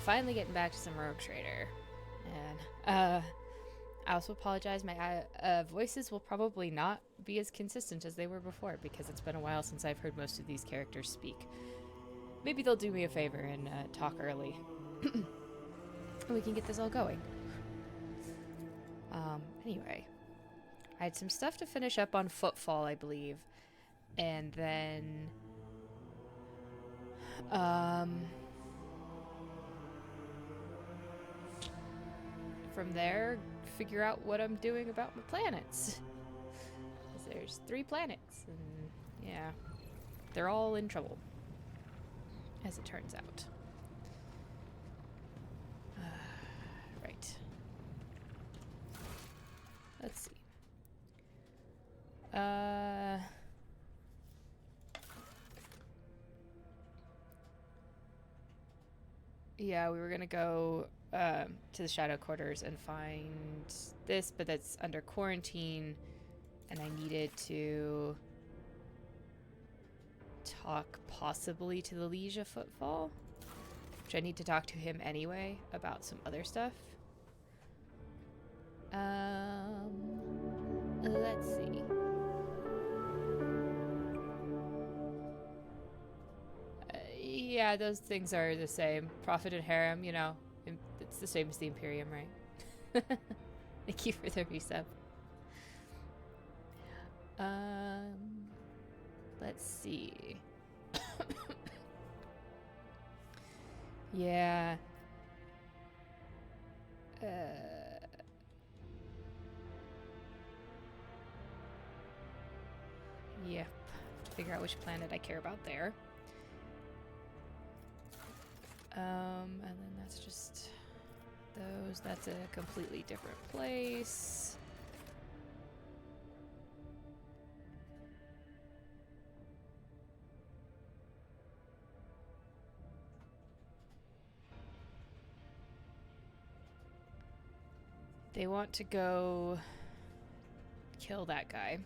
finally getting back to some Rogue Trader. And I also apologize. My voices will probably not be as consistent as they were before because it's been a while since I've heard most of these characters speak. Maybe they'll do me a favor and talk early. And we can get this all going. Anyway, I had some stuff to finish up on Footfall, I believe. And then from there, figure out what I'm doing about my planets. Because there's 3 planets, and yeah, they're all in trouble, as it turns out. Right. Let's see. Yeah, we were gonna go to the Shadow Quarters and find this, but that's under quarantine, and I needed to talk possibly to the Liege Footfall, which I need to talk to him anyway about some other stuff. Let's see. Yeah, those things are the same. Prophet and Harem, you know, it's the same as the Imperium, right? Thank you for the resub. Let's see. Yeah. Yep. To figure out which planet I care about there. And then that's just those. That's a completely different place. They want to go kill that guy.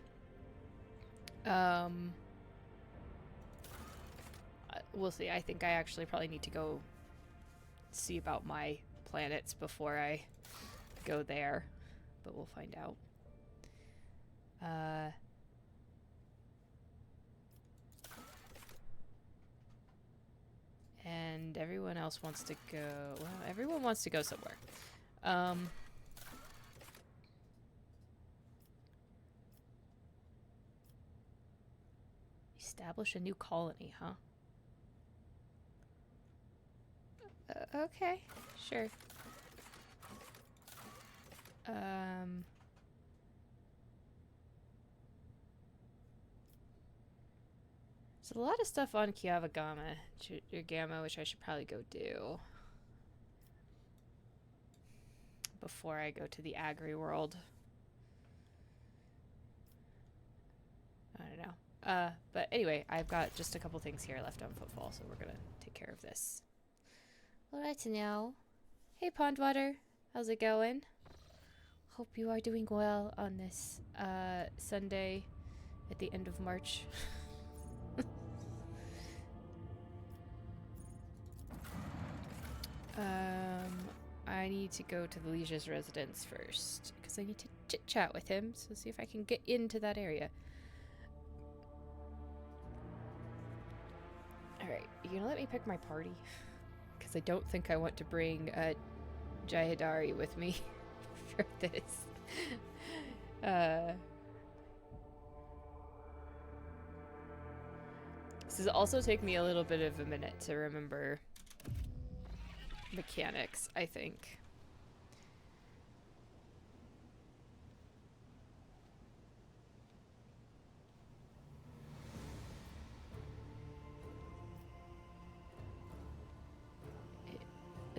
We'll see. I think I actually probably need to go see about my planets before I go there, but we'll find out. And everyone else wants to go. Well, everyone wants to go somewhere. Establish a new colony, huh? Okay, sure. There's a lot of stuff on Kiavagama, Gamma, which I should probably go do before I go to the Agri world. I don't know. But anyway, I've got just a couple things here left on Footfall, so we're gonna take care of this. Alright now. Hey Pondwater, how's it going? Hope you are doing well on this Sunday at the end of March. I need to go to the Liege's residence first because I need to chit-chat with him, so see if I can get into that area. Alright, you gonna let me pick my party? Because I don't think I want to bring Jahidari with me for this. This will also take me a little bit of a minute to remember mechanics, I think.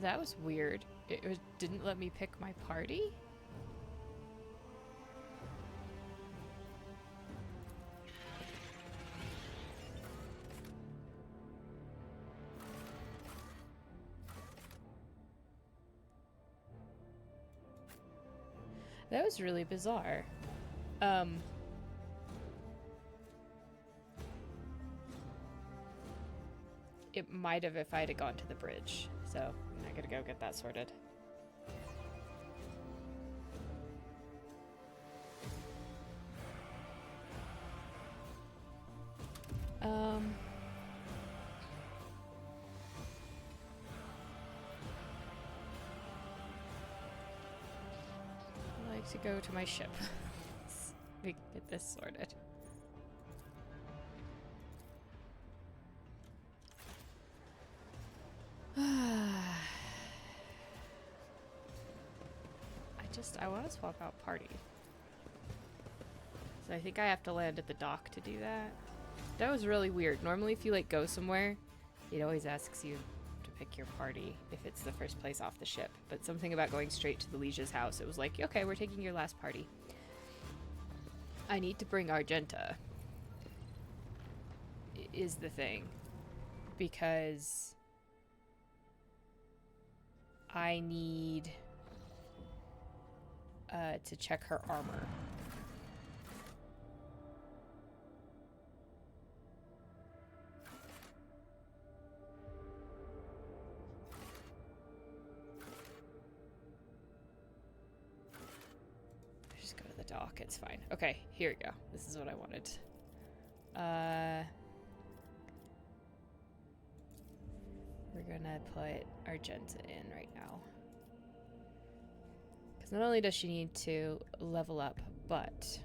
That was weird. It didn't let me pick my party? That was really bizarre. It might have if I'd have gone to the bridge. So I gotta go get that sorted. I like to go to my ship. We can get this sorted. I want to swap out party. So I think I have to land at the dock to do that. That was really weird. Normally if you like go somewhere, it always asks you to pick your party if it's the first place off the ship. But something about going straight to the Liege's house, it was like, okay, we're taking your last party. I need to bring Argenta, is the thing. Because I need to check her armor. Just go to the dock, it's fine. Okay, here we go. This is what I wanted. We're gonna put Argenta in right now. Because not only does she need to level up, but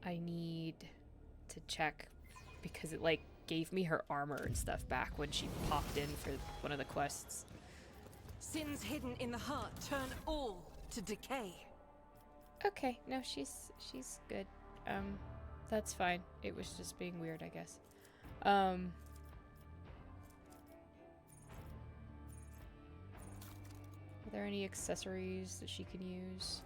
I need to check because it like gave me her armor and stuff back when she popped in for one of the quests. Sins hidden in the heart turn all to decay. Okay, no, she's good. That's fine. It was just being weird, I guess. Are there any accessories that she can use?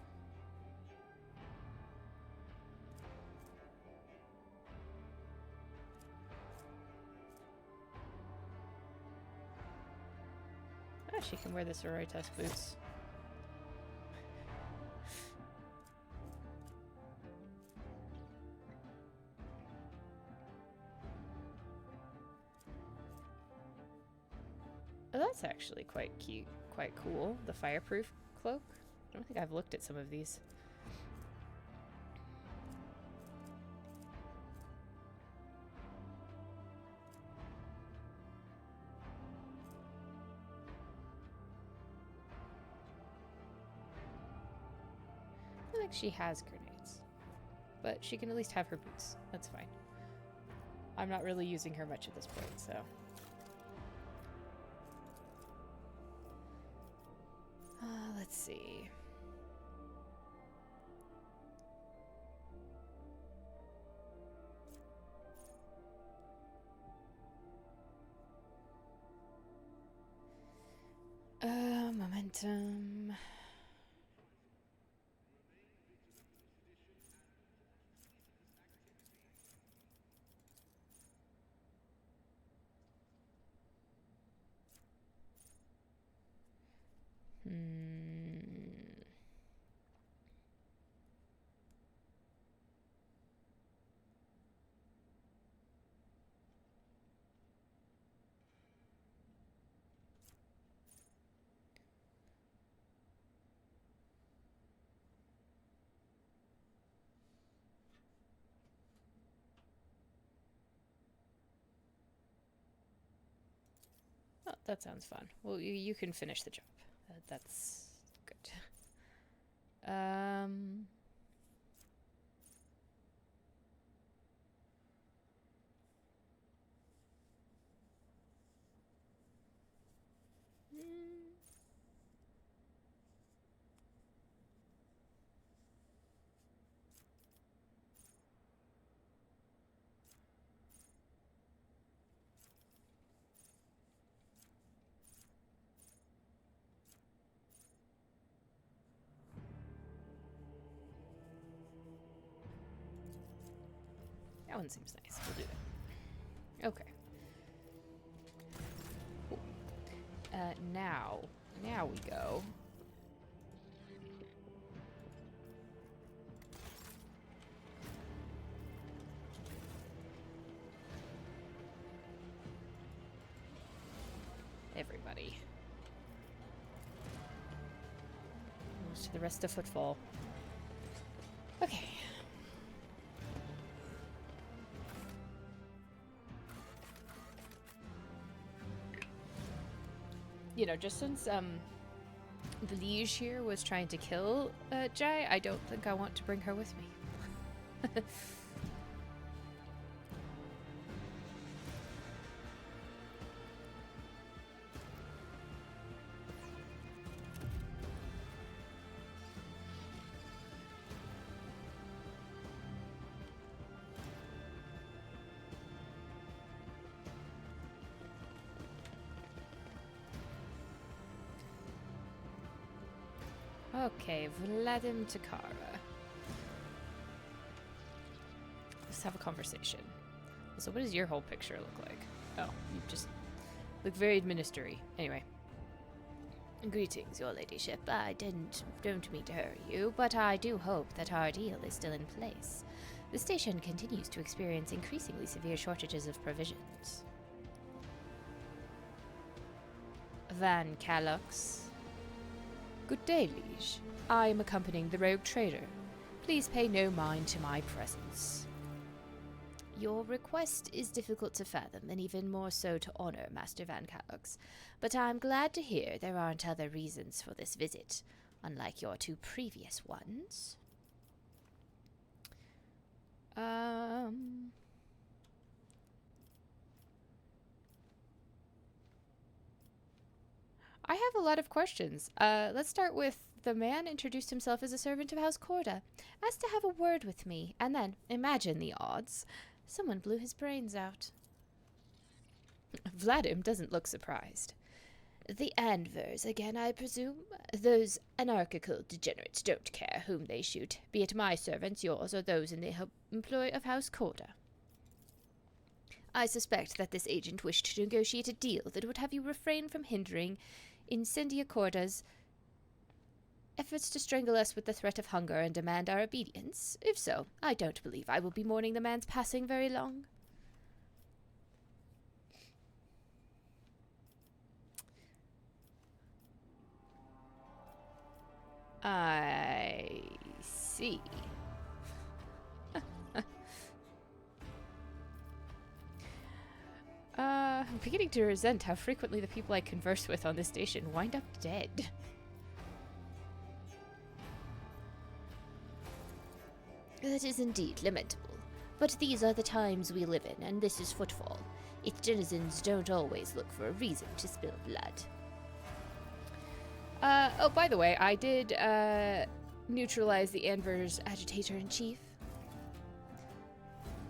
Oh, she can wear the Sororitas boots. Oh, that's actually quite cute, quite cool. The fireproof cloak. I don't think I've looked at some of these. I feel like she has grenades, but she can at least have her boots. That's fine. I'm not really using her much at this point, so. Let's see. Momentum. Oh, that sounds fun. Well, you can finish the job. That's good. That one seems nice. We'll do that. Okay. Cool. Now we go. everybody. Moves to the rest of Footfall. Okay. You know, just since the liege here was trying to kill Jai, I don't think I want to bring her with me. Okay, Vladim Takara. Let's have a conversation. So what does your whole picture look like? Oh, you just look very administery. Anyway. Greetings, your ladyship. I don't mean to hurry you, but I do hope that our deal is still in place. The station continues to experience increasingly severe shortages of provisions. Van Callux. Good day, liege. I am accompanying the rogue trader. Please pay no mind to my presence. Your request is difficult to fathom, and even more so to honor, Master Van Callux. But I'm glad to hear there aren't other reasons for this visit, unlike your two previous ones. I have a lot of questions. Let's start with the man introduced himself as a servant of House Corda, asked to have a word with me, and then, imagine the odds, someone blew his brains out. Vladim doesn't look surprised. The Anvers again, I presume? Those anarchical degenerates don't care whom they shoot, be it my servants, yours, or those in the employ of House Corda. I suspect that this agent wished to negotiate a deal that would have you refrain from hindering Incendia Corda's efforts to strangle us with the threat of hunger and demand our obedience. If so, I don't believe I will be mourning the man's passing very long. I see. I'm beginning to resent how frequently the people I converse with on this station wind up dead. That is indeed lamentable. But these are the times we live in, and this is Footfall. Its denizens don't always look for a reason to spill blood. Oh, by the way, I did, neutralize the Anvers agitator-in-chief.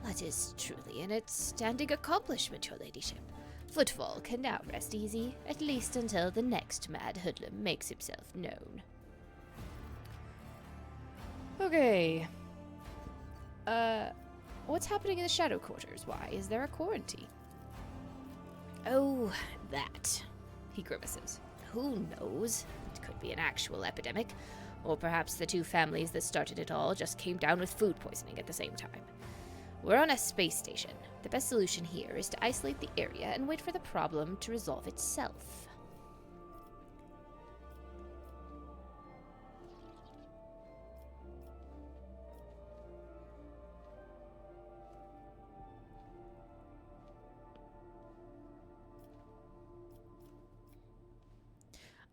That is truly an outstanding accomplishment, your ladyship. Footfall can now rest easy, at least until the next mad hoodlum makes himself known. Okay. What's happening in the Shadow Quarters? Why is there a quarantine? Oh, that. He grimaces. Who knows? It could be an actual epidemic. Or perhaps the two families that started it all just came down with food poisoning at the same time. We're on a space station. The best solution here is to isolate the area and wait for the problem to resolve itself.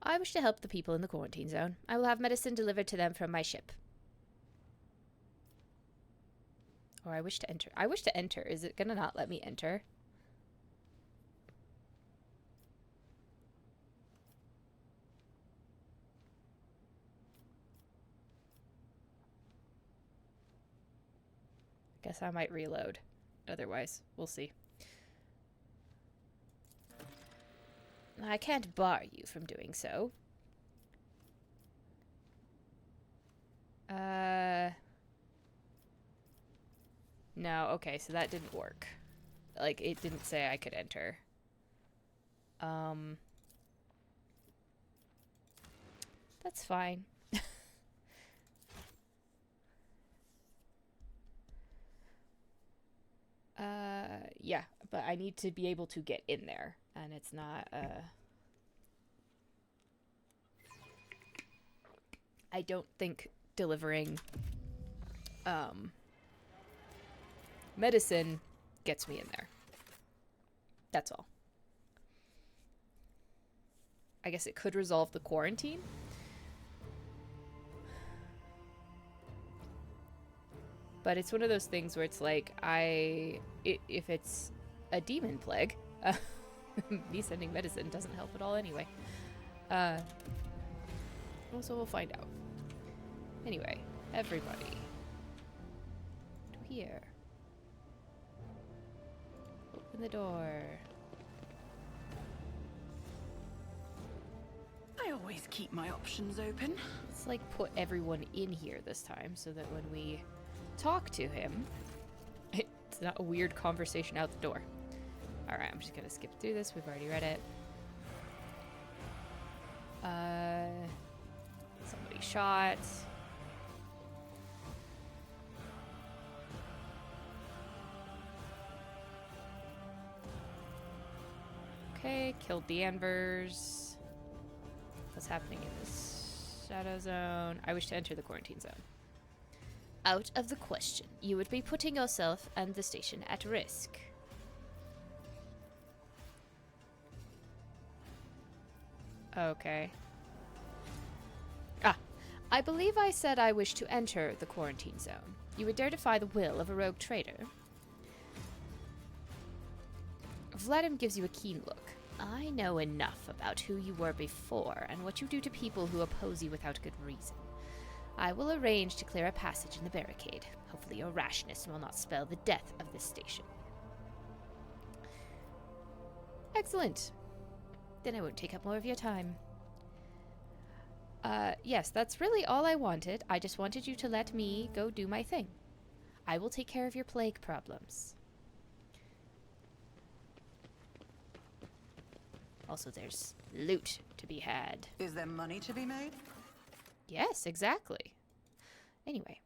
I wish to help the people in the quarantine zone. I will have medicine delivered to them from my ship. Or I wish to enter. I wish to enter. Is it gonna not let me enter? Guess I might reload. Otherwise, we'll see. I can't bar you from doing so. No, okay, so that didn't work. Like, it didn't say I could enter. That's fine. Yeah, but I need to be able to get in there, and it's not, I don't think delivering medicine gets me in there. That's all. I guess it could resolve the quarantine. But it's one of those things where it's like, if it's a demon plague, me sending medicine doesn't help at all anyway. Well, so we'll find out. Anyway, everybody. To here. Open the door. I always keep my options open. Let's like put everyone in here this time so that when we talk to him, it's not a weird conversation out the door. Alright, I'm just gonna skip through this. We've already read it. Somebody shot. Okay, killed the Anvers. What's happening in this shadow zone? I wish to enter the quarantine zone. Out of the question. You would be putting yourself and the station at risk. Okay. I believe I said I wish to enter the quarantine zone. You would dare defy the will of a rogue trader? Vladim gives you a keen look. I know enough about who you were before and what you do to people who oppose you without good reason. I will arrange to clear a passage in the barricade. Hopefully your rashness will not spell the death of this station. Excellent. Then I won't take up more of your time. Yes, that's really all I wanted. I just wanted you to let me go do my thing. I will take care of your plague problems. Also, there's loot to be had. Is there money to be made? Yes, exactly. Anyway.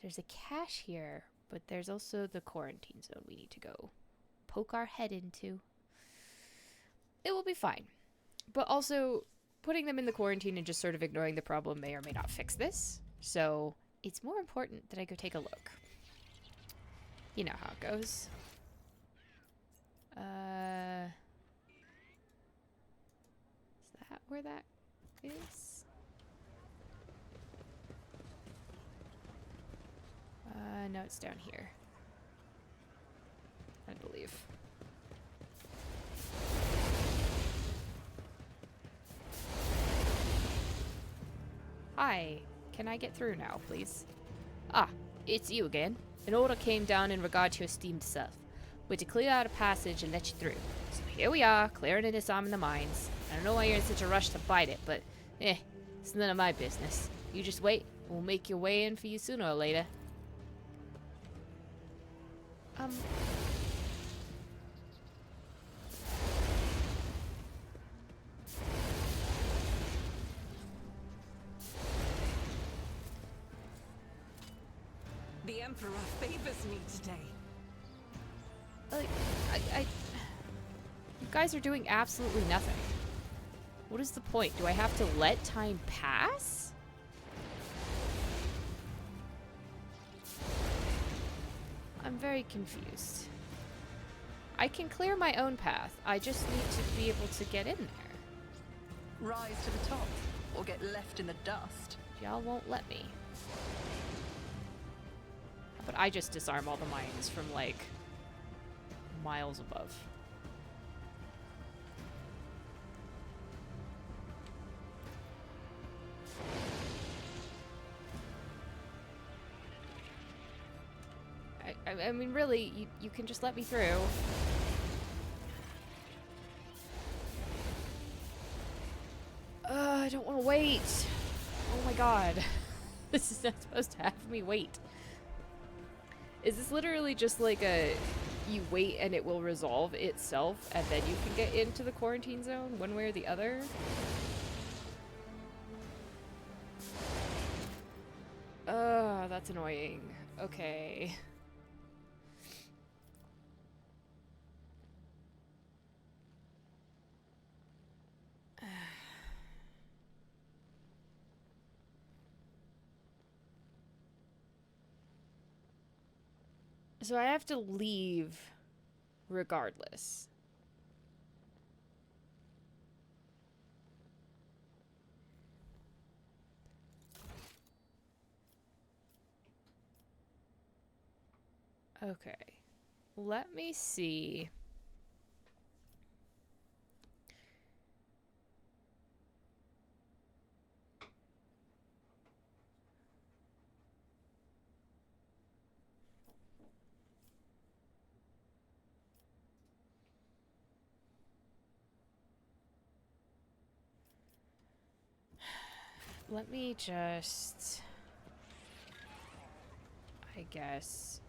There's a cache here, but there's also the quarantine zone we need to go poke our head into. It will be fine. But also, putting them in the quarantine and just sort of ignoring the problem may or may not fix this. So, it's more important that I go take a look. You know how it goes. Is that where that is? No, it's down here. I believe. Hi. Can I get through now, please? Ah, it's you again. An order came down in regard to your esteemed self. We're to clear out a passage and let you through. So here we are, clearing and disarming the mines. I don't know why you're in such a rush to bite it, but it's none of my business. You just wait, and we'll make your way in for you sooner or later. The Emperor favors me today. Like, you guys are doing absolutely nothing. What is the point? Do I have to let time pass? I'm very confused. I can clear my own path. I just need to be able to get in there. Rise to the top, or get left in the dust. Y'all won't let me. But I just disarm all the mines from, like, miles above. I mean, really, you can just let me through. I don't want to wait. Oh my god. This is not supposed to have me wait. Is this literally just like a, you wait and it will resolve itself and then you can get into the quarantine zone one way or the other? That's annoying. Okay. So I have to leave regardless. Okay. Let me see. Let me just, I guess.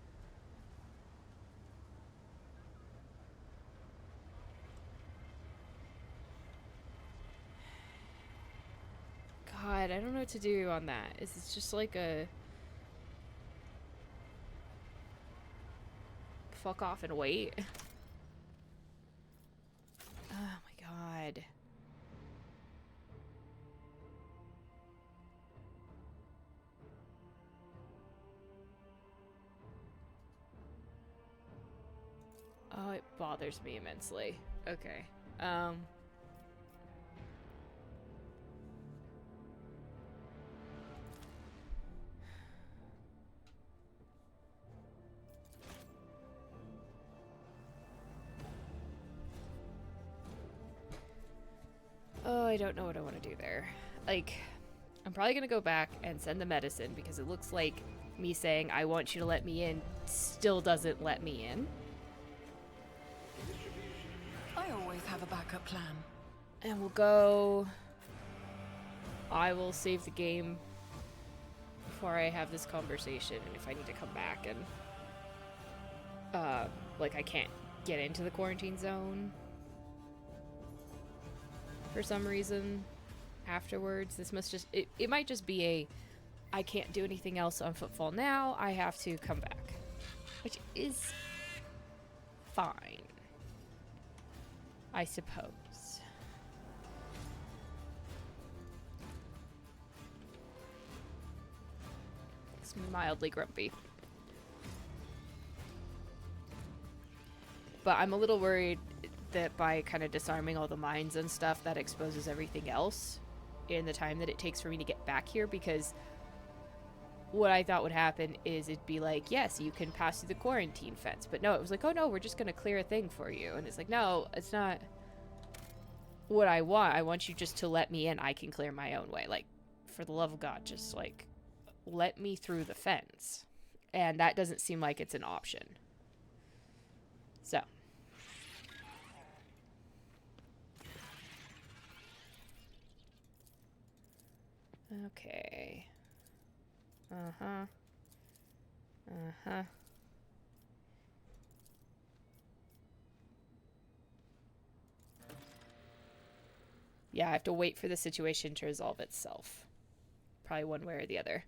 God, I don't know what to do on that. Is it just like a fuck off and wait? Oh my god. Oh, it bothers me immensely. Okay. Oh, I don't know what I want to do there. Like, I'm probably gonna go back and send the medicine because it looks like me saying I want you to let me in still doesn't let me in. I always have a backup plan. And we'll go. I will save the game before I have this conversation, and if I need to come back and like I can't get into the quarantine zone for some reason afterwards, this must just it might just be a I can't do anything else on Footfall now, I have to come back, which is fine, I suppose. It's mildly grumpy. But I'm a little worried that by kind of disarming all the mines and stuff, that exposes everything else in the time that it takes for me to get back here, because what I thought would happen is it'd be like, yes, you can pass through the quarantine fence. But no, it was like, oh no, we're just going to clear a thing for you. And it's like, no, it's not what I want. I want you just to let me in. I can clear my own way. Like, for the love of God, just like, let me through the fence. And that doesn't seem like it's an option. So. Okay. Uh-huh. Uh-huh. Yeah, I have to wait for the situation to resolve itself. Probably one way or the other.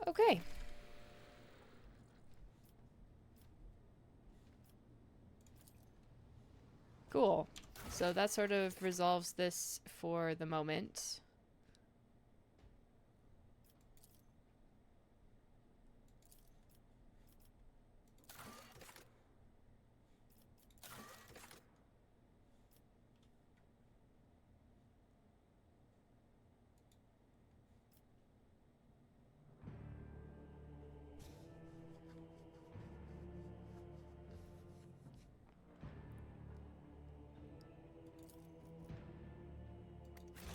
Okay. Cool. So that sort of resolves this for the moment.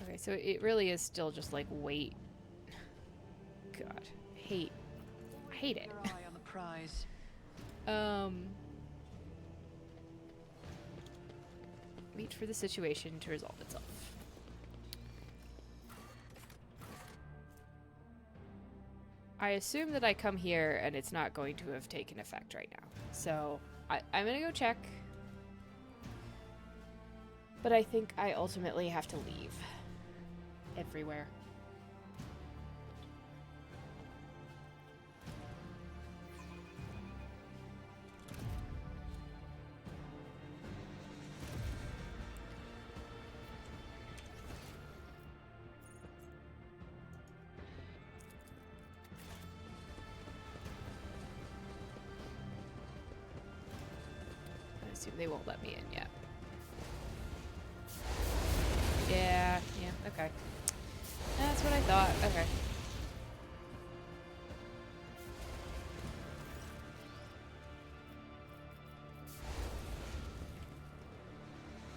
Okay, so it really is still just like wait. God, I hate it. Your eye on the prize. Wait for the situation to resolve itself. I assume that I come here and it's not going to have taken effect right now. So I'm gonna go check. But I think I ultimately have to leave. Everywhere. assume they won't let me in yet. Yeah, okay. That's what I thought. Okay.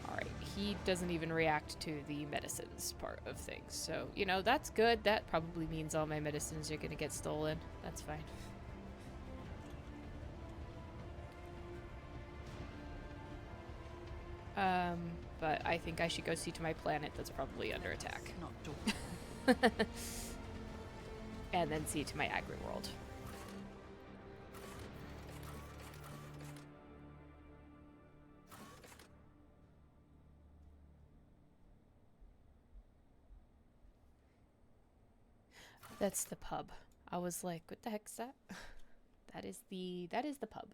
Alright, he doesn't even react to the medicines part of things. So, you know, that's good. That probably means all my medicines are gonna get stolen. That's fine. But I think I should go see to my planet that's probably under attack. Not daunting. And then see to my agri-world. That's the pub. I was like, what the heck's that? That is the pub.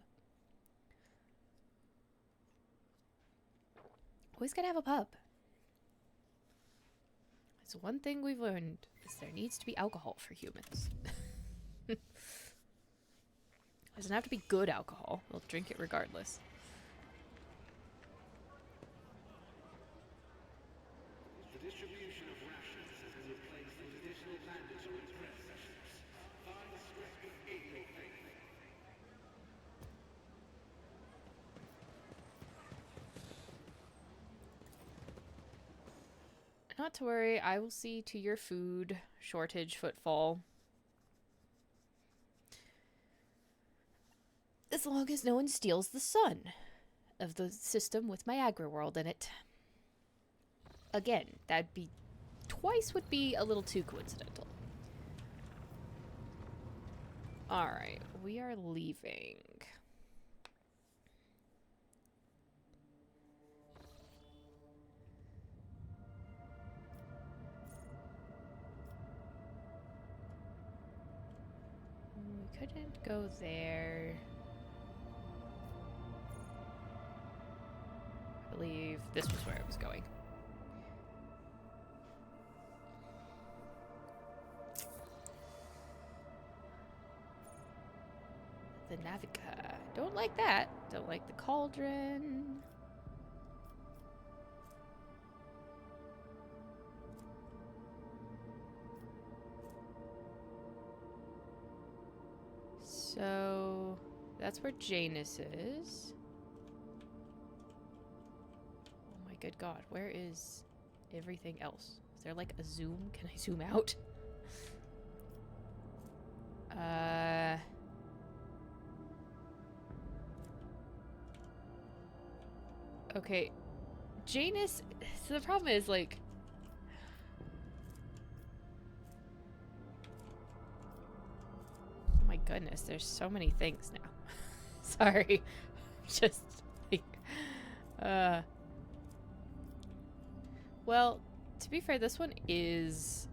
Always gotta have a pub. It's one thing we've learned is there needs to be alcohol for humans. It doesn't have to be good alcohol. We'll drink it regardless. Not to worry, I will see to your food shortage footfall. As long as no one steals the sun of the system with my agri-world in it. Again, that'd be... twice would be a little too coincidental. Alright, we are leaving. We couldn't go there. I believe this was where I was going. The Navica. Don't like that. Don't like the cauldron. So that's where Janus is. Oh my good god, where is everything else? Is there like a zoom? Can I zoom out? Okay. Janus, so the problem is like oh my goodness, there's so many things now. Sorry. Just like well, to be fair, this one is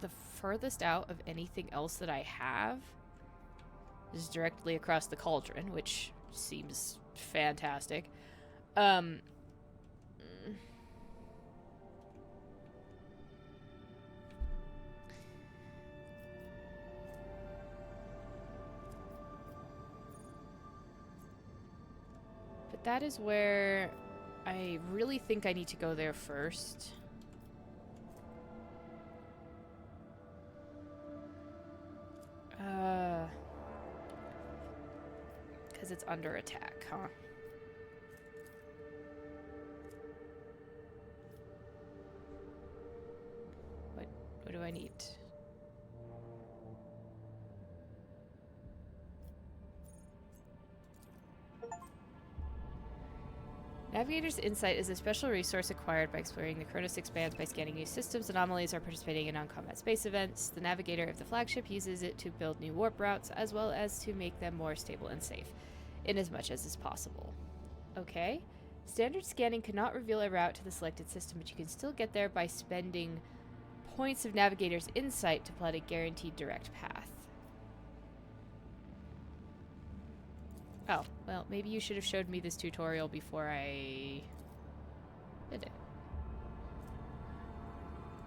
the furthest out of anything else that I have. Is directly across the cauldron, which seems fantastic. But that is where I really think I need to go there first. Because it's under attack, huh? What do I need? Navigator's Insight is a special resource acquired by exploring the Chronos Expanse by scanning new systems, anomalies, or participating in non-combat space events. The navigator of the flagship uses it to build new warp routes, as well as to make them more stable and safe, in as much as is possible. Okay. Standard scanning cannot reveal a route to the selected system, but you can still get there by spending points of Navigator's Insight to plot a guaranteed direct path. Oh, well, maybe you should have showed me this tutorial before I did it.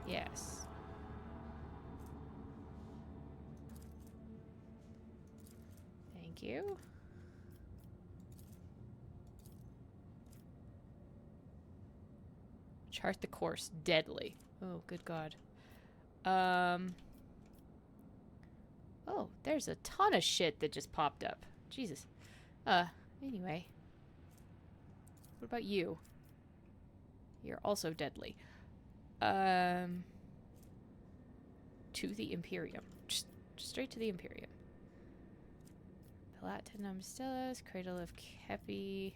Yes. Thank you. Chart the course. Deadly. Oh, good God. Oh, there's a ton of shit that just popped up. Jesus. Anyway. What about you? You're also deadly. To the Imperium. Just straight to the Imperium. Palatinum Stellus, Cradle of Kepi,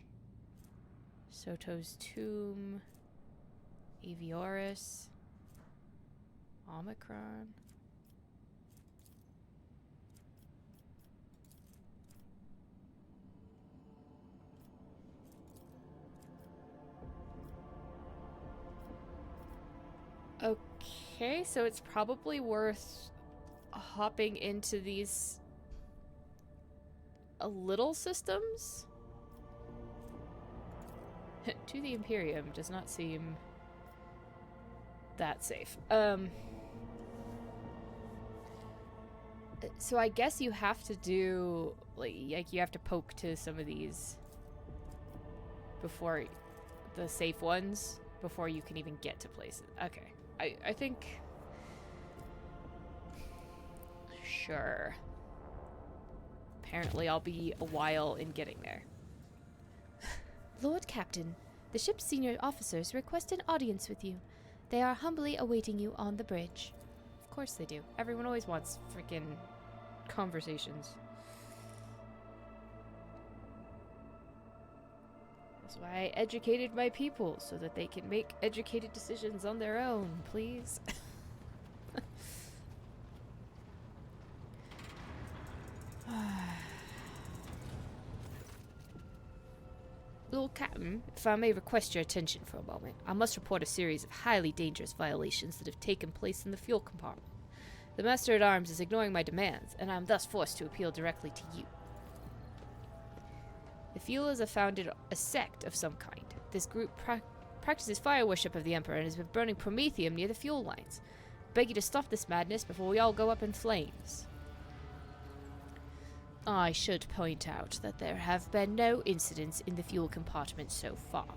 Soto's Tomb, Avioris, Omicron. Okay, so it's probably worth hopping into these little systems? To the Imperium does not seem that safe. So I guess you have to do, like you have to poke to some of these before the safe ones, before you can even get to places. Okay. I think... Sure. Apparently I'll be a while in getting there. Lord Captain, the ship's senior officers request an audience with you. They are humbly awaiting you on the bridge. Of course they do. Everyone always wants freaking conversations. That's why I educated my people, so that they can make educated decisions on their own, please. Lord Captain, if I may request your attention for a moment, I must report a series of highly dangerous violations that have taken place in the fuel compartment. The Master-at-Arms is ignoring my demands, and I am thus forced to appeal directly to you. The Fuelers have founded a sect of some kind. This group practices fire worship of the Emperor and has been burning promethium near the fuel lines. I beg you to stop this madness before we all go up in flames. I should point out that there have been no incidents in the fuel compartment so far,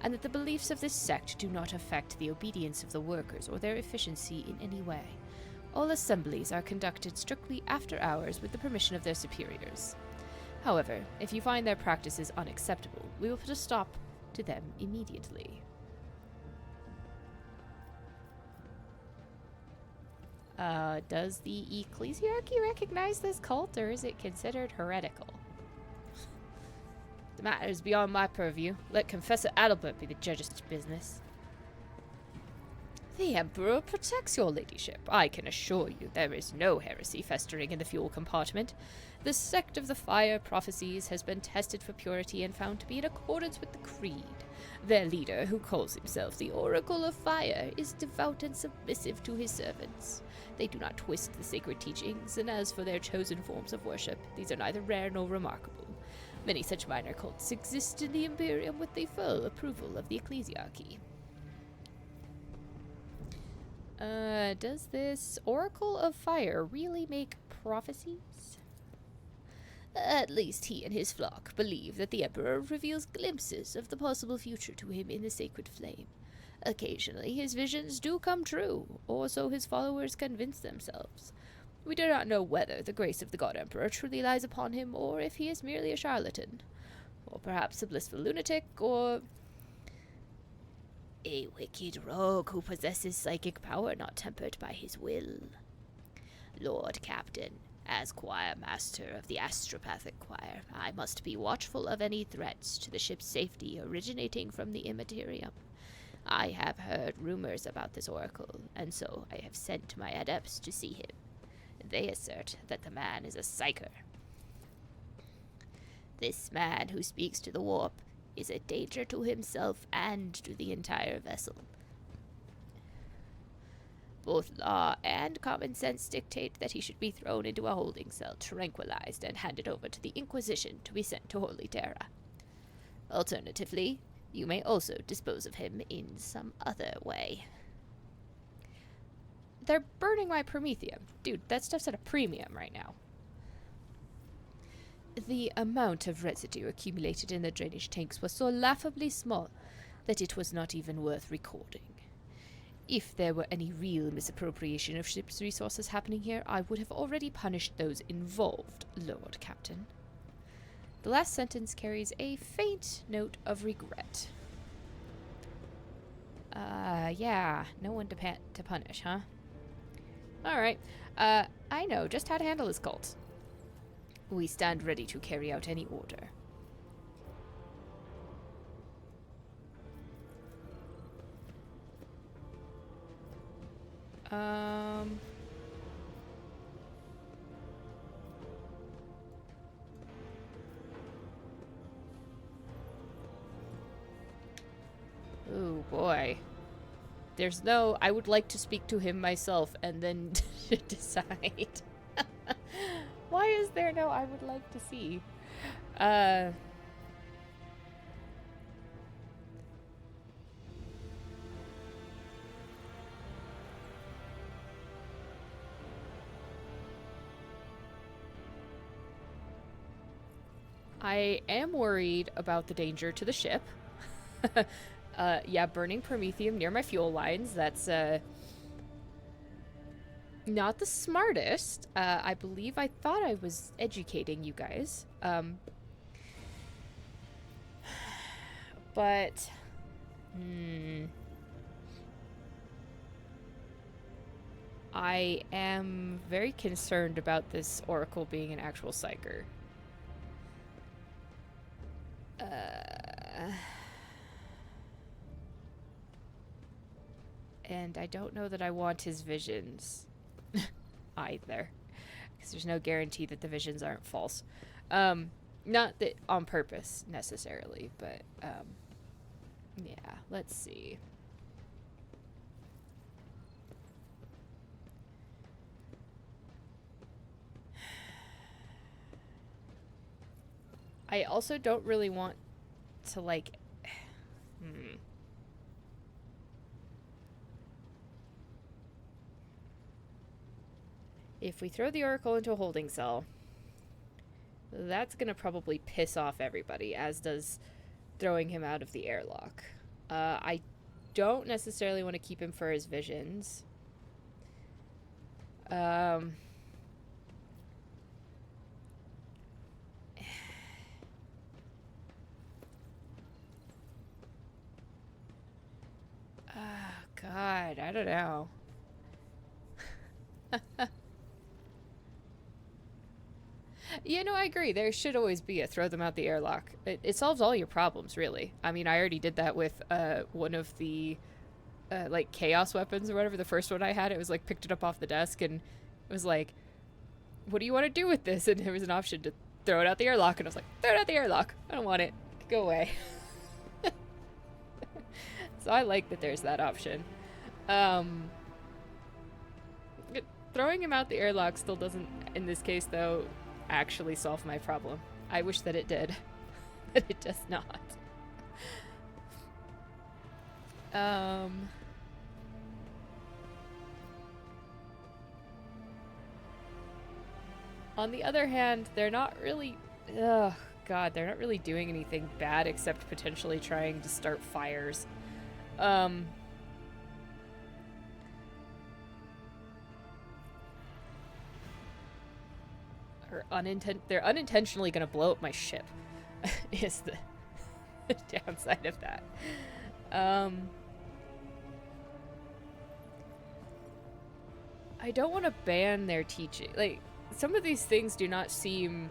and that the beliefs of this sect do not affect the obedience of the workers or their efficiency in any way. All assemblies are conducted strictly after hours with the permission of their superiors. However, if you find their practices unacceptable, we will put a stop to them immediately. Does the ecclesiarchy recognize this cult, or is it considered heretical? The matter is beyond my purview. Let Confessor Adalbert be the judge of such business. The Emperor protects your ladyship. I can assure you there is no heresy festering in the fuel compartment. The sect of the Fire Prophecies has been tested for purity and found to be in accordance with the creed. Their leader, who calls himself the Oracle of Fire, is devout and submissive to his servants. They do not twist the sacred teachings, and as for their chosen forms of worship, these are neither rare nor remarkable. Many such minor cults exist in the Imperium with the full approval of the ecclesiarchy. Does this Oracle of Fire really make prophecies? At least he and his flock believe that the Emperor reveals glimpses of the possible future to him in the sacred flame. Occasionally his visions do come true, or so his followers convince themselves. We do not know whether the grace of the God Emperor truly lies upon him, or if he is merely a charlatan, or perhaps a blissful lunatic, or a wicked rogue who possesses psychic power not tempered by his will. Lord Captain, as choir master of the Astropathic Choir, I must be watchful of any threats to the ship's safety originating from the Immaterium. I have heard rumors about this oracle, and so I have sent my adepts to see him. They assert that the man is a psyker. This man who speaks to the warp is a danger to himself and to the entire vessel. Both law and common sense dictate that he should be thrown into a holding cell, tranquilized, and handed over to the Inquisition to be sent to Holy Terra. Alternatively, you may also dispose of him in some other way. They're burning my promethium. Dude, that stuff's at a premium right now. The amount of residue accumulated in the drainage tanks was so laughably small that it was not even worth recording. If there were any real misappropriation of ship's resources happening here, I would have already punished those involved, Lord Captain. The last sentence carries a faint note of regret. Yeah, no one to punish, huh? Alright, I know just how to handle this cult. We stand ready to carry out any order. Oh boy. There's no, I would like to speak to him myself and then decide. Why is there no I would like to see? I am worried about the danger to the ship. Yeah, burning promethium near my fuel lines, that's, not the smartest. I believe I thought I was educating you guys. But... I am very concerned about this Oracle being an actual psyker. And I don't know that I want his visions either, because there's no guarantee that the visions aren't false. Not that on purpose necessarily, but yeah, let's see. I also don't really want to, like... If we throw the Oracle into a holding cell, that's gonna probably piss off everybody, as does throwing him out of the airlock. I don't necessarily want to keep him for his visions. God, I don't know. Yeah, no, I agree. There should always be a throw them out the airlock. It solves all your problems, really. I mean, I already did that with one of the like chaos weapons or whatever. The first one I had, it was like picked it up off the desk and it was like, what do you want to do with this? And there was an option to throw it out the airlock, and I was like, throw it out the airlock. I don't want it. Go away. So I like that there's that option. Throwing him out the airlock still doesn't, in this case though, actually solve my problem. I wish that it did, but it does not. On the other hand, they're not really... Ugh, God, they're not really doing anything bad except potentially trying to start fires. They're unintentionally gonna blow up my ship, is the downside of that. I don't want to ban their teaching. Like, some of these things do not seem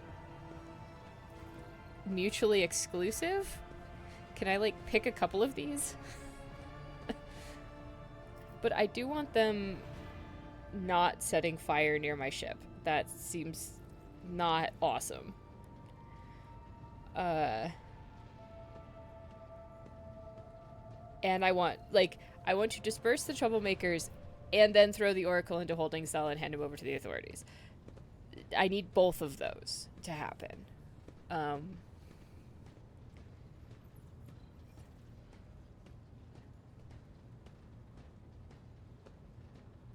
mutually exclusive. Can I, like, pick a couple of these? But I do want them not setting fire near my ship. That seems not awesome. And I want to disperse the troublemakers and then throw the Oracle into holding cell and hand him over to the authorities. I need both of those to happen.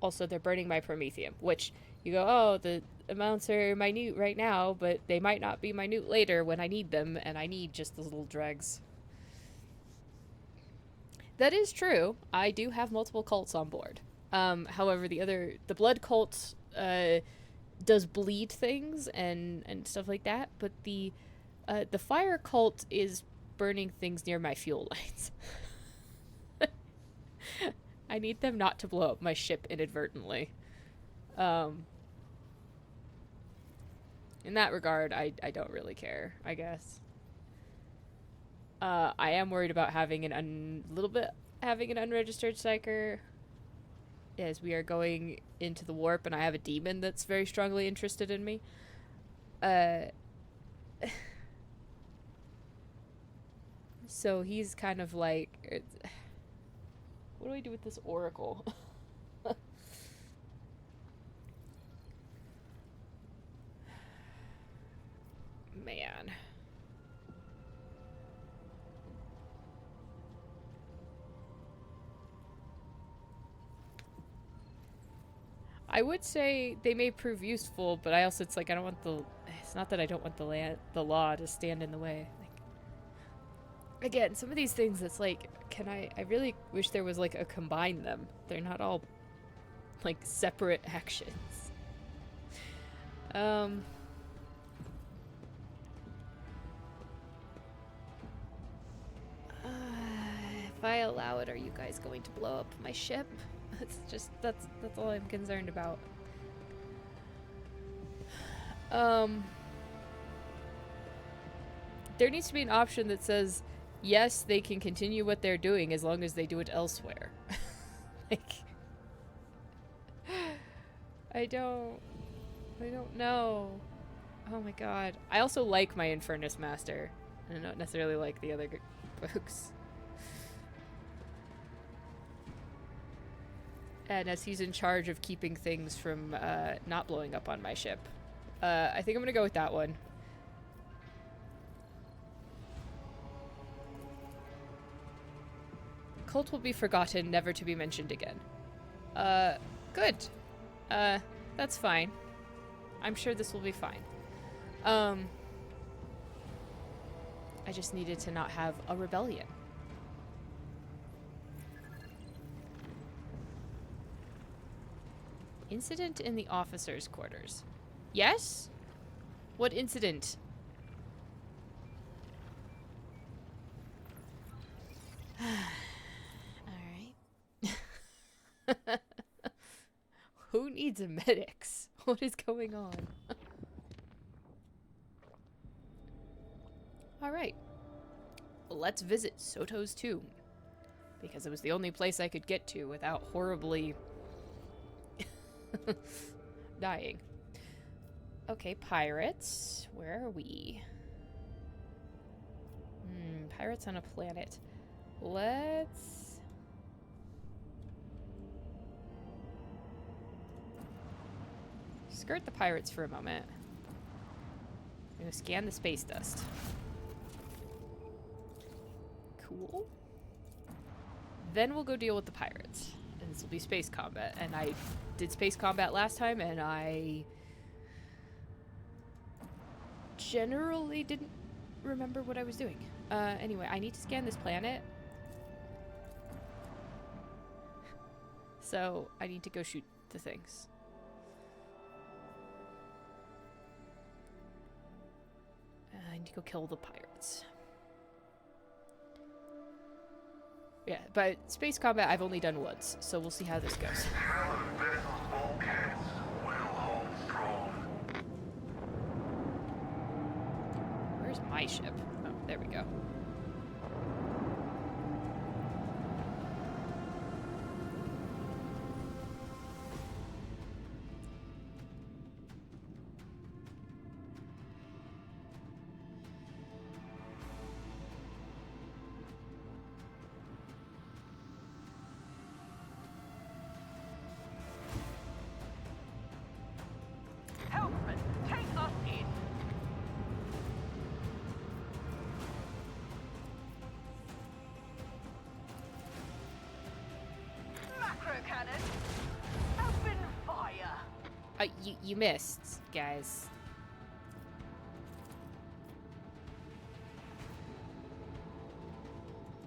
Also, they're burning my promethium, which you go, oh, the amounts are minute right now, but they might not be minute later when I need them, and I need just those little dregs. That is true. I do have multiple cults on board. However, the blood cult does bleed things and stuff like that, but the fire cult is burning things near my fuel lines. I need them not to blow up my ship inadvertently. In that regard, I don't really care, I guess. I am worried about having an unregistered psyker, as we are going into the warp, and I have a demon that's very strongly interested in me. So he's kind of like, what do I do with this oracle? Man. I would say they may prove useful, but it's like I don't want it's not that I don't want the law to stand in the way. Like, again, some of these things, it's like, I really wish there was like a combine them. They're not all like separate actions. If I allow it, are you guys going to blow up my ship? That's all I'm concerned about. There needs to be an option that says, yes, they can continue what they're doing as long as they do it elsewhere. Like, I don't know. Oh my god. I also like my Infernus Master. I don't necessarily like the other folks. And as he's in charge of keeping things from not blowing up on my ship. I think I'm gonna go with that one. Cult will be forgotten, never to be mentioned again. Good. That's fine. I'm sure this will be fine. I just needed to not have a rebellion. Incident in the officers' quarters. Yes? What incident? Alright. Who needs a medics? What is going on? Alright. Let's visit Soto's tomb. Because it was the only place I could get to without horribly dying. Okay, pirates. Where are we? Pirates on a planet. Let's... skirt the pirates for a moment. I'm gonna scan the space dust. Cool. Then we'll go deal with the pirates. And this will be space combat. And I did space combat last time, and I generally didn't remember what I was doing. Anyway, I need to scan this planet. So I need to go shoot the things. I need to go kill the pirates. Yeah, but space combat I've only done once, so we'll see how this goes. Where's my ship? Oh, there we go. You missed, guys.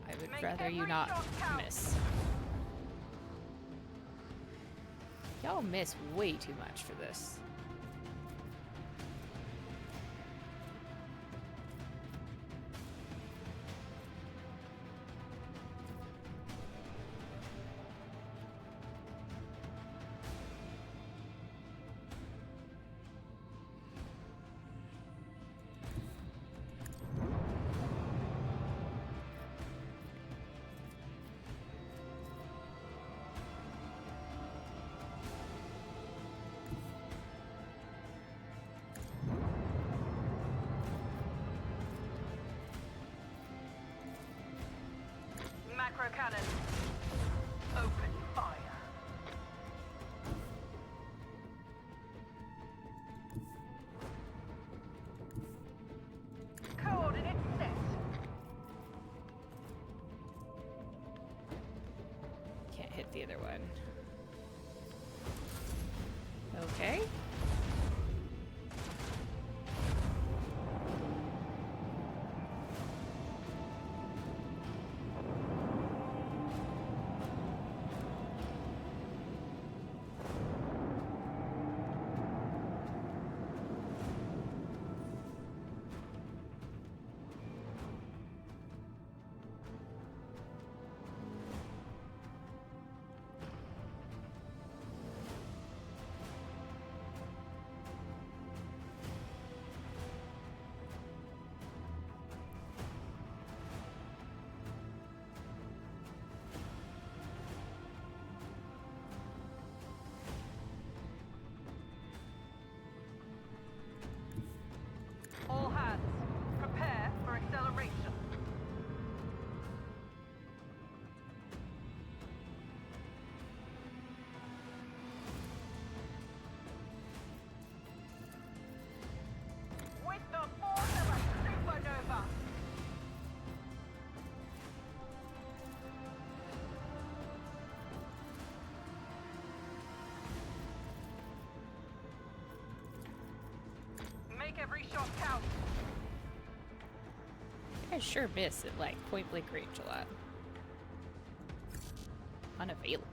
I would I'd rather you not miss. Y'all miss way too much for this. Macro cannon. Open fire. Coordinates set. Can't hit the other one. Okay. All hands, prepare for acceleration. With the force of a supernova. Make every shot count. I sure miss at like point blank range a lot. Unavailable.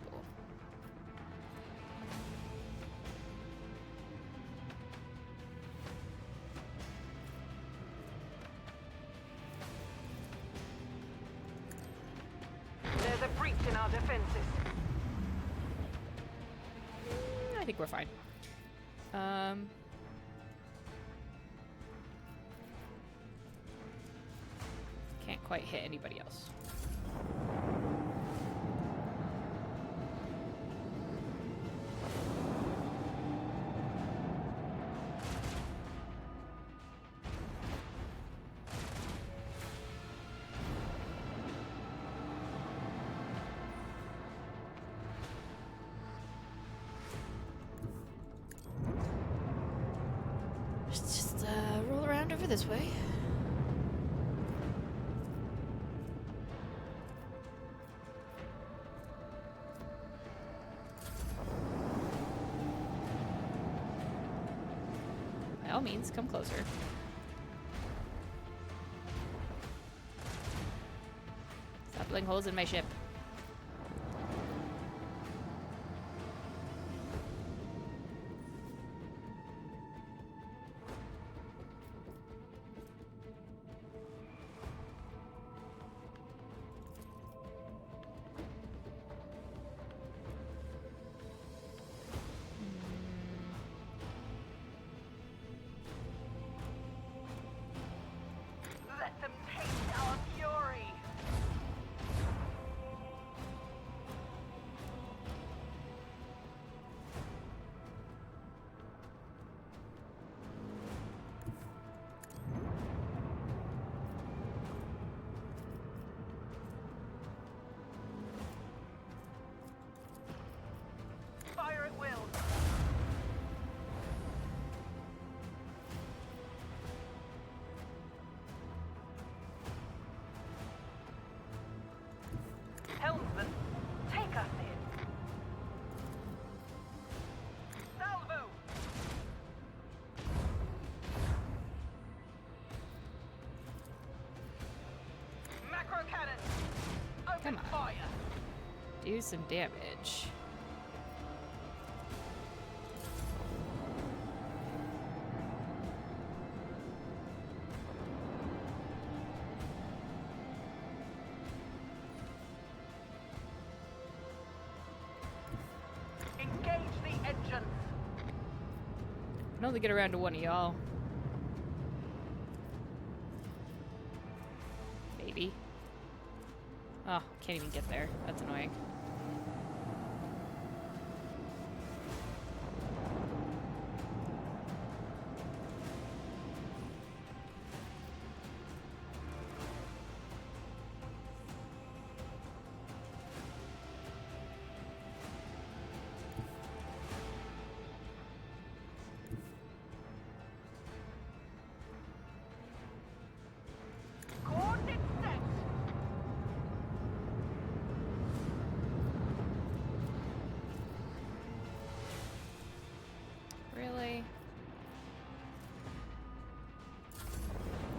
There's a breach in our defenses. I think we're fine. Can't quite hit anybody else. Let's just roll around over this way. By all means, come closer. Stop pulling holes in my ship. Let them taste our fury. Come on. Do some damage. Engage the engine. I can only get around to one of y'all. Maybe. Oh, can't even get there. That's annoying. Coordinates set. Really? I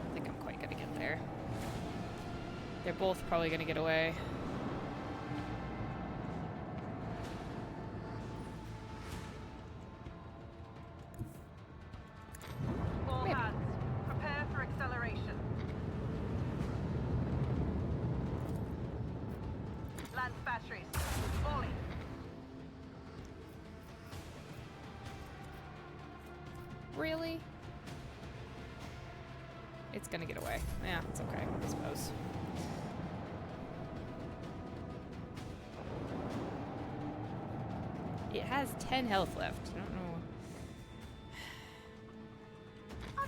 don't think I'm quite gonna get there. They're both probably gonna get away. All Maybe. hands, prepare for acceleration. Land batteries, volley. Really? It's gonna get away. Yeah, it's okay, I suppose. It has 10 health left. I don't know.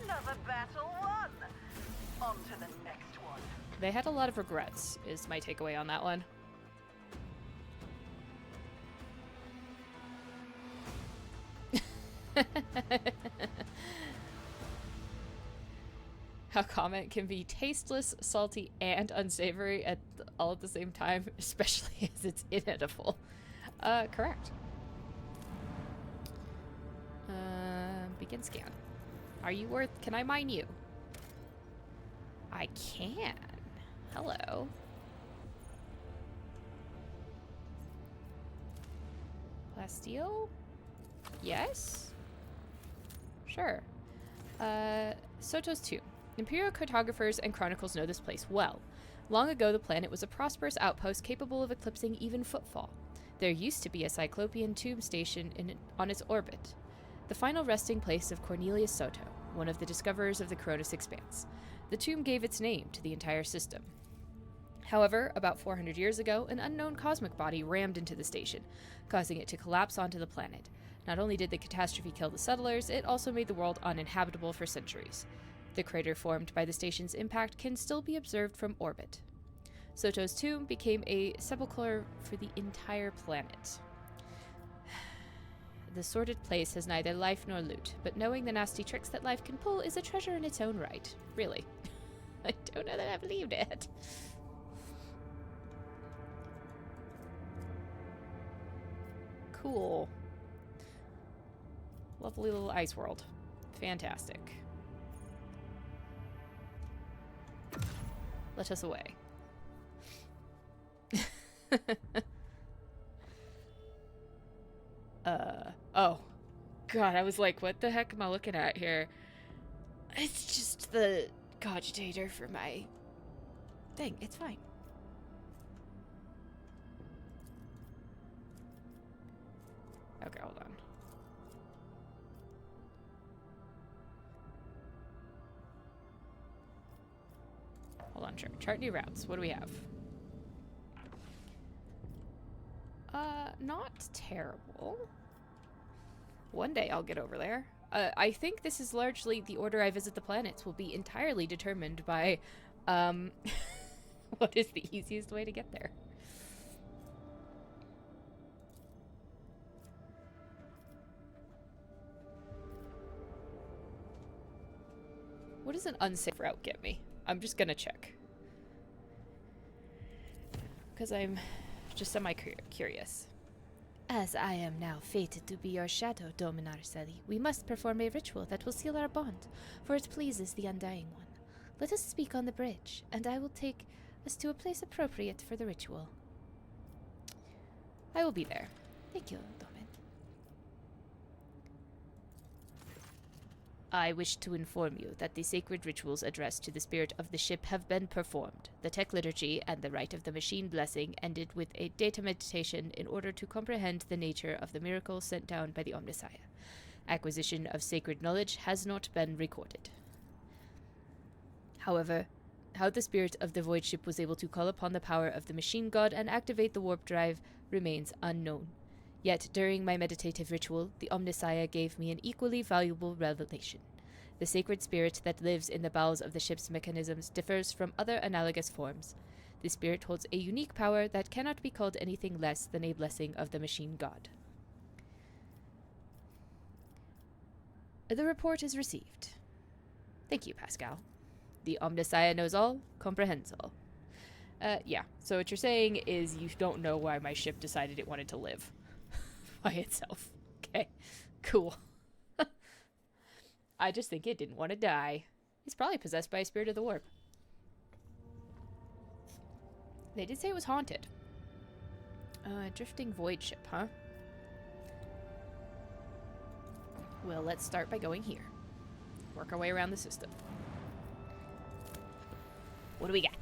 Another battle won. On to the next one. They had a lot of regrets, is my takeaway on that one. How comment can be tasteless, salty, and unsavory all at the same time, especially as it's inedible. Correct. Begin scan. Are you worth... Can I mine you? I can. Hello. Plasteel? Yes? Sure. Soto's tomb. Imperial cartographers and chronicles know this place well. Long ago, the planet was a prosperous outpost capable of eclipsing even footfall. There used to be a Cyclopean tomb station on its orbit, the final resting place of Cornelius Soto, one of the discoverers of the Cronus Expanse. The tomb gave its name to the entire system. However, about 400 years ago, an unknown cosmic body rammed into the station, causing it to collapse onto the planet. Not only did the catastrophe kill the settlers, it also made the world uninhabitable for centuries. The crater formed by the station's impact can still be observed from orbit. Soto's tomb became a sepulchre for the entire planet. The sordid place has neither life nor loot, but knowing the nasty tricks that life can pull is a treasure in its own right. Really. I don't know that I believed it. Cool. Lovely little ice world. Fantastic. Let us away. Oh. God, I was like, what the heck am I looking at here? It's just the cogitator for my thing. It's fine. Okay, hold on. Hold on, chart new routes. What do we have? Not terrible. One day I'll get over there. I think this is largely the order I visit the planets will be entirely determined by, what is the easiest way to get there. What does an unsafe route get me? I'm just gonna check. Because I'm just semi-curious. As I am now fated to be your shadow, Dominar Seli, we must perform a ritual that will seal our bond, for it pleases the Undying One. Let us speak on the bridge, and I will take us to a place appropriate for the ritual. I will be there. Thank you, Domin. I wish to inform you that the sacred rituals addressed to the spirit of the ship have been performed. The tech liturgy and the rite of the machine blessing ended with a data meditation in order to comprehend the nature of the miracle sent down by the Omnissiah. Acquisition of sacred knowledge has not been recorded. However, how the spirit of the void ship was able to call upon the power of the machine god and activate the warp drive remains unknown. Yet, during my meditative ritual, the Omnissiah gave me an equally valuable revelation. The sacred spirit that lives in the bowels of the ship's mechanisms differs from other analogous forms. The spirit holds a unique power that cannot be called anything less than a blessing of the machine god. The report is received. Thank you, Pascal. The Omnissiah knows all, comprehends all. Yeah, so what you're saying is you don't know why my ship decided it wanted to live by itself. Okay, cool. I just think it didn't want to die. It's probably possessed by a spirit of the warp. They did say it was haunted. Drifting void ship, huh? Well, let's start by going here. Work our way around the system. What do we got?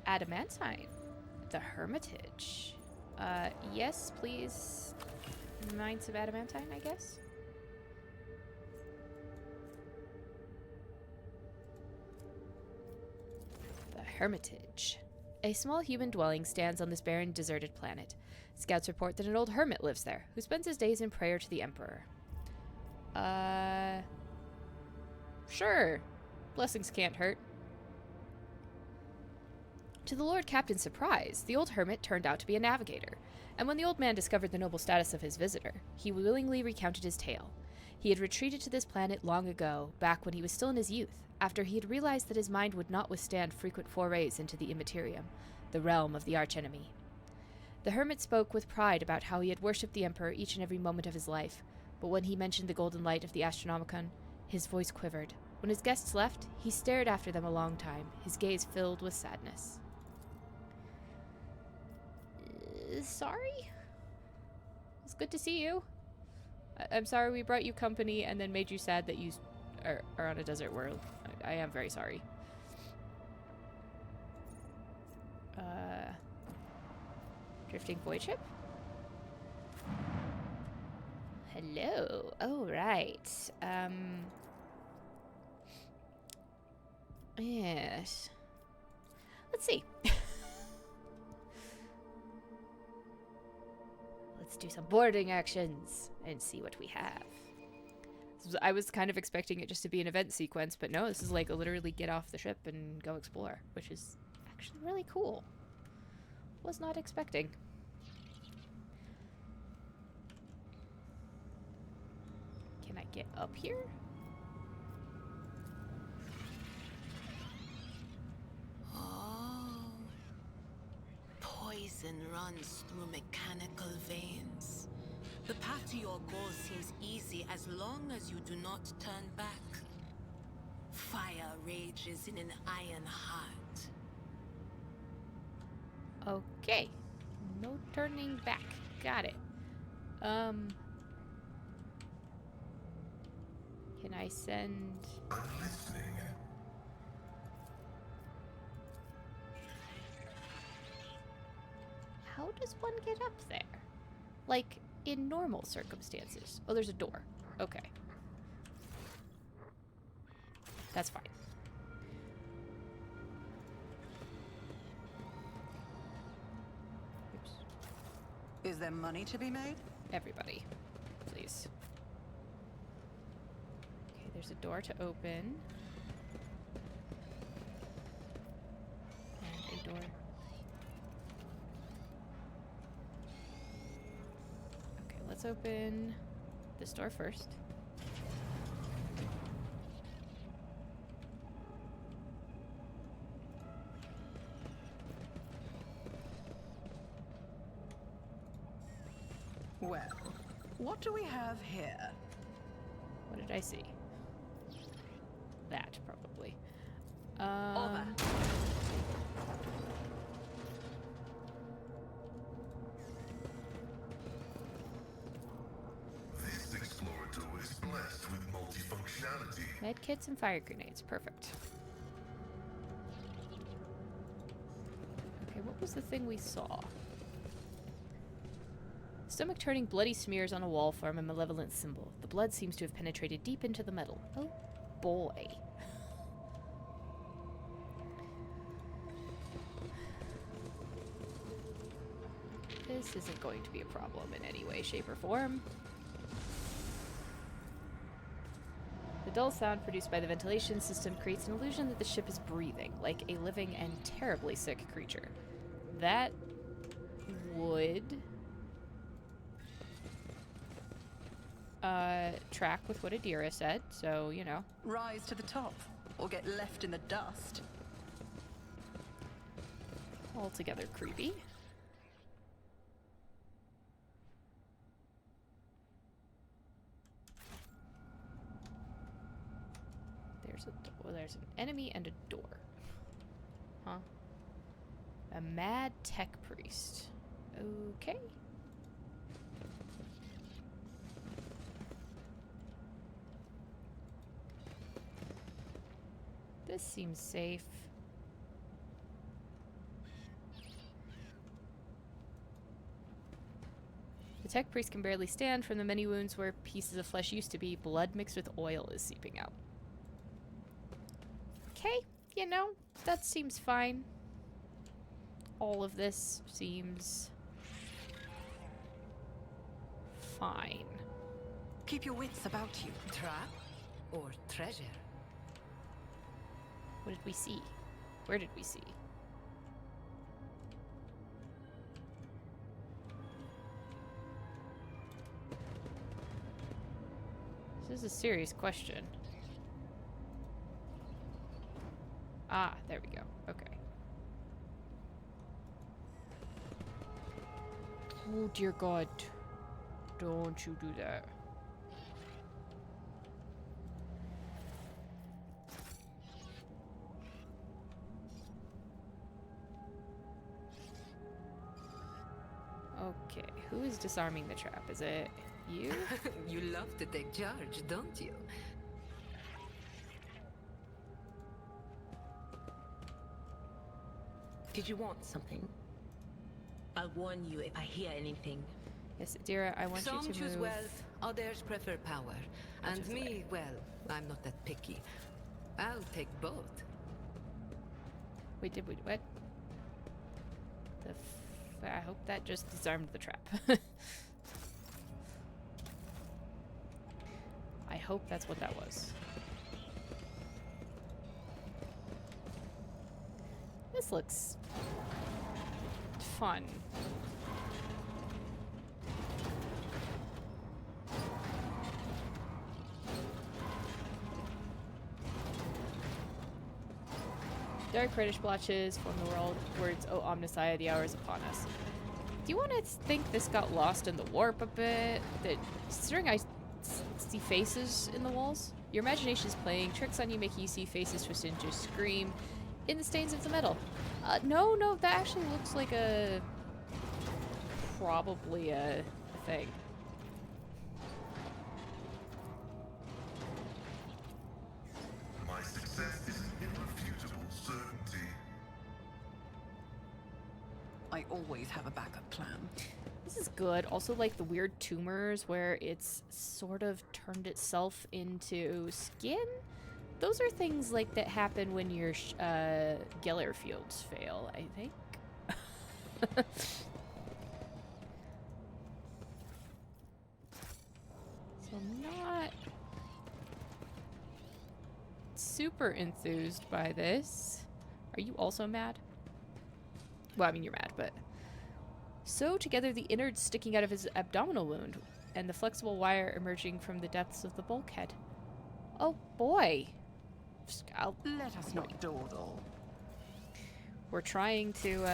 Adamantine. The Hermitage. Yes, please. Mine some adamantine, I guess. The Hermitage. A small human dwelling stands on this barren, deserted planet. Scouts report that an old hermit lives there, who spends his days in prayer to the Emperor. Sure. Blessings can't hurt. To the Lord Captain's surprise, the old hermit turned out to be a navigator, and when the old man discovered the noble status of his visitor, he willingly recounted his tale. He had retreated to this planet long ago, back when he was still in his youth, after he had realized that his mind would not withstand frequent forays into the Immaterium, the realm of the archenemy. The hermit spoke with pride about how he had worshipped the Emperor each and every moment of his life, but when he mentioned the golden light of the Astronomicon, his voice quivered. When his guests left, he stared after them a long time, his gaze filled with sadness. Sorry? It's good to see you. I'm sorry we brought you company and then made you sad that you are on a desert world. I am very sorry. Drifting void ship? Hello. Oh, right. Yes. Let's see. Let's do some boarding actions and see what we have. I was kind of expecting it just to be an event sequence, but no, this is like literally get off the ship and go explore, which is actually really cool. Was not expecting. Can I get up here? Oh. Poison runs through mechanical veins. The path to your goal seems easy as long as you do not turn back. Fire rages in an iron heart. Okay. No turning back. Got it. Can I send... I'm listening. How does one get up there? Like, in normal circumstances. Oh, there's a door. Okay. That's fine. Oops. Is there money to be made? Everybody, please. Okay, there's a door to open. And a door. Okay, let's open this door first. Well, what do we have here? What did I see? that, probably. Over. This explorator is blessed with multifunctionality. Medkits and fire grenades. Perfect. Okay, what was the thing we saw? Stomach turning bloody smears on a wall form a malevolent symbol. The blood seems to have penetrated deep into the metal. Oh boy. This isn't going to be a problem in any way, shape, or form. The dull sound produced by the ventilation system creates an illusion that the ship is breathing, like a living and terribly sick creature. That would track with what Adira said, so, you know. Rise to the top, or get left in the dust. Altogether creepy. There's an enemy and a door. Huh? A mad tech priest. Okay. This seems safe. The tech priest can barely stand from the many wounds where pieces of flesh used to be. Blood mixed with oil is seeping out. Okay, you know, that seems fine. All of this seems fine. Keep your wits about you. Trap or treasure? What did we see? Where did we see? This is a serious question. Ah, there we go. Okay. Oh dear God. Don't you do that. Okay, who is disarming the trap? Is it you? You love to take charge, don't you? Did you want something? I'll warn you if I hear anything. Yes, Adira, I want Some you to choose move. wealth, others prefer power. And choose me, well, I'm not that picky. I'll take both. Wait, did we what? I hope that just disarmed the trap. I hope that's what that was. This looks fun. Dark reddish blotches form the words, "O Omnissiah, the hour is upon us." Do you want to think this got lost in the warp a bit? That, considering I see faces in the walls, your imagination is playing tricks on you, making you see faces twist into a scream in the stains of the metal. No, that actually looks like probably a thing. My success is an irrefutable certainty. I always have a backup plan. This is good. Also, like the weird tumors where it's sort of turned itself into skin. Those are things like that happen when your Geller fields fail, I think. So I'm not super enthused by this. Are you also mad? Well, I mean, you're mad, but... Sew together the innards sticking out of his abdominal wound and the flexible wire emerging from the depths of the bulkhead. Oh boy. Let us not dawdle. We're trying to,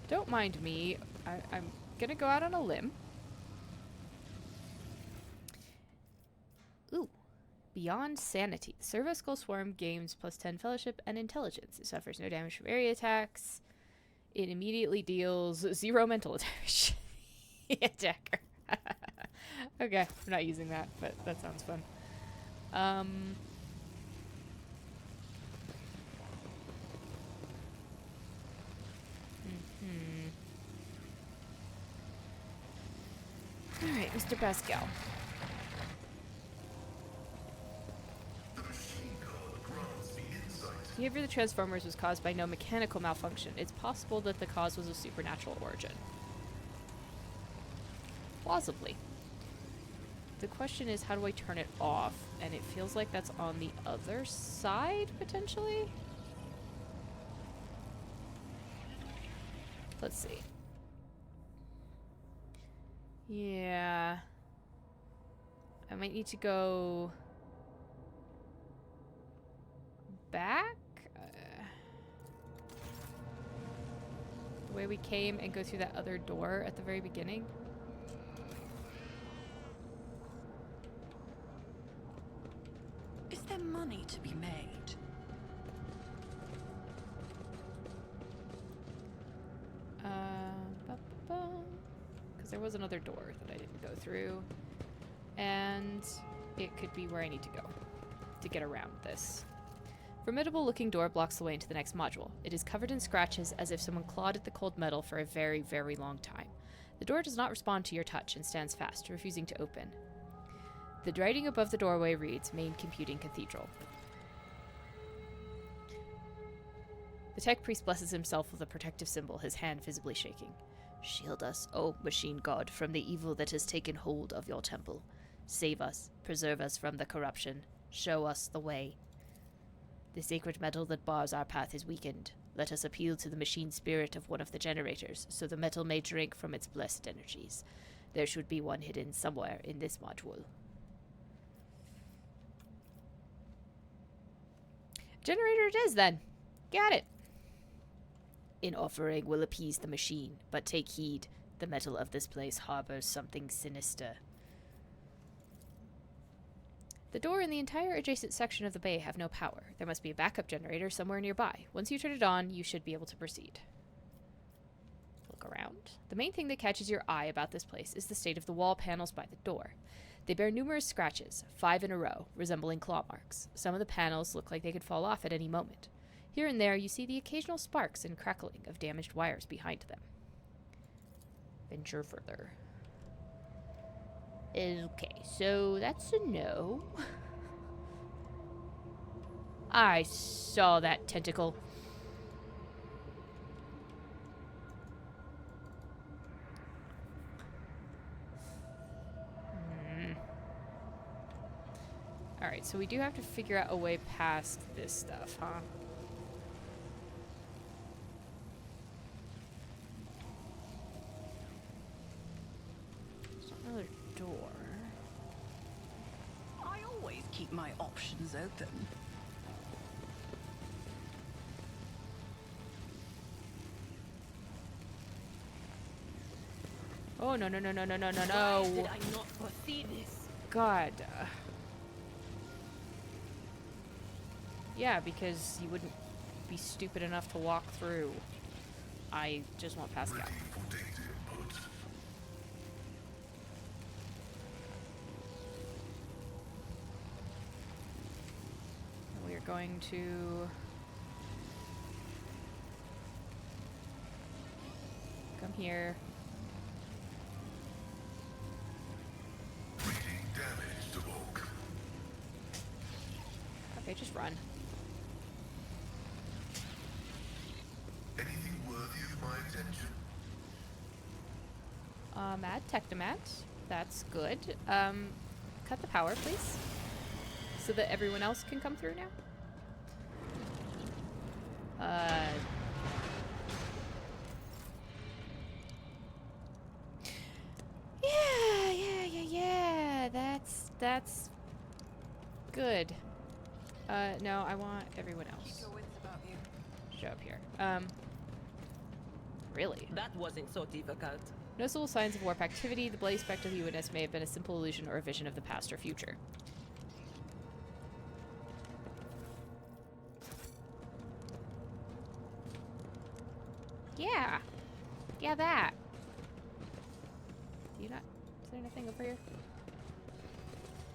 Don't mind me. I'm gonna go out on a limb. Ooh. Beyond Sanity. The Servo Skull Swarm gains +10 Fellowship and Intelligence. It suffers no damage from area attacks. It immediately deals 0 mental damage. Attacker. Okay, I'm not using that, but that sounds fun. Alright, Mr. Pascal. Behavior of the Transformers was caused by no mechanical malfunction. It's possible that the cause was of supernatural origin. Plausibly. The question is, how do I turn it off? And it feels like that's on the other side, potentially? Let's see. Yeah. I might need to go back? The way we came and go through that other door at the very beginning? Is there money to be made? Because there was another door that I didn't go through. And it could be where I need to go to get around this. Formidable looking door blocks the way into the next module. It is covered in scratches as if someone clawed at the cold metal for a very, very long time. The door does not respond to your touch and stands fast, refusing to open. The writing above the doorway reads, Main Computing Cathedral. The tech priest blesses himself with a protective symbol, his hand visibly shaking. Shield us, O machine god, from the evil that has taken hold of your temple. Save us, preserve us from the corruption. Show us the way. The sacred metal that bars our path is weakened. Let us appeal to the machine spirit of one of the generators, so the metal may drink from its blessed energies. There should be one hidden somewhere in this module. Generator it is, then. Got it. In offering will appease the machine, but take heed. The metal of this place harbors something sinister. The door and the entire adjacent section of the bay have no power. There must be a backup generator somewhere nearby. Once you turn it on, you should be able to proceed. Look around. The main thing that catches your eye about this place is the state of the wall panels by the door. They bear numerous scratches, 5 in a row, resembling claw marks. Some of the panels look like they could fall off at any moment. Here and there, you see the occasional sparks and crackling of damaged wires behind them. Venture further. Okay, so that's a no. I saw that tentacle. Alright, so we do have to figure out a way past this stuff, huh? There's another door. I always keep my options open. Oh, no, no, no, no, no, no, no, Why no. did I not foresee this? God. Yeah, because you wouldn't be stupid enough to walk through. I just want Pascal. Ready for data input. We are going to come here. Reading damage to Oak. Okay, just run. Anything worthy of my attention? Add Technomat. That's good. Cut the power, please. So that everyone else can come through now. Yeah. That's good. No, I want everyone else. Keep your wits about you. Show up here. Really? That wasn't so difficult. Noticeable signs of warp activity. The bloody spectre you witnessed may have been a simple illusion or a vision of the past or future. Yeah. Yeah, that. Do you not... Is there nothing over here?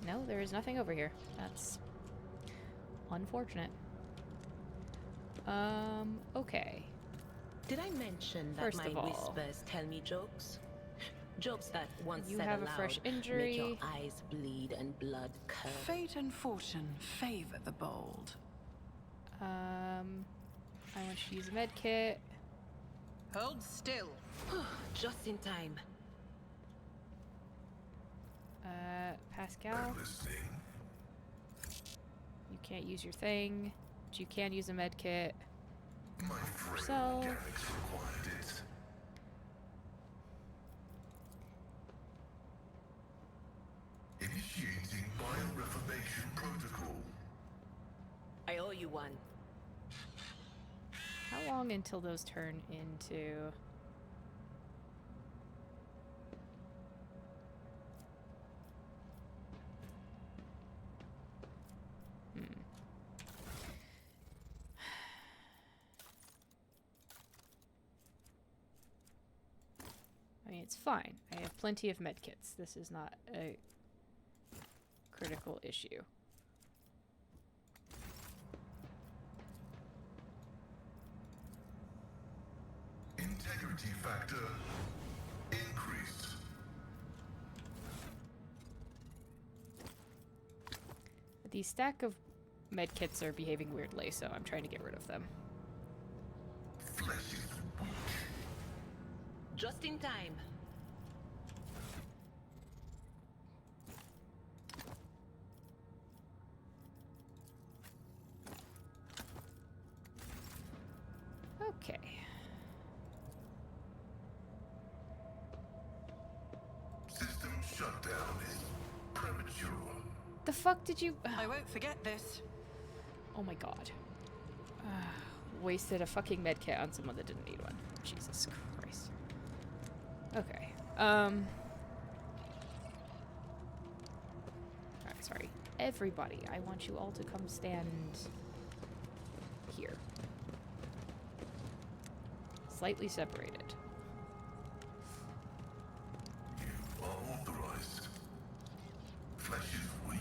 No, there is nothing over here. That's unfortunate. Okay. Did I mention that First my of all, whispers tell me jokes? Jokes that once you said have a aloud fresh make injury. your eyes bleed and blood curl. Fate and fortune favor the bold. I want you to use a med kit. Hold still. Just in time. Pascal, I'm listening. you can't use your thing, but you can use a med kit. My frail So- mechanics required it. Initiating bioreformation protocol. I owe you one. How long until those turn into... I mean, it's fine. I have plenty of medkits. This is not a critical issue. Integrity factor increased. These stack of medkits are behaving weirdly, so I'm trying to get rid of them. Flesh is weak. Just in time. Okay. System shutdown is premature. The fuck did you... I won't forget this. Oh my god. Wasted a fucking medkit on someone that didn't need one. Jesus Christ. Okay. Alright, sorry. Everybody, I want you all to come stand here. Slightly separated. You are authorized. Flesh is weak.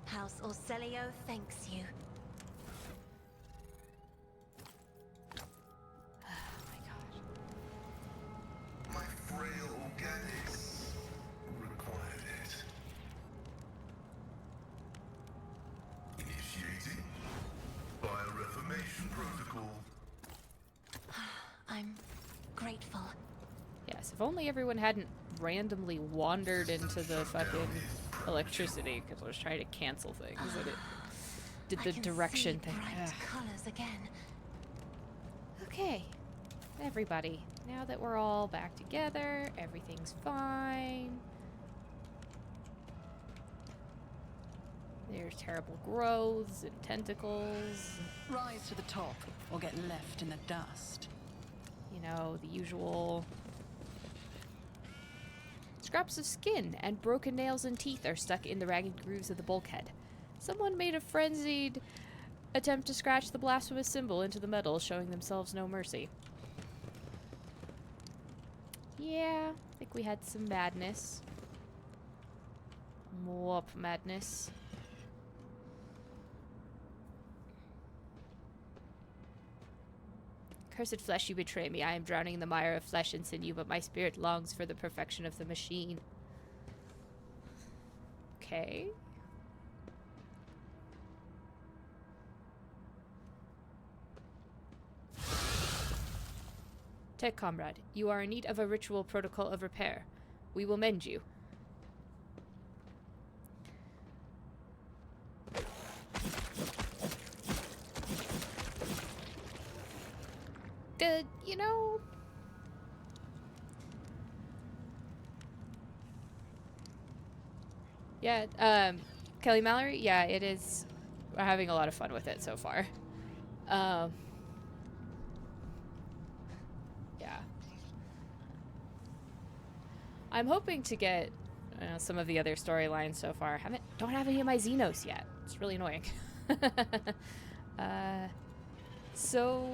House Orselio thanks you. Oh my god. My frail organics required it. Initiating bioreformation protocol. I'm grateful. Yes, if only everyone hadn't randomly wandered into the fucking electricity, because I was trying to cancel things and it did I the can direction see thing. bright Ugh. colors again. Okay, everybody, now that we're all back together, everything's fine. There's terrible growths and tentacles, Rise to the top or get left in the dust. you know, the usual. Scraps of skin and broken nails and teeth are stuck in the ragged grooves of the bulkhead. Someone made a frenzied attempt to scratch the blasphemous symbol into the metal, showing themselves no mercy. Yeah, I think we had some madness. Warp madness. Cursed flesh, you betray me. I am drowning in the mire of flesh and sinew, but my spirit longs for the perfection of the machine. Okay. Tech comrade, you are in need of a ritual protocol of repair. We will mend you. You know... Yeah, Kelly Mallory? Yeah, it is... We're having a lot of fun with it so far. Yeah. I'm hoping to get some of the other storylines so far. Don't have any of my Xenos yet. It's really annoying. So,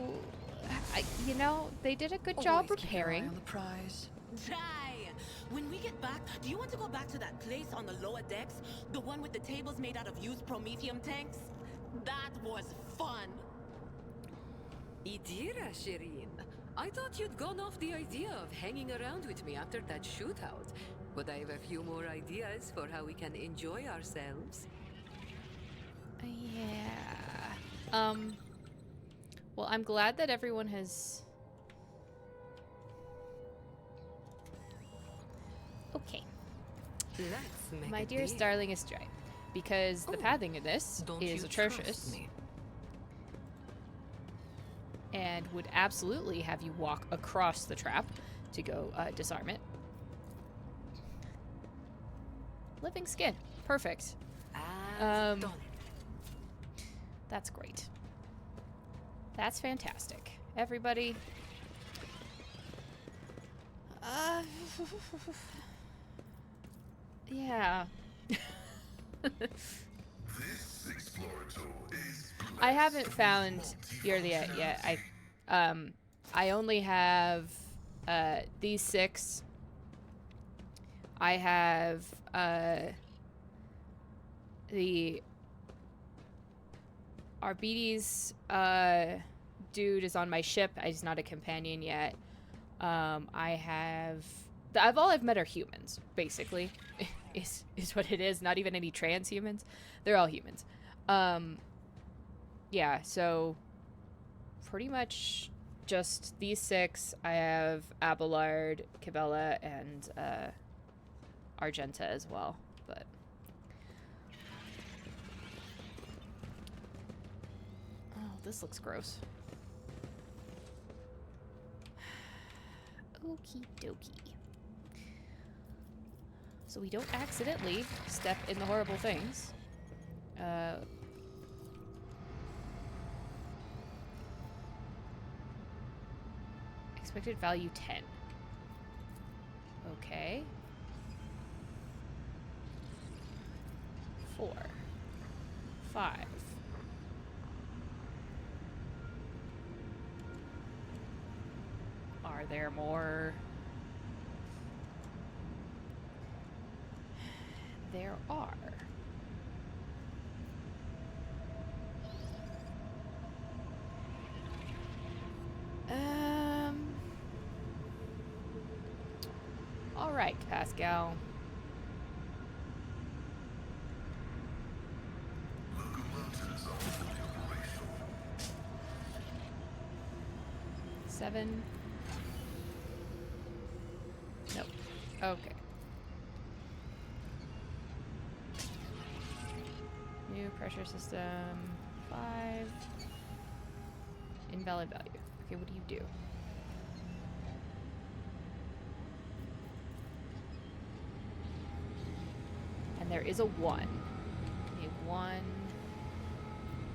they did a good job Always keep your eye preparing. on the prize. Jai! When we get back, do you want to go back to that place on the lower decks? The one with the tables made out of used promethium tanks? That was fun! Idira, Shireen. I thought you'd gone off the idea of hanging around with me after that shootout. But I have a few more ideas for how we can enjoy ourselves. Yeah. Well, I'm glad that everyone has... Okay. Let's make My a dearest deal. darling Istray, because the Oh, pathing in this Don't is you atrocious trust me? and would absolutely have you walk across the trap to go disarm it. Living skin. Perfect. And done. That's great. That's fantastic. Everybody. Yeah. This Explorator is I haven't found Yurliet yet. I only have these 6. I have the Arbides dude is on my ship. He's not a companion yet. All I've met are humans, basically. is what it is. Not even any transhumans. They're all humans. Yeah, so pretty much just these 6. I have Abelard, Cabela, and Argenta as well, but oh, this looks gross. Okie dokie. So we don't accidentally step in the horrible things. Expected value 10. Okay. 4. 5. Are there more? There are. All right, Pascal. locomotives are fully operational. 7. Nope. Okay. New pressure system. 5. Invalid value. Okay, what do you do? And there is a 1. A 1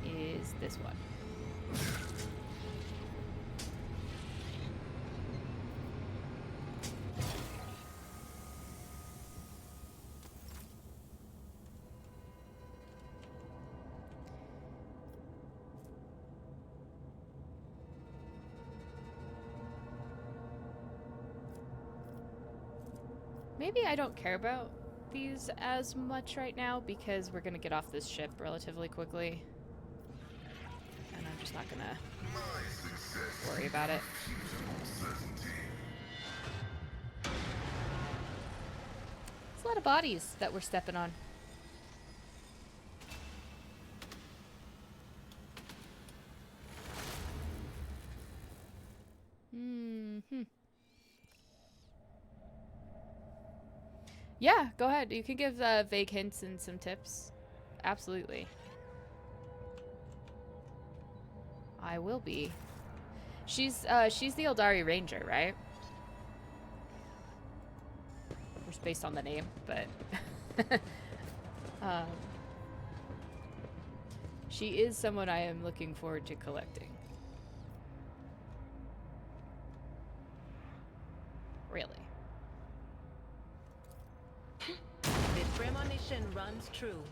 is this one. Maybe I don't care about these as much right now because we're gonna get off this ship relatively quickly. And I'm just not gonna worry about it. It's a lot of bodies that we're stepping on. Yeah, go ahead. You can give vague hints and some tips. Absolutely. I will be. She's the Eldari Ranger, right? Just based on the name, but she is someone I am looking forward to collecting. really. The premonition runs true.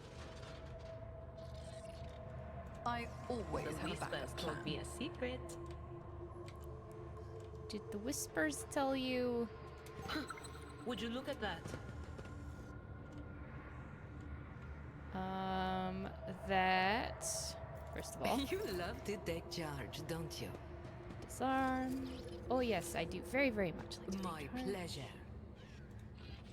I always The have a backup whispers plan. told me a secret. Did the whispers tell you? Would you look at that? That first of all, You love to take charge, don't you? disarm. Oh yes, I do very, very much like to My take charge. pleasure.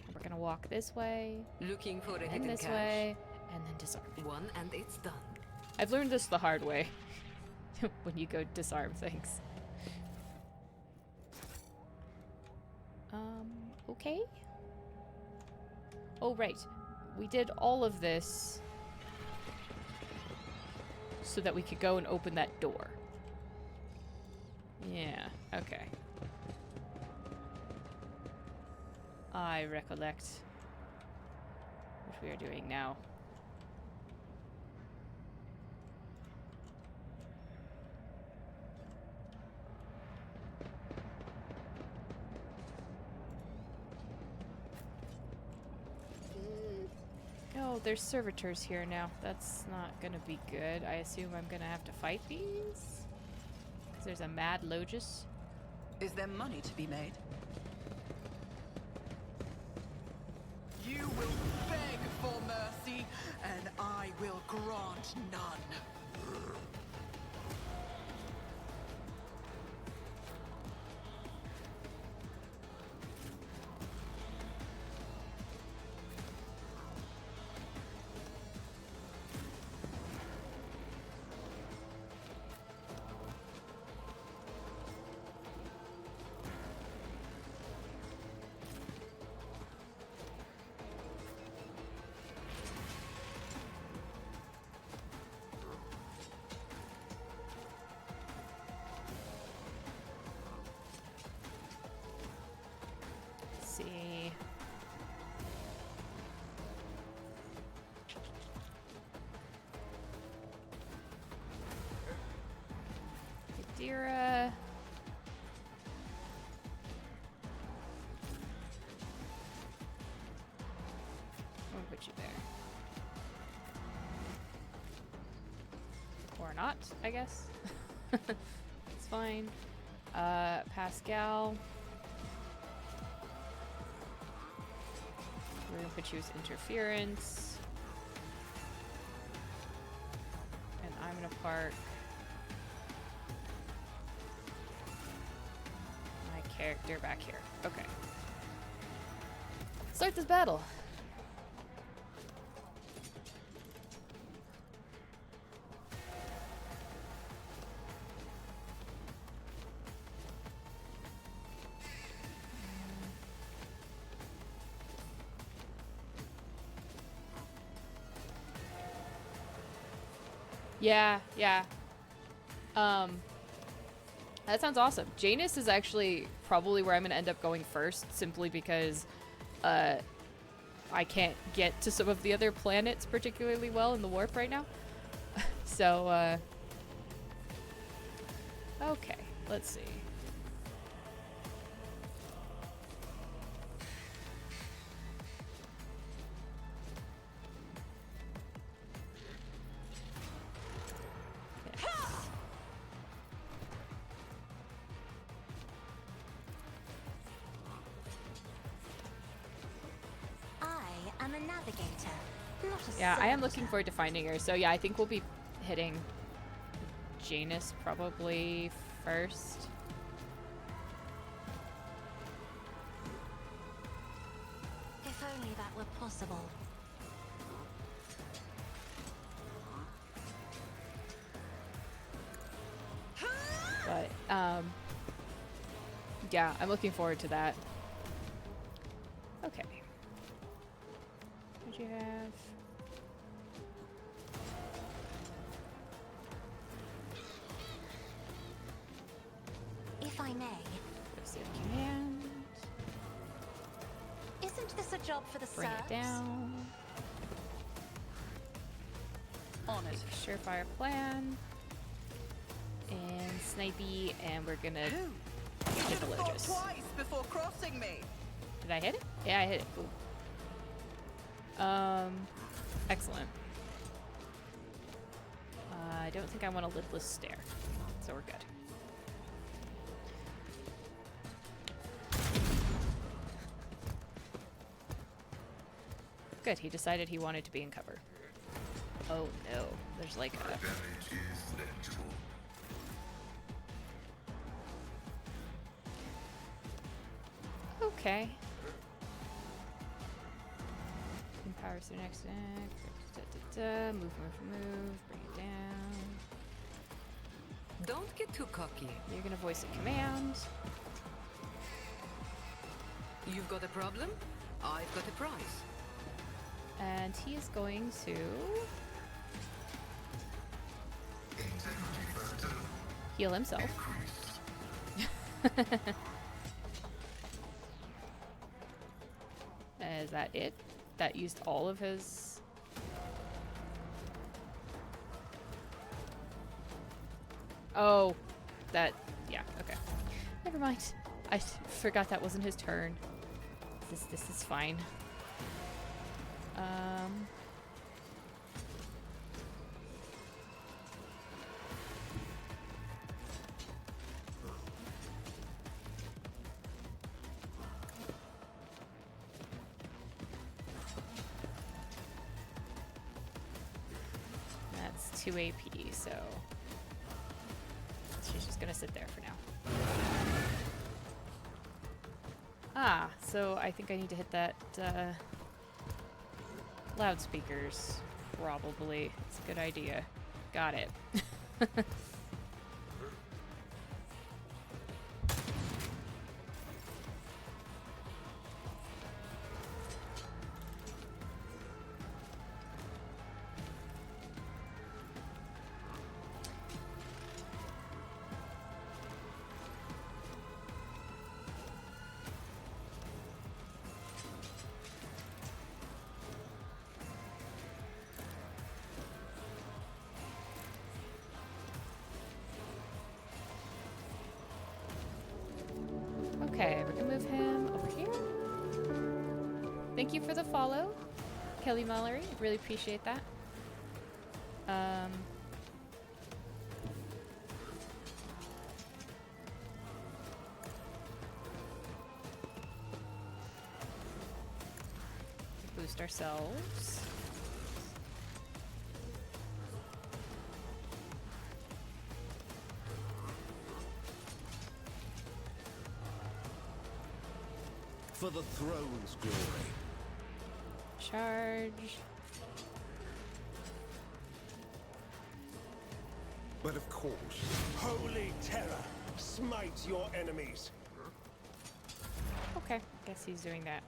And we're gonna walk this way, Looking for a and hidden this cache? way, and then disarm. One and it's done. I've learned this the hard way. When you go disarm things. Okay. Oh right, we did all of this so that we could go and open that door. Yeah, okay. I recollect what we are doing now. Oh, there's servitors here now. That's not gonna be good. I assume I'm gonna have to fight these? Because there's a mad Logis. Is there money to be made? You will beg for mercy, and I will grant none. Let's see. Gadira. I'll put you there. Or not, I guess. It's fine. Pascal. We're gonna put you as interference. And I'm gonna park my character back here. Okay. Start this battle. Yeah. That sounds awesome. Janus is actually probably where I'm gonna end up going first, simply because I can't get to some of the other planets particularly well in the warp right now. So, okay, let's see. I am a navigator, not a Yeah, I am looking servitor. forward to finding her. So yeah, I think we'll be hitting Janus probably first. If only that were possible. But yeah, I'm looking forward to that. Okay. What'd you have? If I may, Receive command. isn't this a job for the Bring it serfs? down. On it. Surefire plan. And snipey, and we're gonna Should have thought Hippologus. twice before crossing me. Did I hit it? Yeah, I hit it. Ooh. Excellent. I don't think I want a lidless stare, so we're good. Good, he decided he wanted to be in cover. Oh no, there's like a... Damage is negligible. Okay. Empowers their next act. Move, bring it down. Don't get too cocky. You're gonna voice a command. You've got a problem? I've got a prize. And he is going to Integrity factor heal himself. increased. Is that it? That used all of his... Oh, that... Yeah, okay. Never mind. I forgot that wasn't his turn. This is fine. That's 2 AP, so she's just gonna sit there for now. Ah, so I think I need to hit that loudspeakers, probably. It's a good idea. Got it. Okay, we're gonna move him over here. Thank you for the follow, Kelly Mallory. Really appreciate that. Boost ourselves. For the throne's glory. Charge. But of course. Holy terror! Smite your enemies. Okay, guess he's doing that.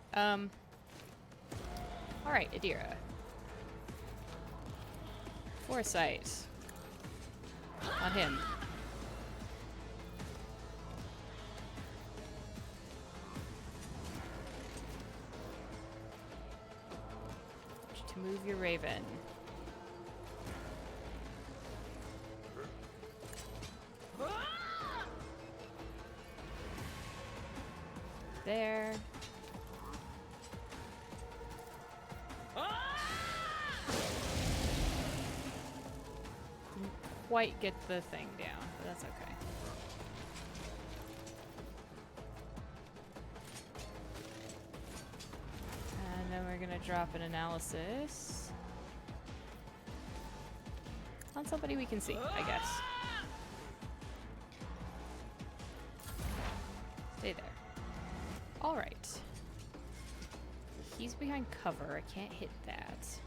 Alright, Adira. Foresight. On him. To move your raven. There. Didn't quite get the thing down, but that's okay. And then we're gonna drop an analysis on somebody we can see, I guess. Stay there. Alright. He's behind cover. I can't hit that.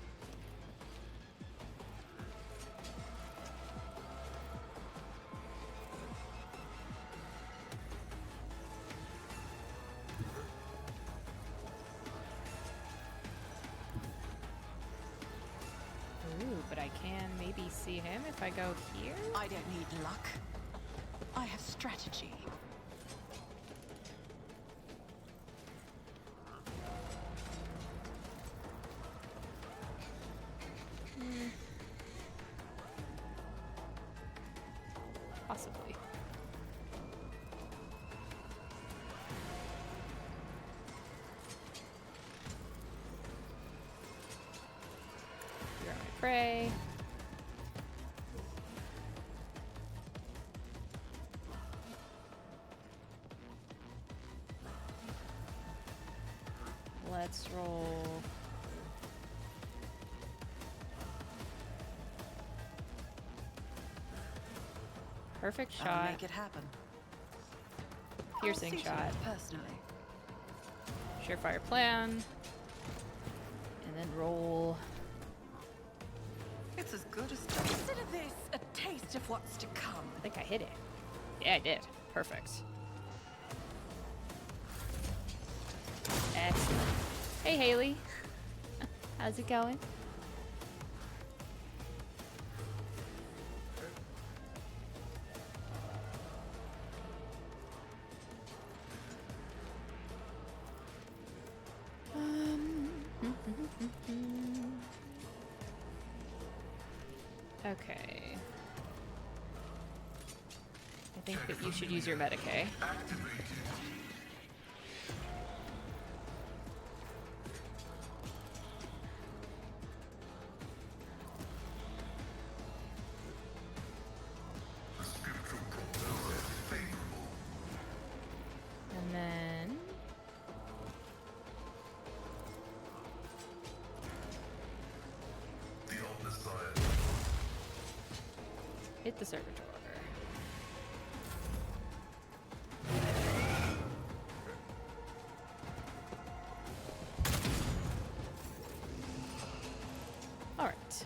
Ooh, but I can maybe see him if I go here? I don't need luck. I have strategy. Possibly. pray. Let's roll. Perfect I'll shot. make it happen. Piercing I'll see to shot. it personally. Surefire plan. And then roll. It's as good as done. Consider this a taste of what's to come. I think I hit it. Yeah, I did. Perfect. Excellent. Hey, Haley. How's it going? Okay. I think that you should use your Medicae. And then The Omnissiah. hit the servitor. All right.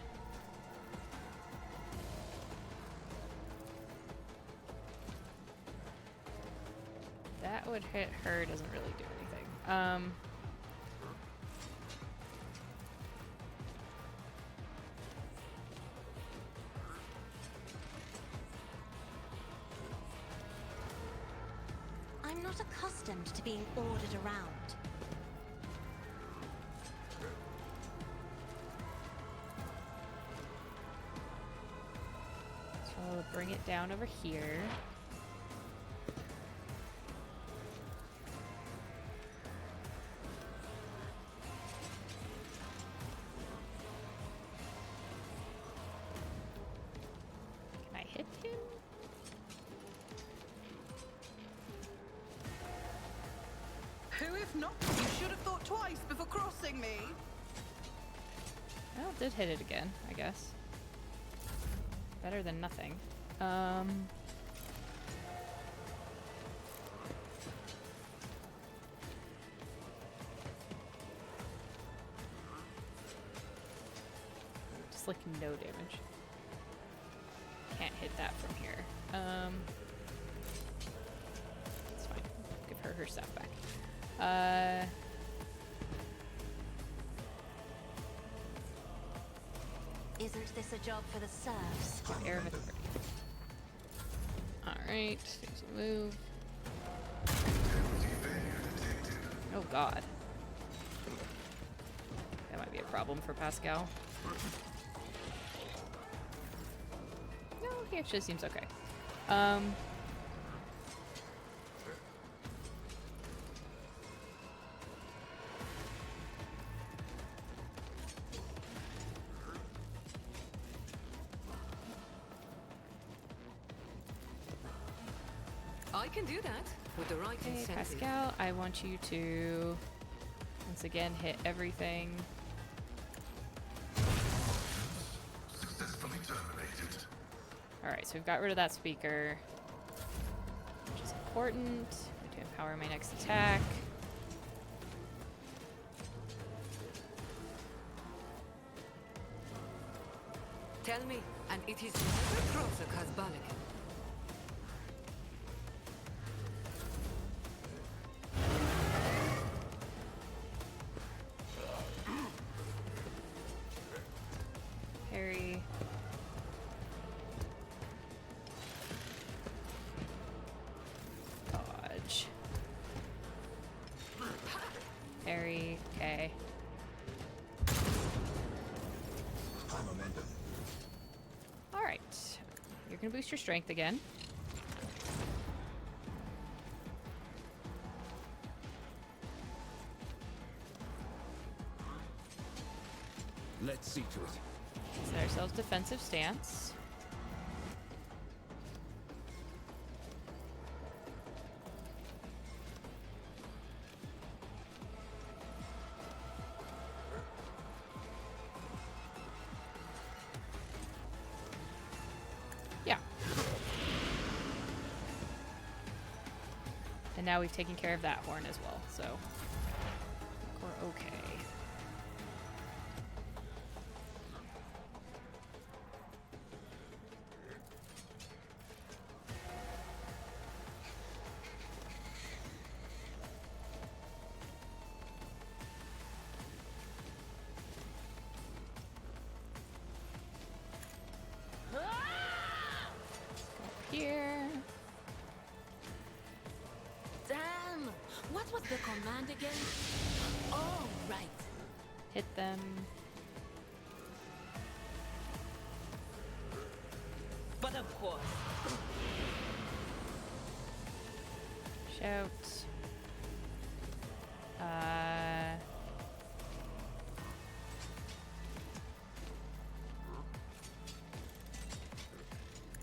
That would hit her, doesn't really do anything. I'm not accustomed to being ordered around. So I'll bring it down over here. Can I hit him? Who if not? You should have thought twice before crossing me. Well, it did hit it again, I guess. Better than nothing. Just like no damage. Can't hit that from here. It's fine. Give her her stuff back. Isn't this a job for the serfs? Air of authority. Alright, there's a move. Oh god. That might be a problem for Pascal. No, he actually seems okay. I can do that with the right Okay, incentive. Pascal, I want you to once again hit everything. Successfully terminated. Alright, so we've got rid of that speaker, which is important. To empower my next attack. Tell me, and it is never cross a Kazbalik. Harry. Dodge. Harry, okay. Alright. You're gonna boost your strength again. Let's see to it. Set ourselves defensive stance. Yeah. And now we've taken care of that horn as well, so we're okay. Here. Damn! What was the command again? Oh, right. Hit them. But of course. Shout.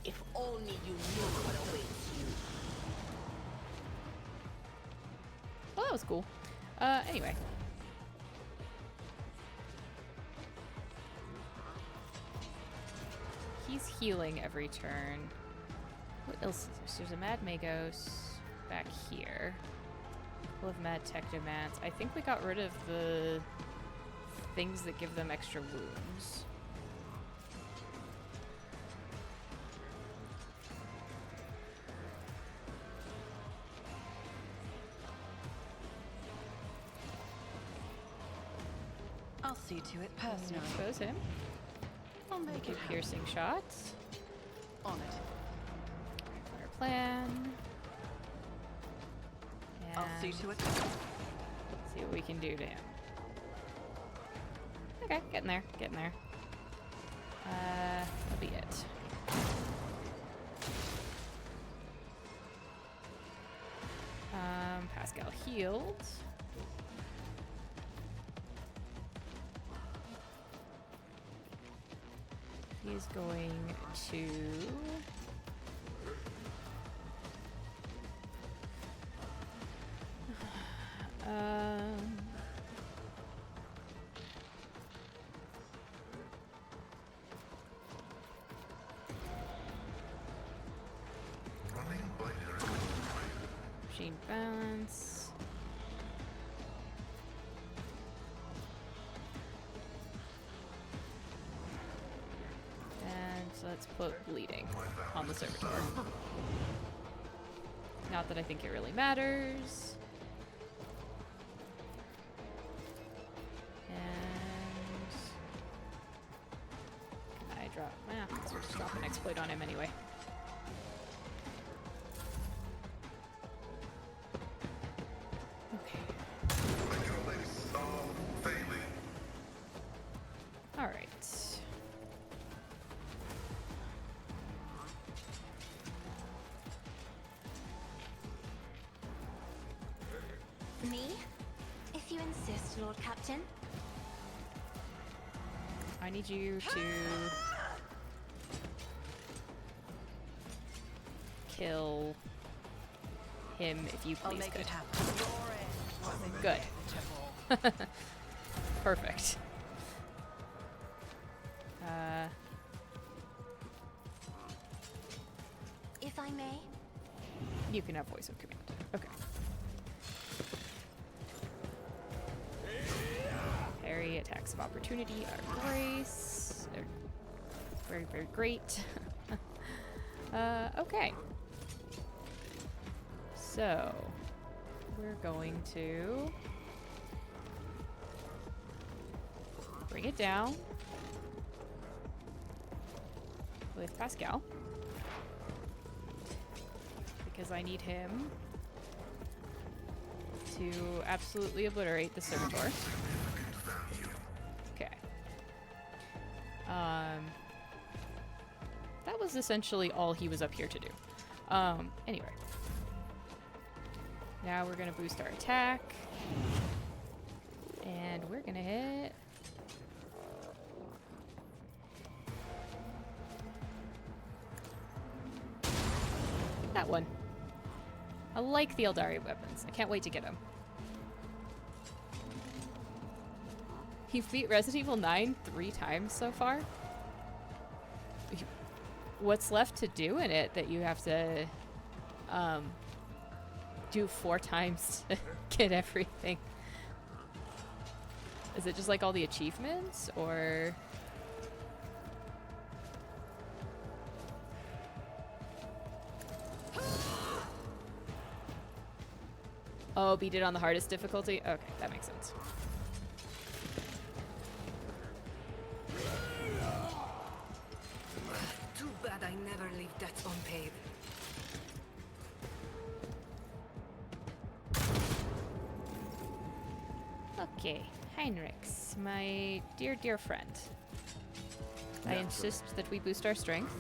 If only you knew what awaits you. Well, that was cool. Anyway. He's healing every turn. What else is there? So there's a Mad Magos back here. We'll have Mad Tech Demands. I think we got rid of the things that give them extra wounds. I'll see to it personally. Expose him. I'll make Make a it happen. piercing shot. On it. Our plan. I'll see And to it. see what we can do to him. Okay, getting there, getting there. That'll be it. Pascal healed. He's going to Running binary. machine balance. And so let's put bleeding on the servitor. Not that I think it really matters. And can I drop? Let's just drop an exploit on him anyway. Okay. Regulates all failing. All right. Me? If you insist, Lord Captain. I need you to kill him if you I'll please. make Good. it happen. Your end was Good. inevitable. Perfect. If I may. You can have voice of command. Okay. Parry, attacks of opportunity are grace. They're very, very great. Okay. So, we're going to bring it down with Pascal. Because I need him to absolutely obliterate the servitor. Okay. That was essentially all he was up here to do. Anyway. Now we're gonna boost our attack. And we're gonna hit That one. I like the Eldari weapons. I can't wait to get them. You've beat Resident Evil 9 3 times so far? What's left to do in it that you have to do 4 times to get everything? Is it just like all the achievements, or... Oh, beat it on the hardest difficulty? Okay, that makes sense. Too bad I never leave debts unpaid. Okay, Heinrichs, my dear, dear friend. I insist that we boost our strength.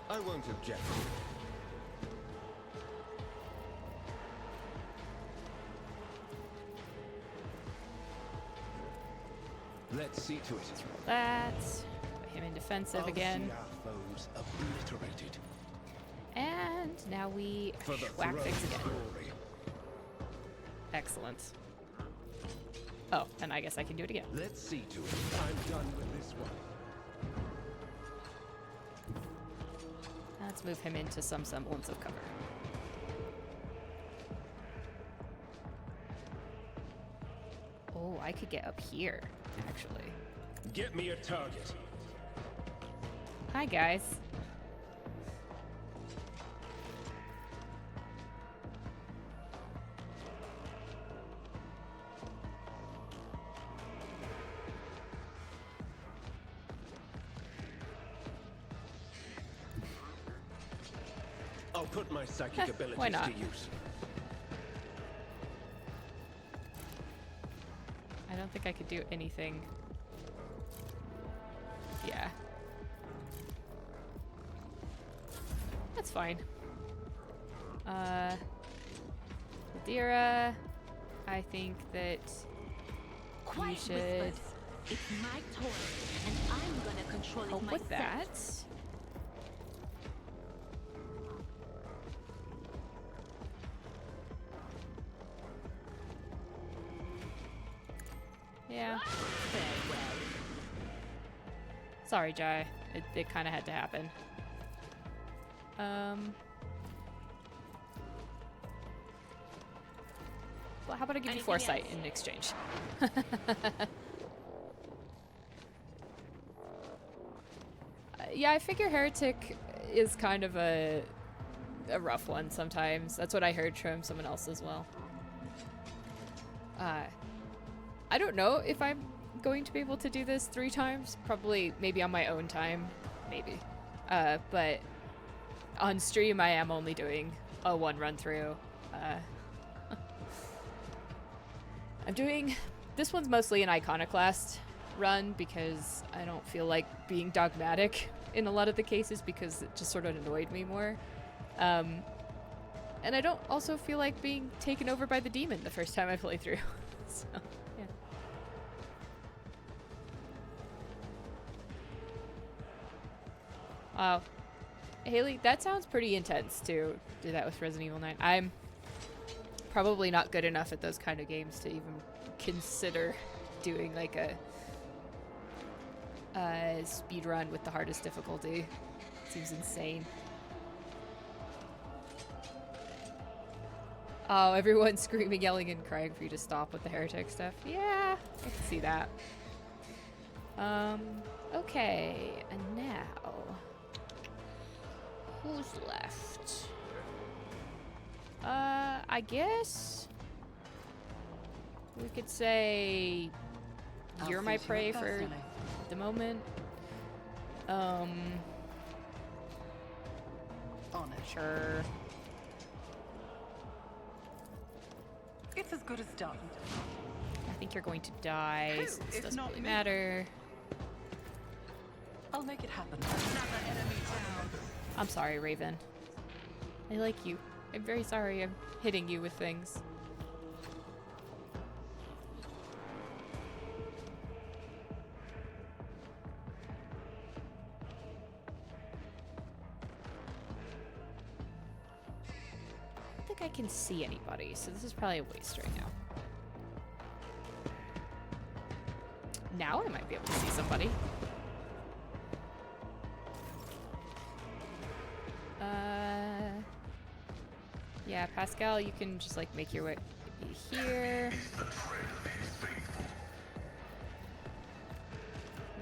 I won't object. Let's see to it. That. Put him in defensive again. See our foes obliterated. And now we For the whack throne things of again. glory. Excellent. Oh, and I guess I can do it again. Let's see to it. I'm done with this one. Let's move him into some semblance of cover. Oh, I could get up here, actually. Get me a target. Hi, guys. I'll put my psychic abilities why not? to use. I don't think I could do anything. Yeah. That's fine. Madeira, I think that you Quiet should whispers. It's my toy, and I'm gonna control it help myself. with that. Yeah. Sorry, Jai. It kind of had to happen. Well, how about I give you Anything foresight else? in exchange? Yeah, I figure Heretic is kind of a rough one sometimes. That's what I heard from someone else as well. I don't know if I'm going to be able to do this 3 times. Probably, maybe on my own time. Maybe. But on stream, I am only doing a 1 run through. I'm doing... This one's mostly an Iconoclast run because I don't feel like being dogmatic in a lot of the cases because it just sort of annoyed me more. And I don't also feel like being taken over by the demon the first time I play through. So, yeah. Wow. Haley, that sounds pretty intense to do that with Resident Evil 9. I'm probably not good enough at those kind of games to even consider doing like a speed run with the hardest difficulty. Seems insane. Oh, everyone's screaming, yelling, and crying for you to stop with the heretic stuff. Yeah, I can see that. Okay, and now... Who's left? I guess... We could say... You're my prey for the moment. Honor. Sure. It's as good as done. I think you're going to die, Who, so this if doesn't not really me? matter. I'll I'll make it happen. Another enemy down. I'm sorry, Raven. I like you. I'm very sorry I'm hitting you with things. I don't think I can see anybody, so this is probably a waste right now. Now I might be able to see somebody. Yeah, Pascal, you can just like make your way here.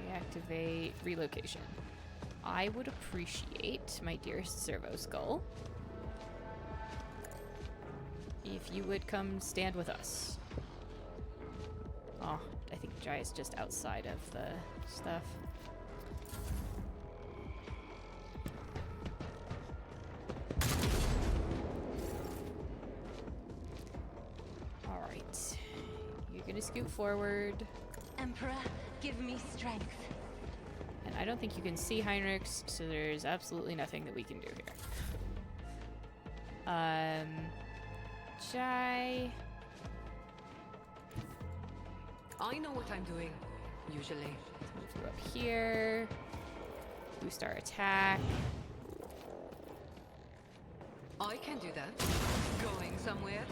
Reactivate relocation. I would appreciate, my dearest Servo Skull, if you would come stand with us. Oh, I think Jai is just outside of the stuff. Alright. You're gonna scoot forward. Emperor, give me strength. And I don't think you can see Heinrichs, so there's absolutely nothing that we can do here. Jai... I know what I'm doing, usually. Move you up here. Boost our attack. I can do that. Going somewhere?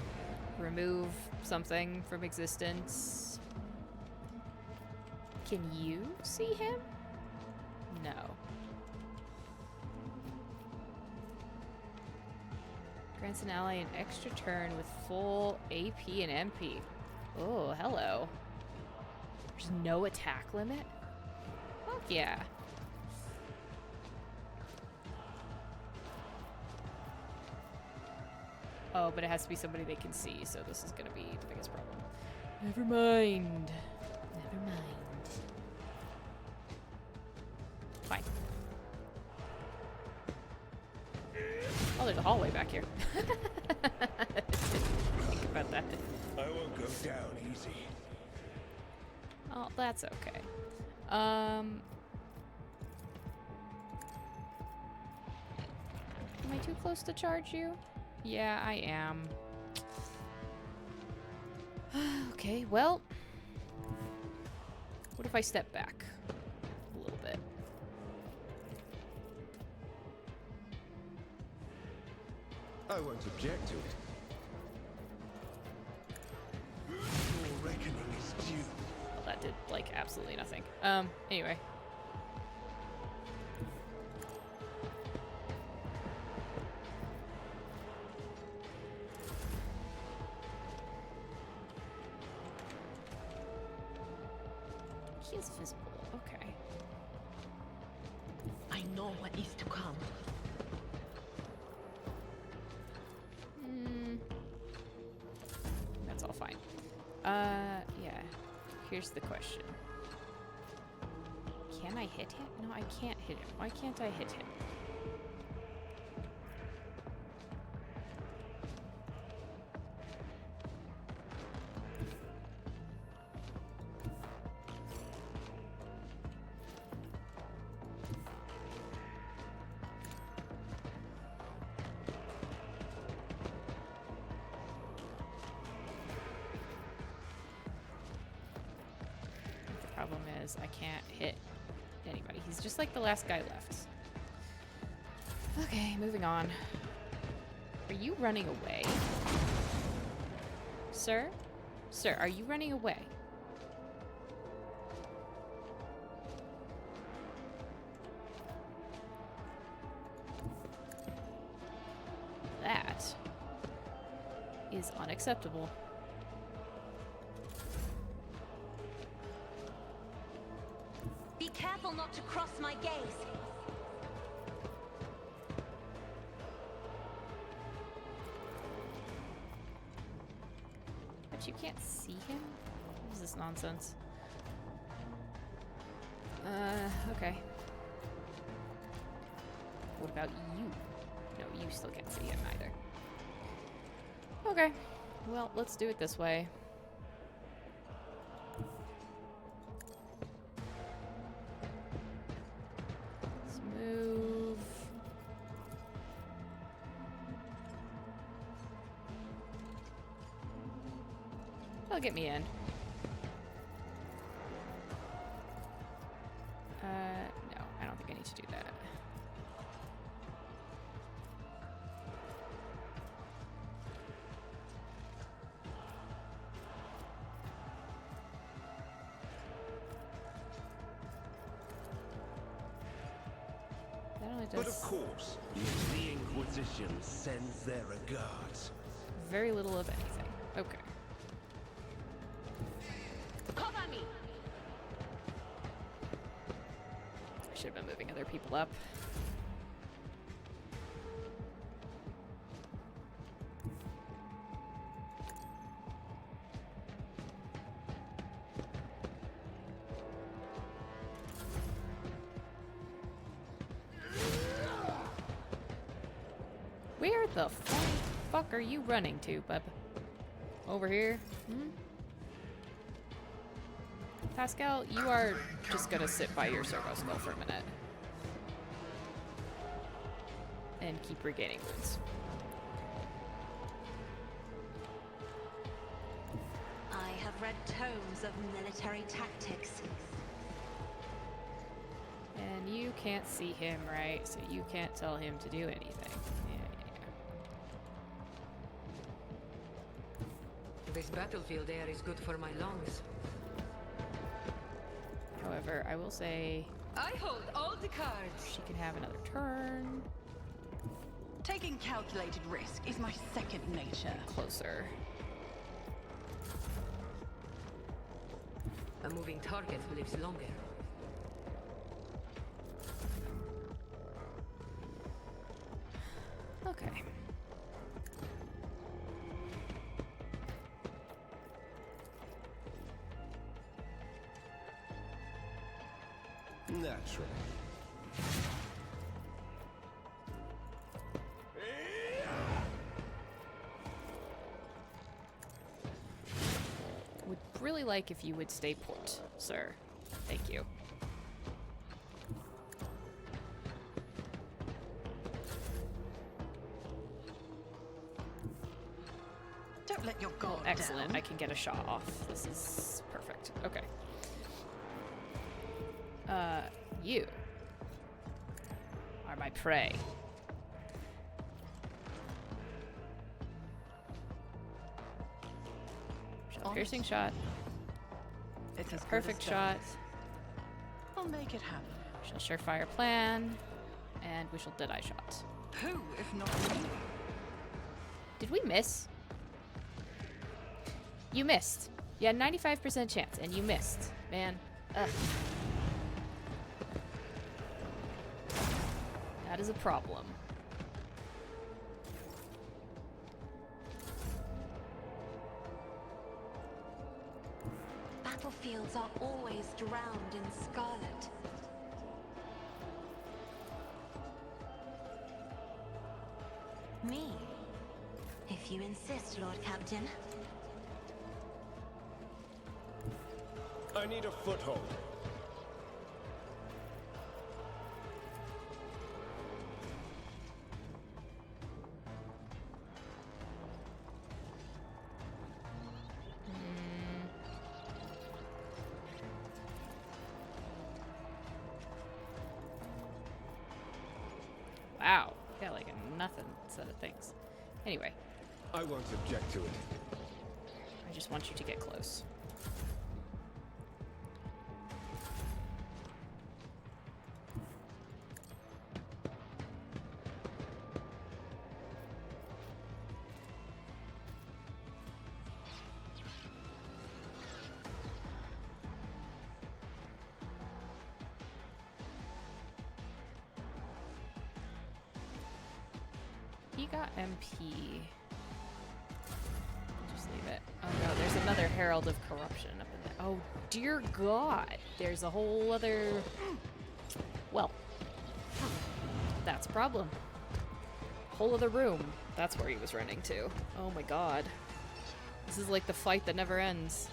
Remove something from existence. Can you see him? No. Grants an ally an extra turn with full AP and MP. Oh, hello. There's no attack limit? Fuck yeah. Oh, but it has to be somebody they can see, so this is gonna be the biggest problem. Never mind. Never mind. Fine. Oh, there's a hallway back here. Think about that. I won't go down easy. Oh, that's okay. Am I too close to charge you? Yeah, I am. Okay, well. What if I step back a little bit? I won't object to it. Your reckoning is due. Well, that did, like, absolutely nothing. Anyway. He is visible, okay. I know what is to come. That's all fine. Yeah. Here's the question. Can I hit him? No, I can't hit him. Why can't I hit him? Problem is, I can't hit anybody. He's just like the last guy left. Okay, moving on. Are you running away? Sir? Sir, are you running away? That is unacceptable. Be careful not to cross my gaze. But you can't see him? What is this nonsense? Okay. What about you? No, you still can't see him either. Okay. Well, let's do it this way. That'll get me in. No, I don't think I need to do that. That only But does of course, the Inquisition sends their regards. very little of anything. Okay. Cover me! I should have been moving other people up. Where the fuck are you running to, bub? Over here? Hmm? Pascal, you are just gonna sit by your servo skull for a minute. And keep regaining wounds. I have read tomes of military tactics. And you can't see him, right? So you can't tell him to do anything. This battlefield air is good for my lungs. However, I will say I hold all the cards. she can have another turn. Taking calculated risk is my second nature. Closer. A moving target lives longer. Okay. Naturally. Would really like if you would stay put, sir. Thank you. Don't let your guard Excellent. down. I can get a shot off. This is perfect. Okay. You are my prey. Shall piercing shot. It's as good Perfect as shot. done. I'll make it happen. Shall surefire plan. And we shall deadeye shot. Who, if not me? Did we miss? You missed. You had 95% chance, and you missed. Man. Ugh. That is a problem. Battlefields are always drowned in scarlet. Me? If you insist, Lord Captain. I need a foothold. Wow. Got like a nothing set of things. Anyway, I won't object to it. I just want you to get close. He got MP. Just leave it. Oh no, there's another Herald of Corruption up in there. Oh dear God, there's a whole other. Well, that's a problem. Whole other room. That's where he was running to. Oh my God, this is like the fight that never ends.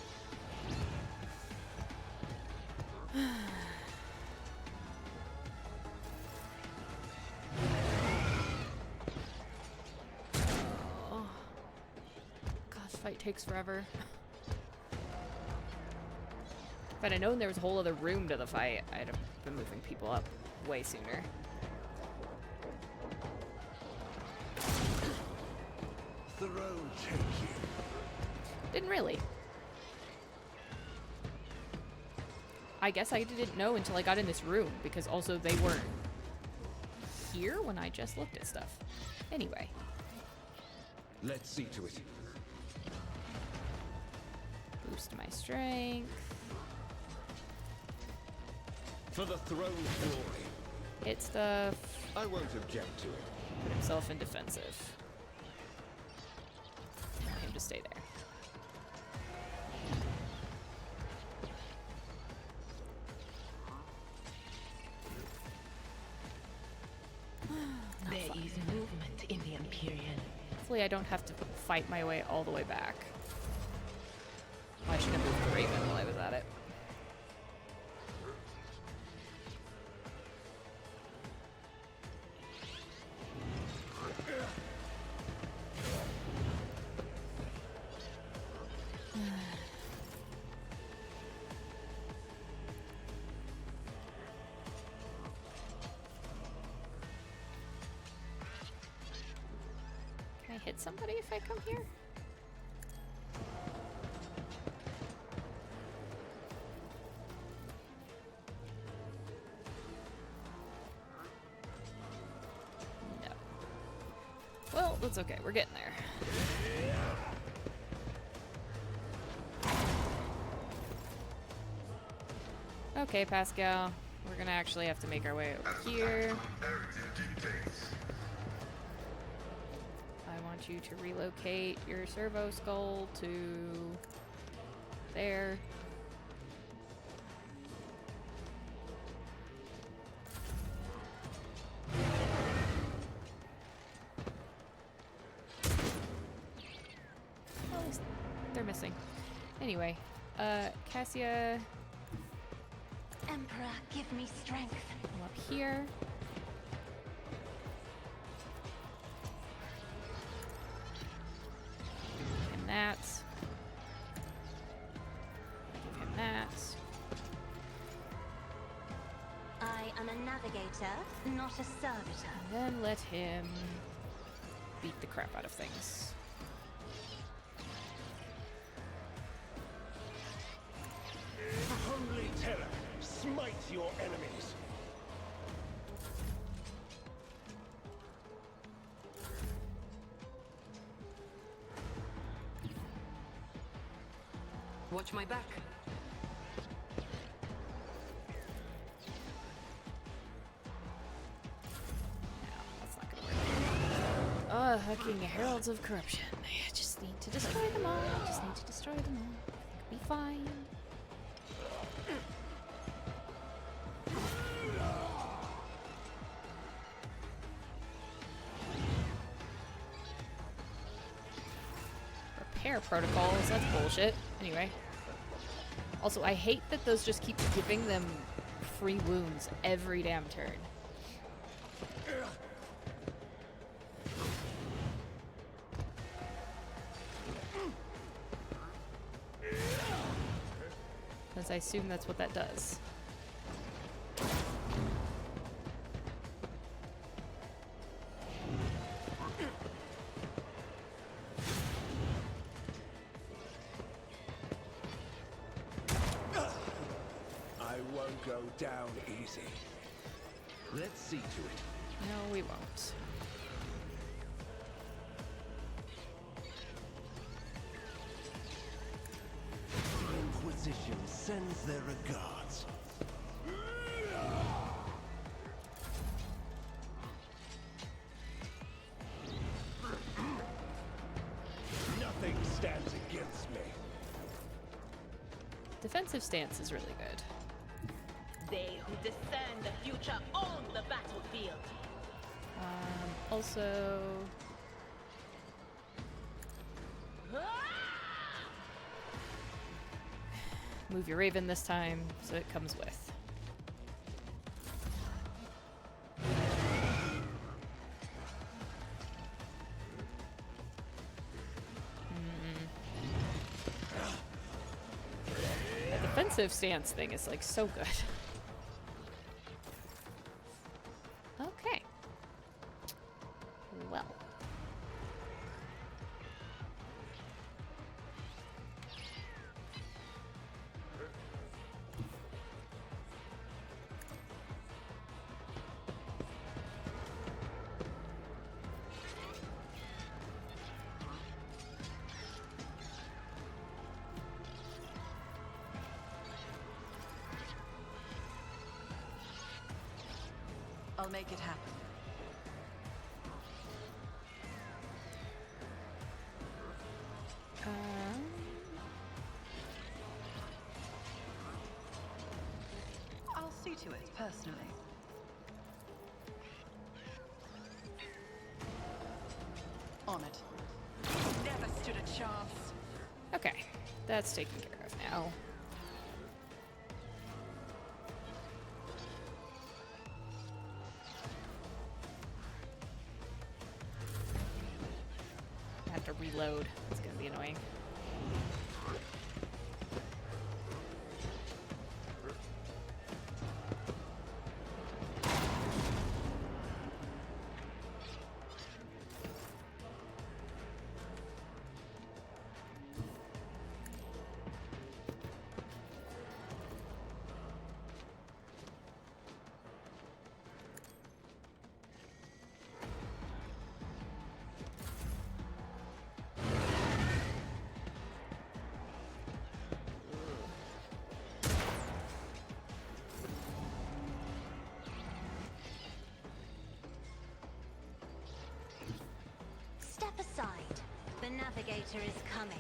Fight takes forever. I'd have known there was a whole other room to the fight, I'd have been moving people up way sooner. Throne take you. Didn't really. I guess I didn't know until I got in this room, because also they weren't here when I just looked at stuff. Anyway. Let's see to it. Boost my strength. For the throne's glory. Hit stuff. I won't object to it. Put himself in defensive. I want him to stay there. There is movement in the Empyrean. Hopefully I don't have to fight my way all the way back. Oh, I should have moved the Raven while I was at it. Can I hit somebody if I come here? No. Well, that's okay. We're getting there. Okay, Pascal. We're gonna actually have to make our way over here. I want you to relocate your servo skull to there. Oh, they're missing. Anyway, Cassia, Emperor, give me strength. come up here. Give him that. Give him that. I am a navigator, not a servitor. And then let him beat the crap out of things. Holy terror, smite your enemies. Watch my back. That's not gonna work. Fucking Heralds of Corruption. I just need to destroy them all. I just need to destroy them all. It'll be fine. Repair protocols, that's bullshit. Anyway. Also, I hate that those just keep giving them free wounds every damn turn. Because I assume that's what that does. I won't go down easy. Let's see to it. No, we won't. The Inquisition sends their regards. Nothing stands against me. Defensive stance is really good. They who discern the future own the battlefield. Also... Move your Raven this time, so it comes with. defensive stance thing is like so good. Okay. Well. I'll make it happen. I'll see to it personally. On it. Never stood a chance. Okay, that's taken care of now. I have to reload. It's gonna be annoying. Step aside. The navigator is coming.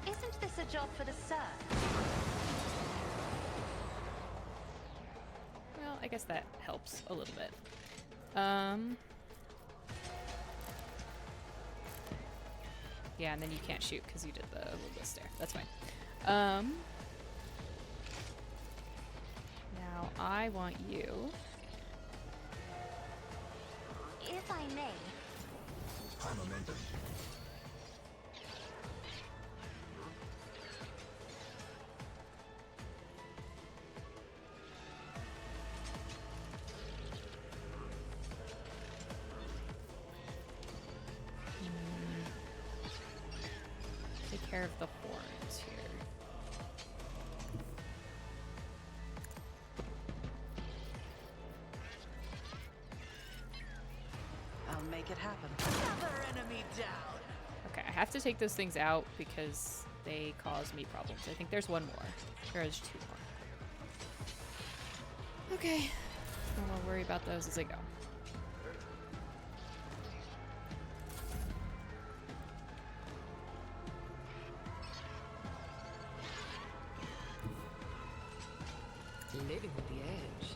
Isn't this a job for the Sir? Well, I guess that helps a little bit. Yeah, and then you can't shoot because you did the little list there. That's fine. Now I want you. If I may. High momentum. Take care of the horns here. I'll make it happen. Another enemy down. Okay, I have to take those things out because they cause me problems. I think there's one more. There's two more. Okay. I'll worry about those as I go. Living with the edge.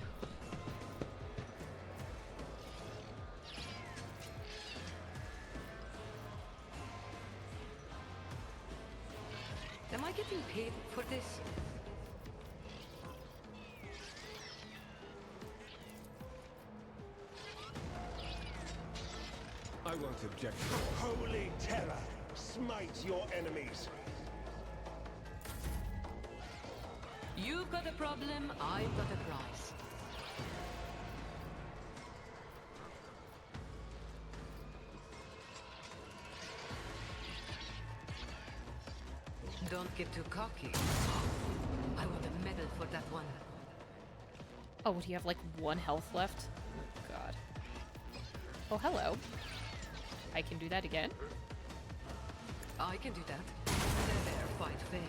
Am I getting paid for this? I won't object. Holy terror! Smite your enemies! You've got a problem, I've got a price. Don't get too cocky. I want a medal for that one. Oh, would he have like 1 health left? Oh, God. Oh, hello. I can do that again? I can do that. Fair fight fair.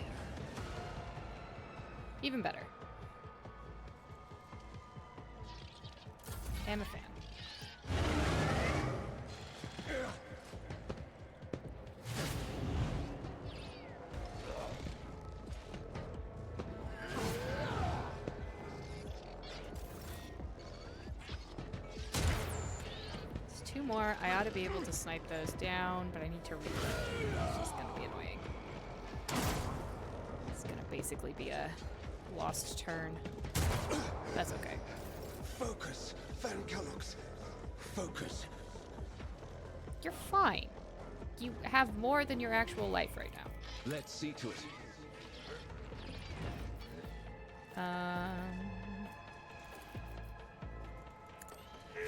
Even better. Am a fan. There's 2 more. I ought to be able to snipe those down, but I need to reload. It's just gonna be annoying. It's gonna basically be a lost turn. That's okay. Focus, Van Kellogg's. Focus. You're fine. You have more than your actual life right now. Let's see to it.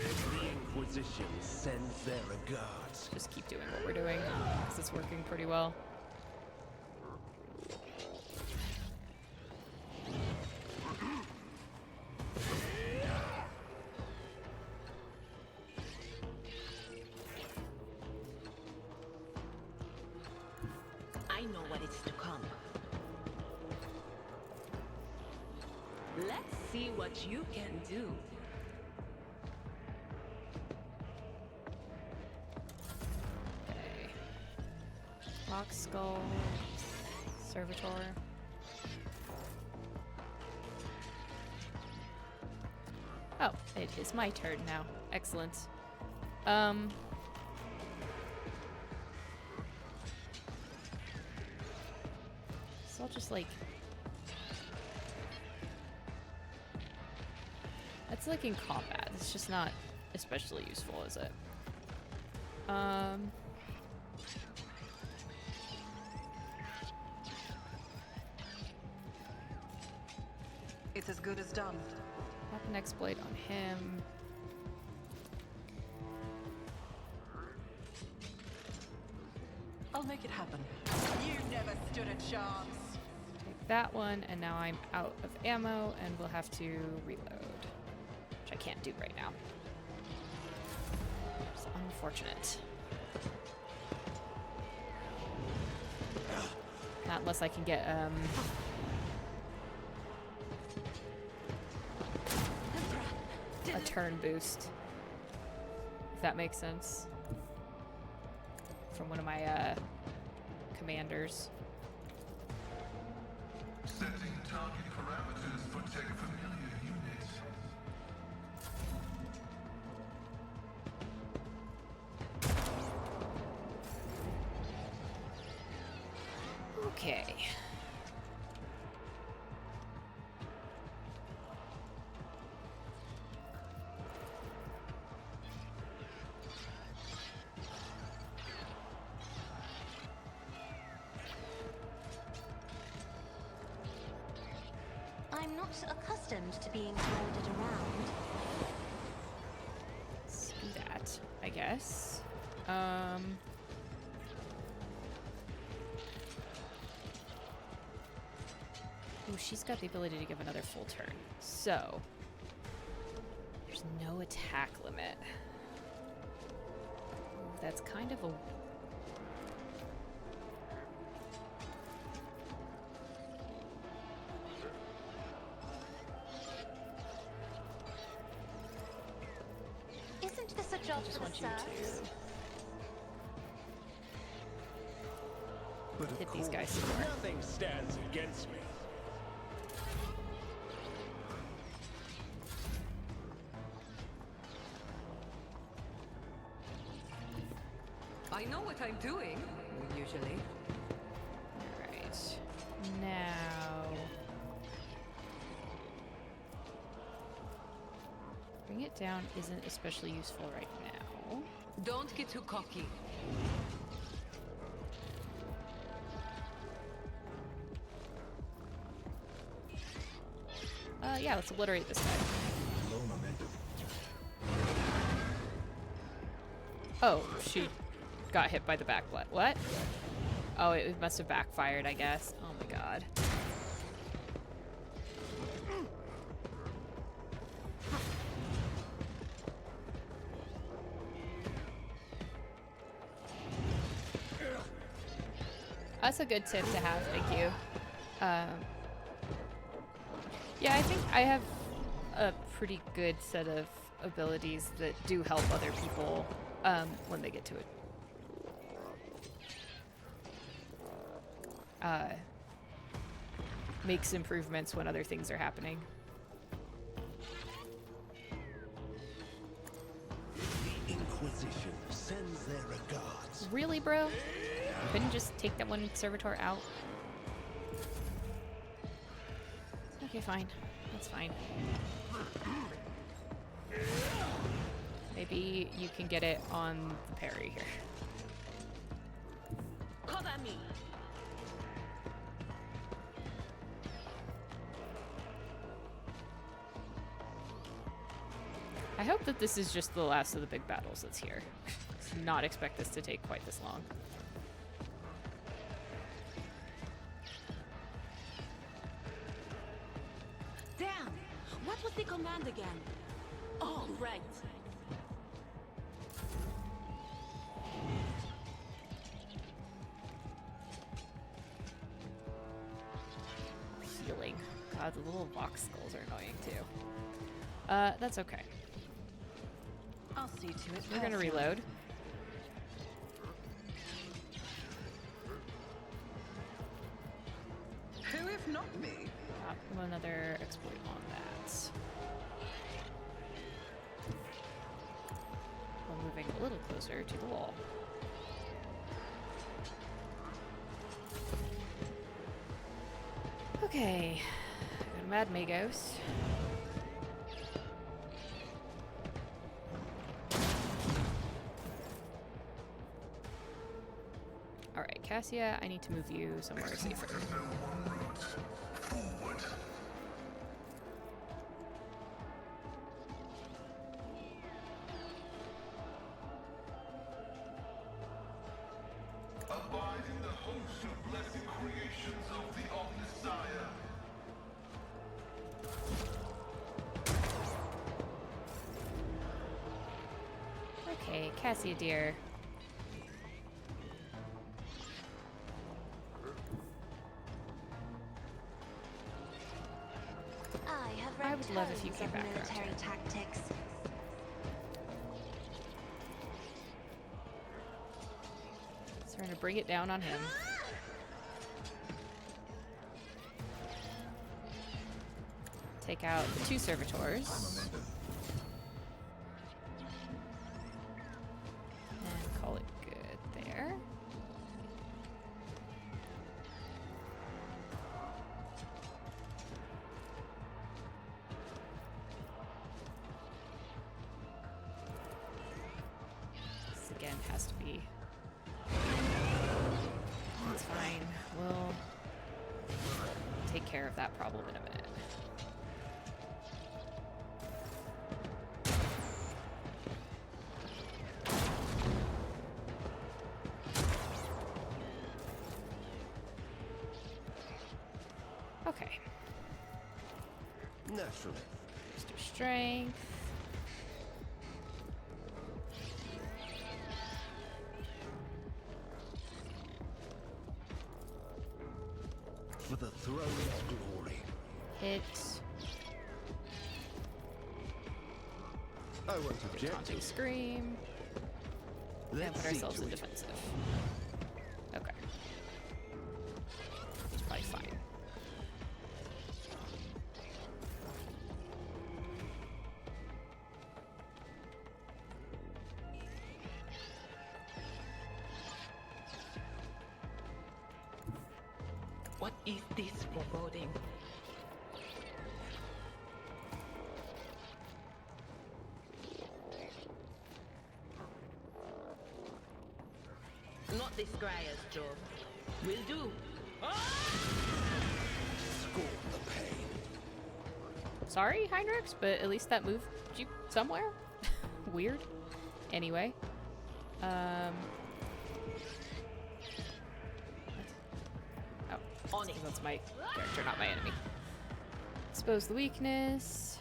The Inquisition sends their regards. Just keep doing what we're doing, because it's working pretty well. I know what is to come. Let's see what you can do. Okay. Rock Skull. Servitor. Oh, it is my turn now. Excellent. So I'll just like... That's like in combat. It's just not especially useful, is it? It's as good as done. Weapon exploit on him. I'll make it happen. You never stood a chance. Take that one, and now I'm out of ammo, and we'll have to reload. Which I can't do right now. It's unfortunate. Not unless I can get, a turn boost. If that makes sense. From one of my, commanders. Setting target parameters for tech familiar units. Okay. I'm not accustomed to being ordered around. Let's do that, I guess. Ooh, she's got the ability to give another full turn. So, there's no attack limit. Ooh, that's kind of a... Isn't this a job for the serfs? But of Hit these course, guys some more. nothing stands against me. I know what I'm doing, usually. Alright. Now... Bring it down isn't especially useful right now. Don't get too cocky. Yeah, let's obliterate this guy. Low momentum. Oh, she got hit by the back blood. What? Oh, it must have backfired, I guess. Oh my god. That's a good tip to have, thank you. Yeah, I think I have a pretty good set of abilities that do help other people when they get to it. Makes improvements when other things are happening. The Inquisition sends their regards. Really, bro? Couldn't just take that one servitor out? Okay, fine. That's fine. Maybe you can get it on the parry here. Cover me. I hope that this is just the last of the big battles that's here. Did not expect this to take quite this long. Damn! What was the command again? Oh, right. Healing. God, the little box skulls are annoying too. That's okay. I'll see to it. We're gonna reload. Who if not me? Another exploit on that. We're moving a little closer to the wall. Okay. Got a Mad Magos. Alright, Cassia, I need to move you somewhere safer. Abide in the host of blessed creations of the Omnissiah. Okay, Cassia dear. I have I read would love if you tons came of back around military here. tactics. So we're gonna bring it down on him. Take out the 2 servitors. And call it good there. This again has to be. It's fine. We'll take care of that problem in a minute. Okay. Naturally. Let's do strength. For the throne's glory. Hit. I won't object. Taunting scream. And Let's put see ourselves to in it. defensive. Okay. He's probably fine. What is this foreboding? Not this Greyer's job. Will do. Scorn the pain. Sorry, Heinrichs, but at least that moved you somewhere. Weird. Anyway. Oh. On it. That's my character, not my enemy. Expose the weakness.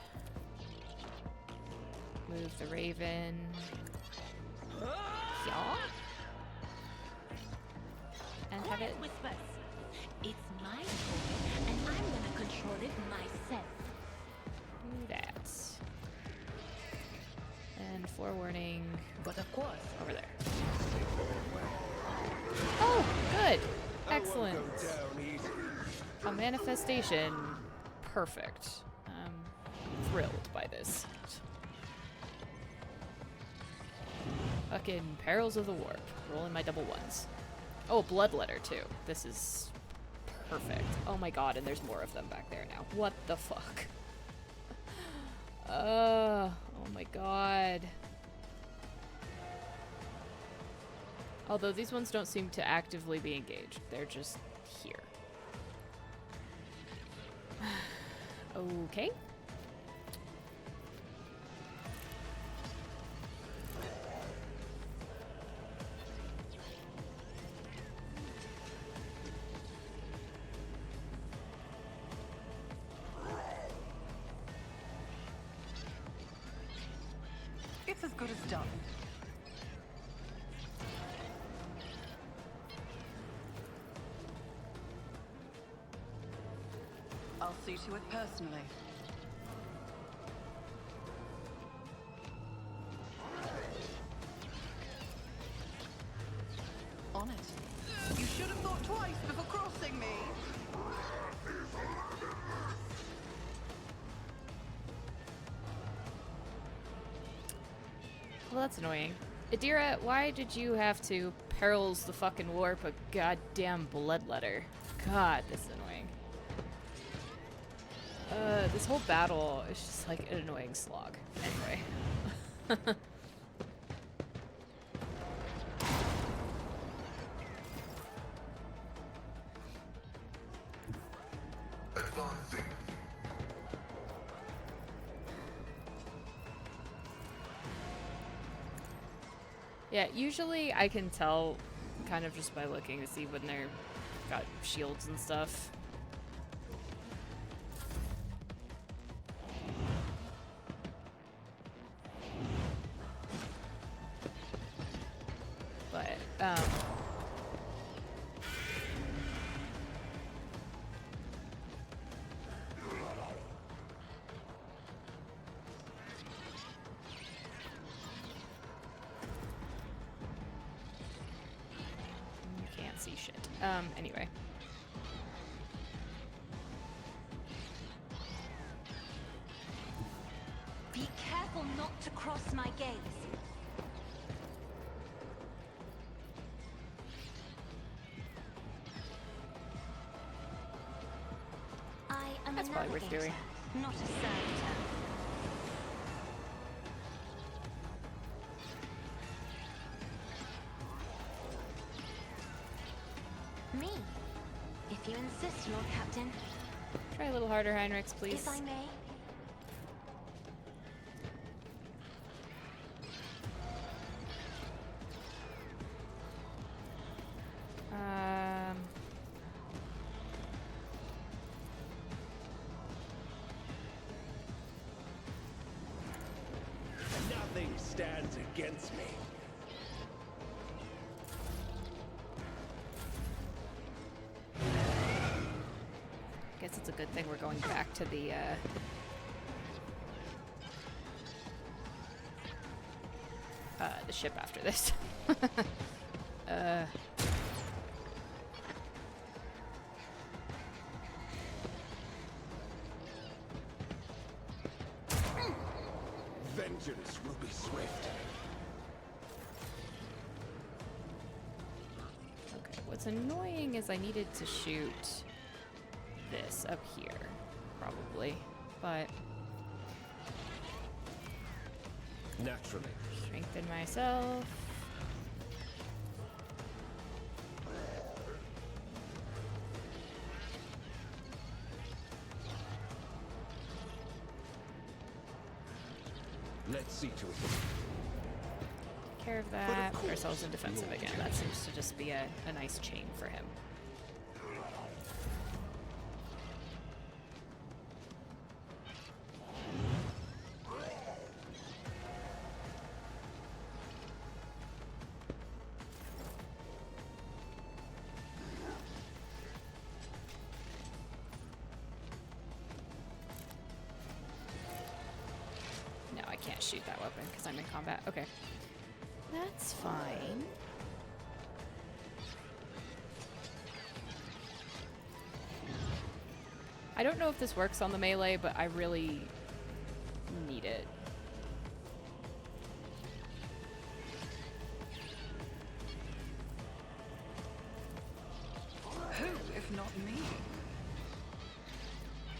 Move the Raven. Yeah. And have it. Whispers. It's my toy, and I'm gonna control it myself. Do that. And forewarning But of course. over there. Oh, good. I won't Excellent. go down easy. A manifestation. Perfect. I'm thrilled by this. Fucking Perils of the Warp. Rolling my double ones. Oh, Bloodletter too. This is Perfect. Oh my god, and there's more of them back there now. What the fuck? Oh my god. Although these ones don't seem to actively be engaged. They're just here. Okay. It's as good as done. I'll see to it personally. On it. You should have thought twice before crossing me. Well, that's annoying. Adira, why did you have to perils the fucking warp a goddamn bloodletter? God, this is annoying. This whole battle is just like an annoying slog. Anyway. Advancing. Yeah, usually I can tell kind of just by looking to see when they're got shields and stuff. But, you can't see shit. Anyway. Be careful not to cross my gaze. I am That's a probably worth navigator, doing. not a servitor. Me, if you insist, Lord Captain. Try a little harder, Heinrichs, please. If I may. Nothing stands against me. Guess it's a good thing we're going back to the ship after this. Vengeance will be swift. Okay, what's annoying is I needed to shoot this up here, probably, but Naturally. strengthen myself. Let's see to it. Take care of that. Put ourselves in defensive again. That seems to just be a nice chain for him. No, I can't shoot that weapon because I'm in combat. Okay. That's fine. I don't know if this works on the melee, but I really need it. Who, if if not me?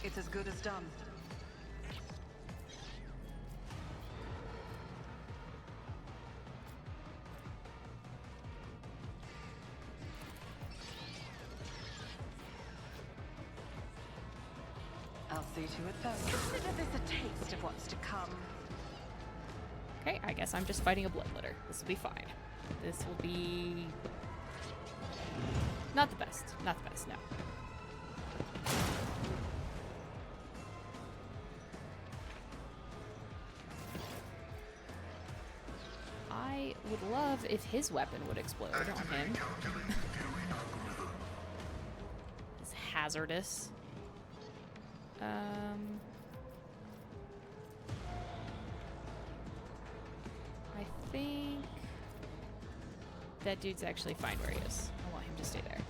It's as good as done. I'll see to it that. Consider this a taste of what's to come. Okay, I guess I'm just fighting a bloodletter. This will be fine. This will be... not the best. Not the best, no. I would love if his weapon would explode on him. It's hazardous. I think that dude's actually fine where he is. I want him to stay there.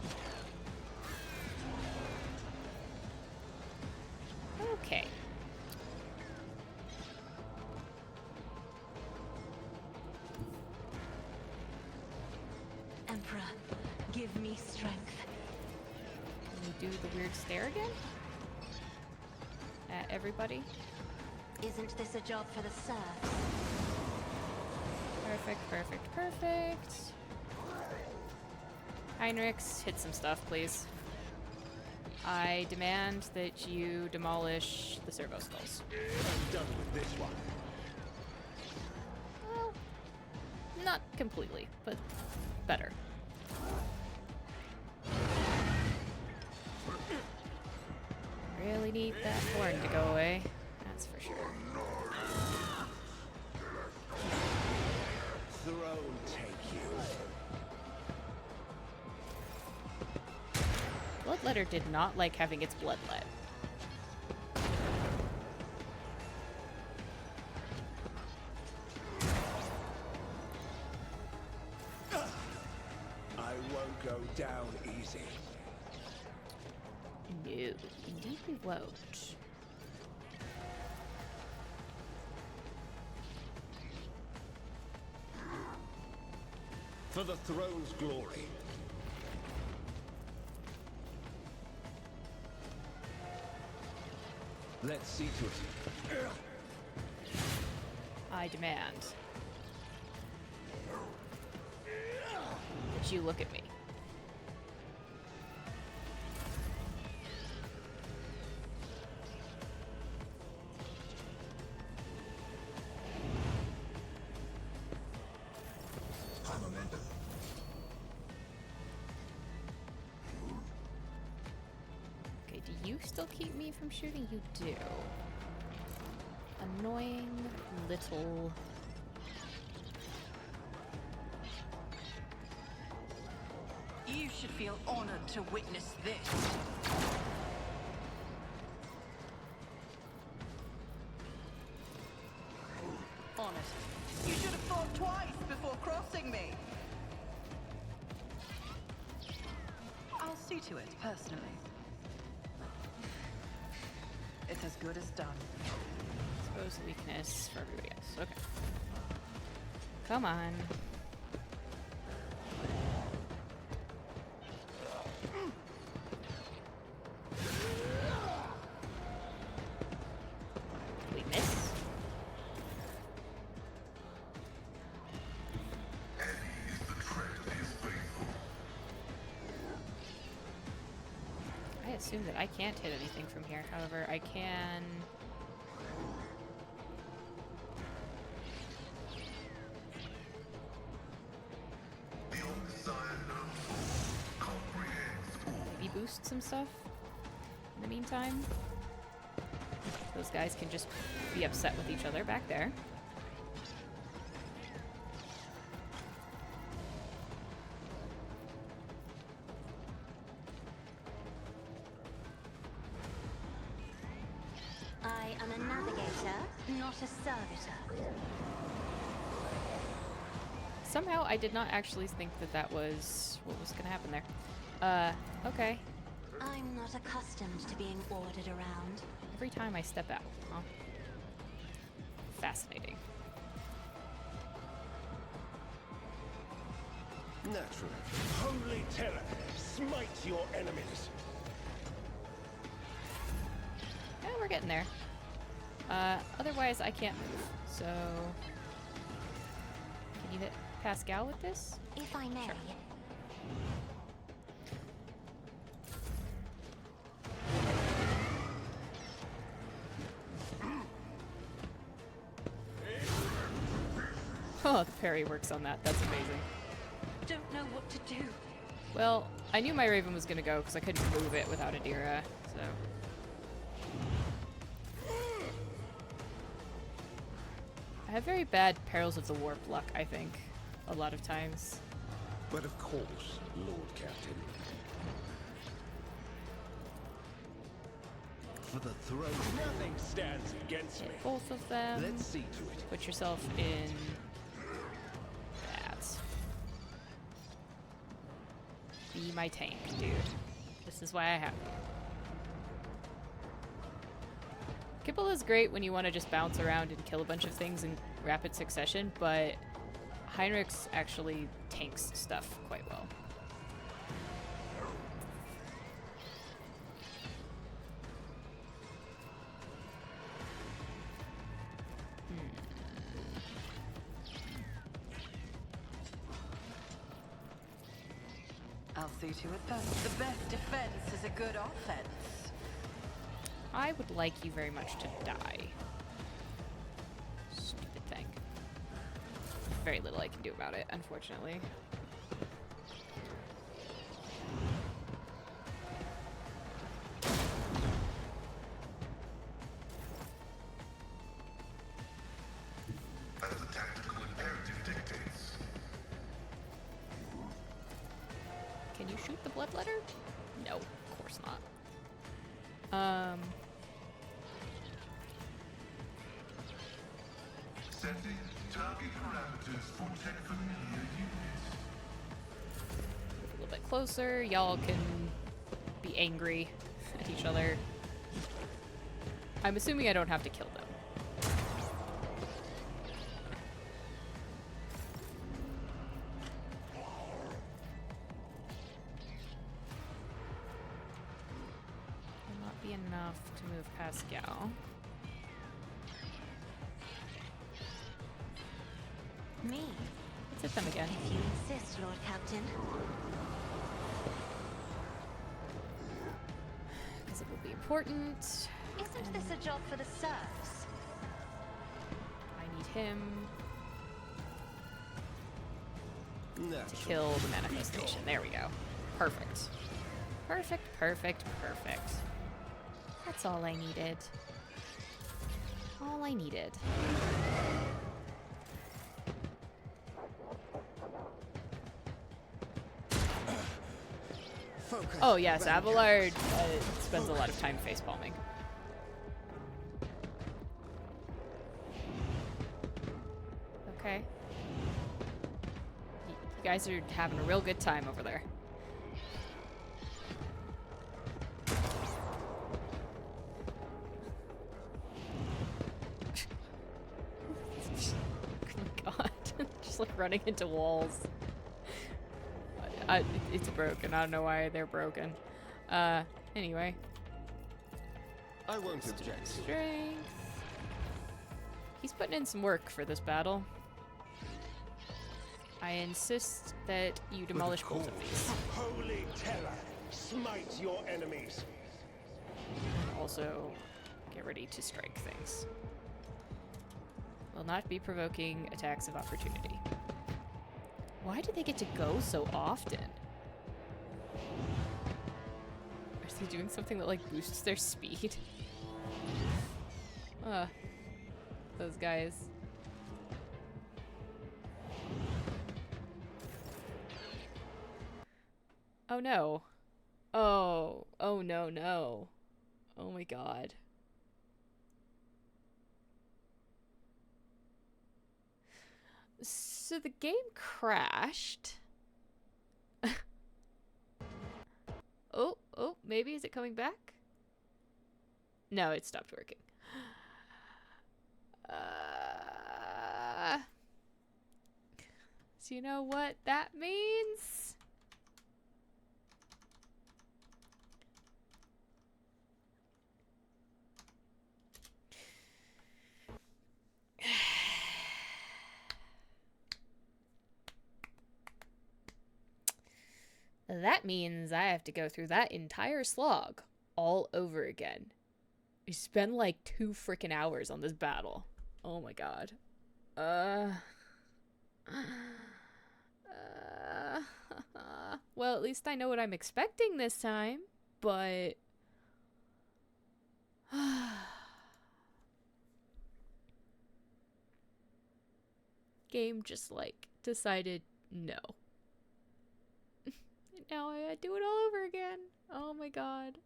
Okay. Emperor, give me strength. Can we do the weird stare again? At everybody? Isn't this a job for the serfs? Perfect, perfect, perfect. Heinrichs, hit some stuff, please. I demand that you demolish the servo skulls. I'm done with this one. Well, not completely, but better. Really need that horn to go away. That's for sure. Throne take you. Bloodletter did not like having its blood let. I won't go down easy. No, indeed we won't. For the throne's glory. Let's see to it. I demand that you look at me. Okay, do you still keep me from shooting? You do. Annoying little... You should feel honored to witness this. Honored. You should have thought twice before crossing me. I'll see to it personally. It's as good as done. Expose weakness for everybody else. Okay. Come on. We miss. I assume that I can't hit anything from here. However, I can... maybe boost some stuff in the meantime. Those guys can just be upset with each other back there. I am a navigator, not a servitor. Somehow I did not actually think that that was what was going to happen there. Okay. I'm not accustomed to being ordered around. Every time I step out, huh? Fascinating. Naturally. Holy terror, smite your enemies. getting there. Otherwise, I can't move. So, can you hit Pascal with this? If I may. Sure. Oh, the parry works on that. That's amazing. Don't know what to do. Well, I knew my Raven was gonna go because I couldn't move it without Adira, so. I have very bad Perils of the Warp luck, I think, a lot of times. But of course, Lord Captain. For the throne, nothing stands against me. Hit both of them. Let's see to it. Put yourself in that. Be my tank, dude. This is why I have you. Kibble is great when you want to just bounce around and kill a bunch of things in rapid succession, but Heinrichs actually tanks stuff quite well. I'll see to it then. The best defense is a good offense. I would like you very much to die. Stupid thing. Very little I can do about it, unfortunately. As the tactical imperative dictates. Can you shoot the bloodletter? No, of course not. Setting target parameters for tech familiar units. A little bit closer. Y'all can be angry at each other. I'm assuming I don't have to kill them. Will not be enough to move Pascal. Me? Let's hit them again. If you insist, Lord Captain. Because it will be important. Isn't this a job for the serfs? I need him to Naturally. kill the manifestation. There we go. Perfect. Perfect, perfect, perfect. That's all I needed. All I needed. Focus. Oh yes, Abelard spends a lot of time facepalming. Okay. You guys are having a real good time over there. Oh my god. Just like running into walls. It's broken. I don't know why they're broken. Anyway. I won't object. Strength. He's putting in some work for this battle. I insist that you demolish both of these. Holy terror, smite your enemies. Also, get ready to strike things. Will not be provoking attacks of opportunity. Why do they get to go so often? Are they doing something that like boosts their speed? Those guys. Oh no. Oh no, no. Oh my god. So the game crashed. Oh, maybe is it coming back? No, it stopped working. So you know what that means? That means I have to go through that entire slog all over again. We spend like 2 freaking hours on this battle. Oh my god. Well, at least I know what I'm expecting this time, but game just like decided no. Now I gotta do it all over again. Oh my god.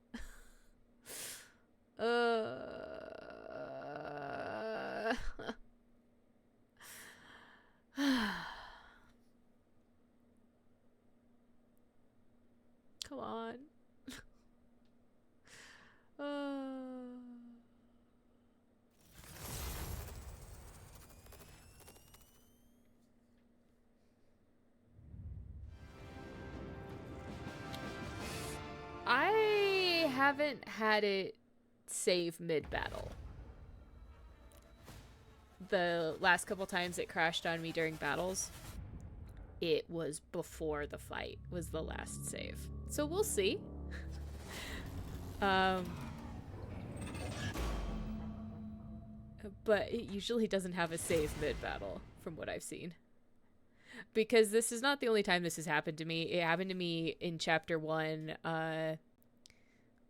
Come on. I haven't had it save mid-battle. The last couple times it crashed on me during battles, it was before the fight was the last save. So we'll see. But it usually doesn't have a save mid-battle from what I've seen. Because this is not the only time this has happened to me. It happened to me in Chapter 1 on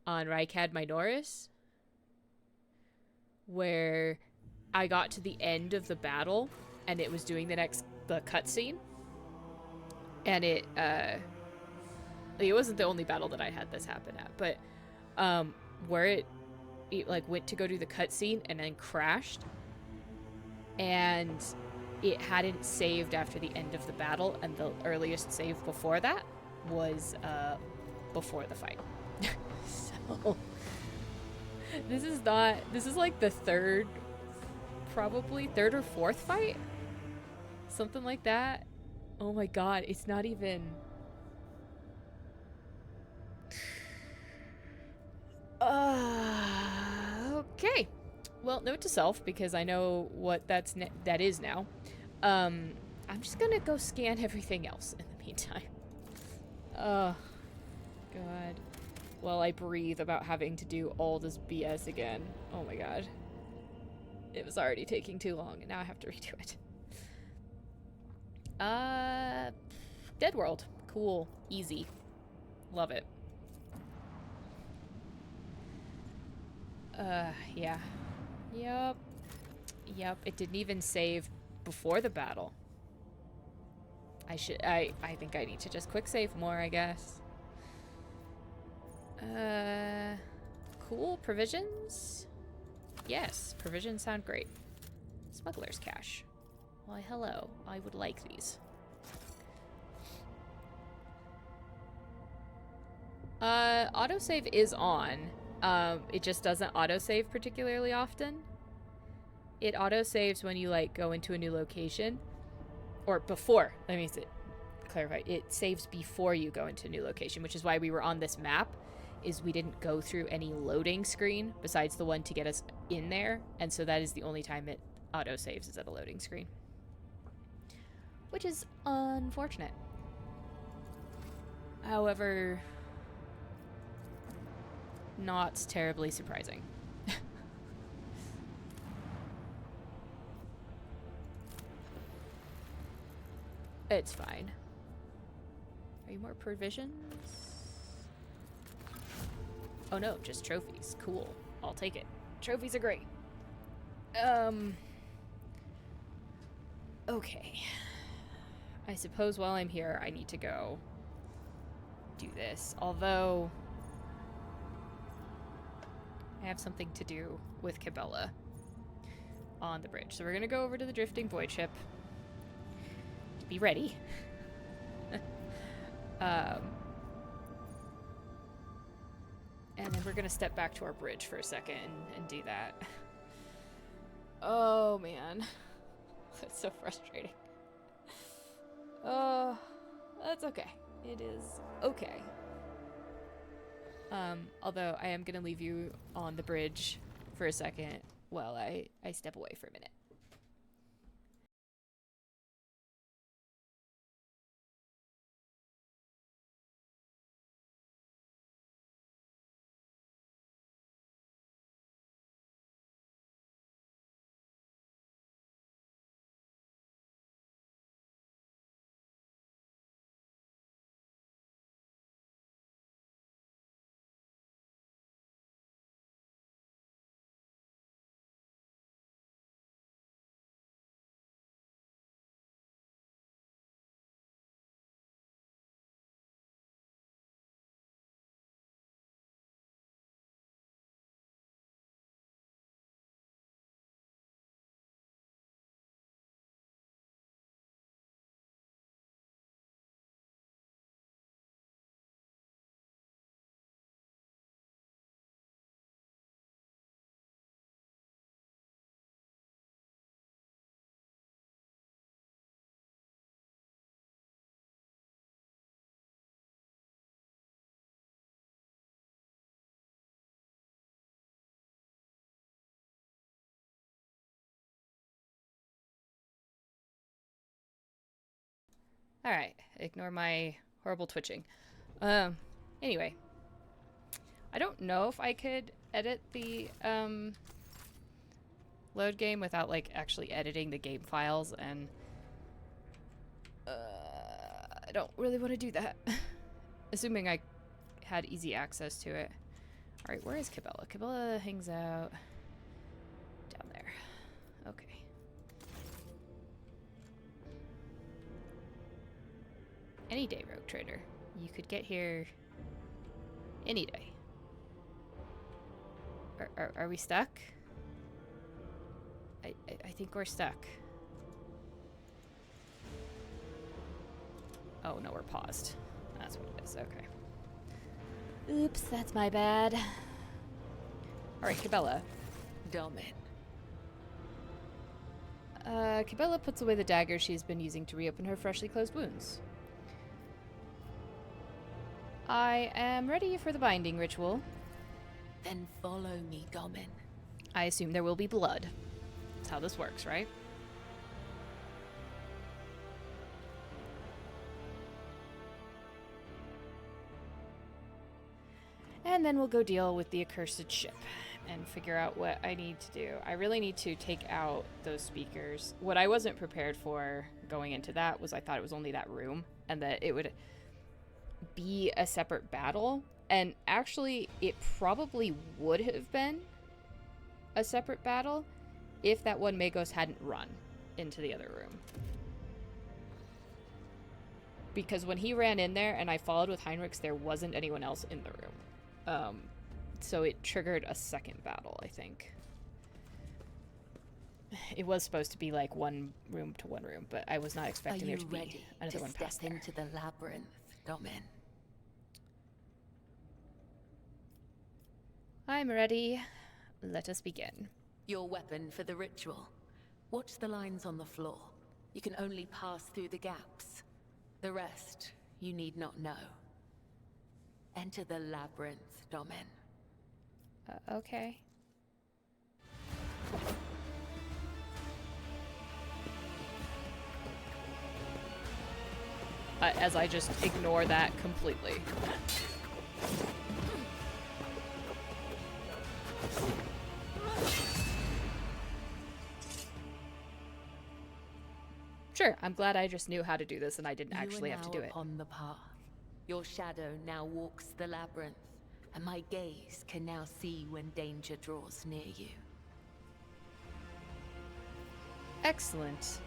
Rykad Minoris, where I got to the end of the battle and it was doing the cutscene. And it wasn't the only battle that I had this happen at, but where it like went to go do the cutscene and then crashed, and it hadn't saved after the end of the battle, and the earliest save before that was before the fight. So this is like the third or fourth fight, something like that. Oh my god, it's not even. Okay. Well, note to self, because I know what that is now. I'm just gonna go scan everything else in the meantime. Oh, god. While I breathe about having to do all this BS again. Oh my god. It was already taking too long, and now I have to redo it. Dead World. Cool. Easy. Love it. Yeah. Yep. It didn't even save before the battle. I think I need to just quick save more, I guess. Cool. Provisions? Yes, provisions sound great. Smuggler's cache. Why, hello. I would like these. Autosave is on. It just doesn't autosave particularly often. It autosaves when you, like, go into a new location. Or before. Let me clarify. It saves before you go into a new location, which is why we were on this map, is we didn't go through any loading screen besides the one to get us in there. And so that is the only time it autosaves, is at a loading screen. Which is unfortunate. However, not terribly surprising. It's fine. Are you more provisions? Oh no, just trophies. Cool. I'll take it. Trophies are great. Okay. I suppose while I'm here, I need to go do this. Although I have something to do with Cabela on the bridge. So we're gonna go over to the Drifting Void Ship. Be ready. And then we're gonna step back to our bridge for a second and do that. Oh man. That's so frustrating. Oh, that's okay. It is okay. Although I am gonna leave you on the bridge for a second while I step away for a minute. Alright, ignore my horrible twitching. Anyway. I don't know if I could edit the, load game without, like, actually editing the game files, and I don't really want to do that. Assuming I had easy access to it. Alright, where is Cabela? Cabela hangs out down there. Okay. Any day, Rogue Trader. You could get here any day. Are we stuck? I think we're stuck. Oh no, we're paused. That's what it is. Okay. Oops, that's my bad. Alright, Cabela. Domin. Cabela puts away the dagger she's been using to reopen her freshly closed wounds. I am ready for the binding ritual. Then follow me, Domin. I assume there will be blood. That's how this works, right? And then we'll go deal with the accursed ship and figure out what I need to do. I really need to take out those speakers. What I wasn't prepared for going into that was I thought it was only that room and that it would be a separate battle. And actually, it probably would have been a separate battle if that one Magos hadn't run into the other room. Because when he ran in there and I followed with Heinrichs, there wasn't anyone else in the room. So it triggered a second battle, I think. It was supposed to be like one room to one room, but I was not expecting there to be another one past there. Into the labyrinth, Domin? I'm ready. Let us begin. Your weapon for the ritual. Watch the lines on the floor. You can only pass through the gaps. The rest, you need not know. Enter the labyrinth, Domin. Okay. As I just ignore that completely. Sure, I'm glad I just knew how to do this and I didn't actually have to do it. Upon the path. Your shadow now walks the labyrinth, and my gaze can now see when danger draws near you. Excellent.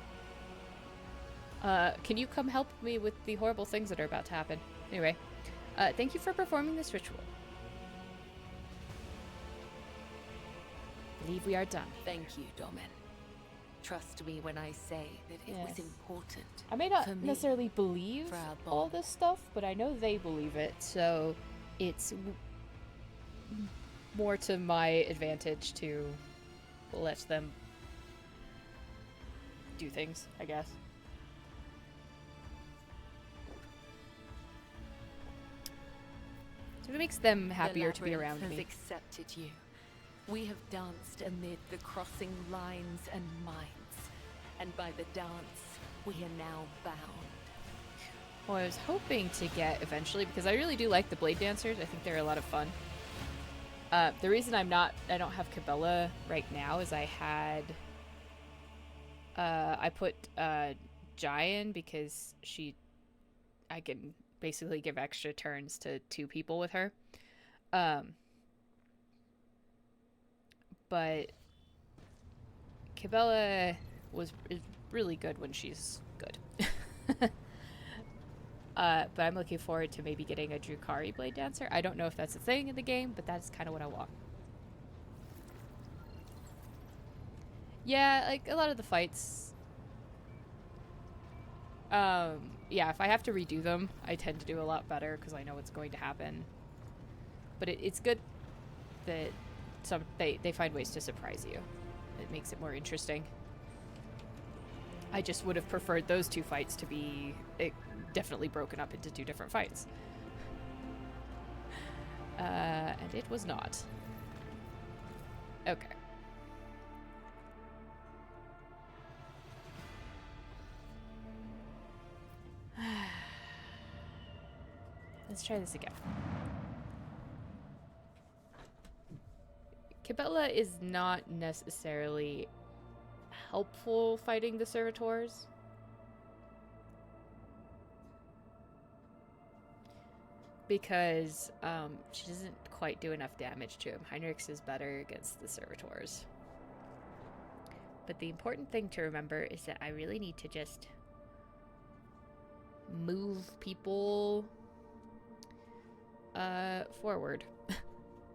Can you come help me with the horrible things that are about to happen? Anyway, thank you for performing this ritual. I believe we are done. Thank you, Domin. Trust me when I say that it was important. I may not necessarily believe all this stuff, but I know they believe it, so it's more to my advantage to let them do things, I guess. So it makes them happier to be around me. The labyrinth has accepted you. We have danced amid the crossing lines and minds, and by the dance, we are now bound. Well, I was hoping to get eventually, because I really do like the Blade Dancers. I think they're a lot of fun. The reason I don't have Cabela right now is I put Jyan because I can basically give extra turns to 2 people with her. But Cabela is really good when she's good. But I'm looking forward to maybe getting a Drukhari Blade Dancer. I don't know if that's a thing in the game, but that's kind of what I want. Yeah, like a lot of the fights. Yeah, if I have to redo them, I tend to do a lot better because I know what's going to happen. But it's good that they find ways to surprise you. It makes it more interesting. I just would have preferred those 2 fights to be definitely broken up into 2 different fights. And it was not. Okay. Let's try this again. Cabela is not necessarily helpful fighting the servitors. Because she doesn't quite do enough damage to him. Heinrichs is better against the servitors. But the important thing to remember is that I really need to just move people forward.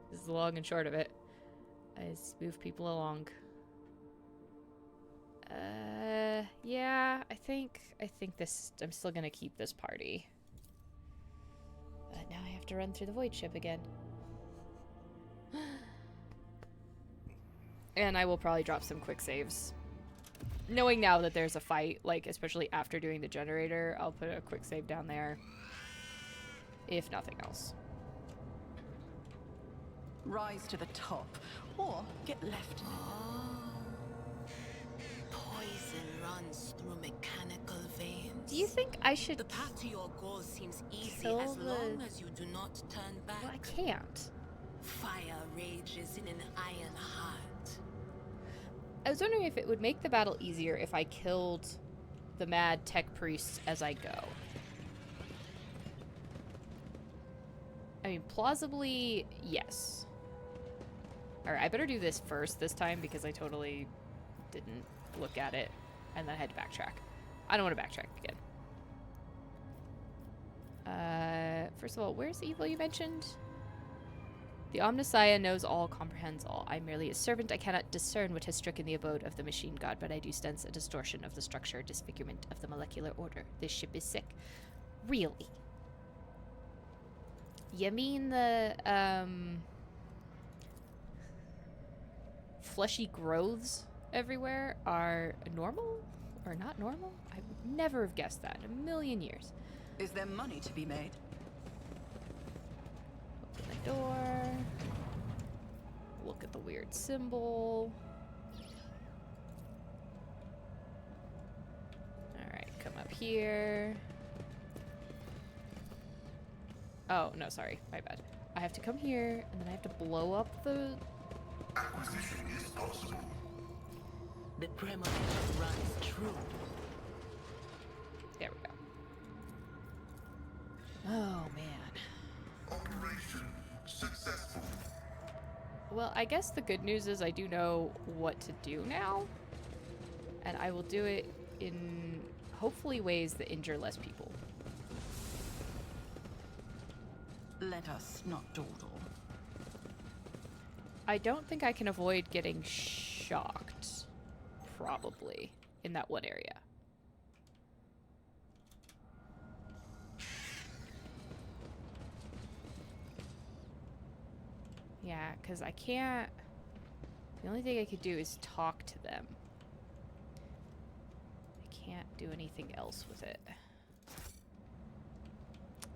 This is the long and short of it. Is move people along. Yeah, I think this, I'm still gonna keep this party. But now I have to run through the void ship again. And I will probably drop some quick saves. Knowing now that there's a fight, like especially after doing the generator, I'll put a quick save down there. If nothing else. Rise to the top, or get left. Poison runs through mechanical veins. Do you think I should The path to your goal seems easy kill as the- long as you do not turn back. Well, I can't. Fire rages in an iron heart. I was wondering if it would make the battle easier if I killed the mad tech priests as I go. I mean, plausibly, yes. Alright, I better do this first this time because I totally didn't look at it and then I had to backtrack. I don't want to backtrack again. First of all, where's the evil you mentioned? The Omnissiah knows all, comprehends all. I'm merely a servant. I cannot discern what has stricken the abode of the machine god, but I do sense a distortion of the structure, disfigurement of the molecular order. This ship is sick. Really? You mean the, fleshy growths everywhere are normal? Or not normal? I would never have guessed that in a million years. Is there money to be made? Open the door. Look at the weird symbol. Alright, come up here. Oh, no, sorry. My bad. I have to come here, and then I have to blow up the... Acquisition is possible. The premonition runs true. There we go. Oh, man. Operation successful. Well, I guess the good news is I do know what to do now. And I will do it in, hopefully, ways that injure less people. Let us not dawdle. I don't think I can avoid getting shocked, probably, in that one area. Yeah, because I can't... The only thing I could do is talk to them. I can't do anything else with it.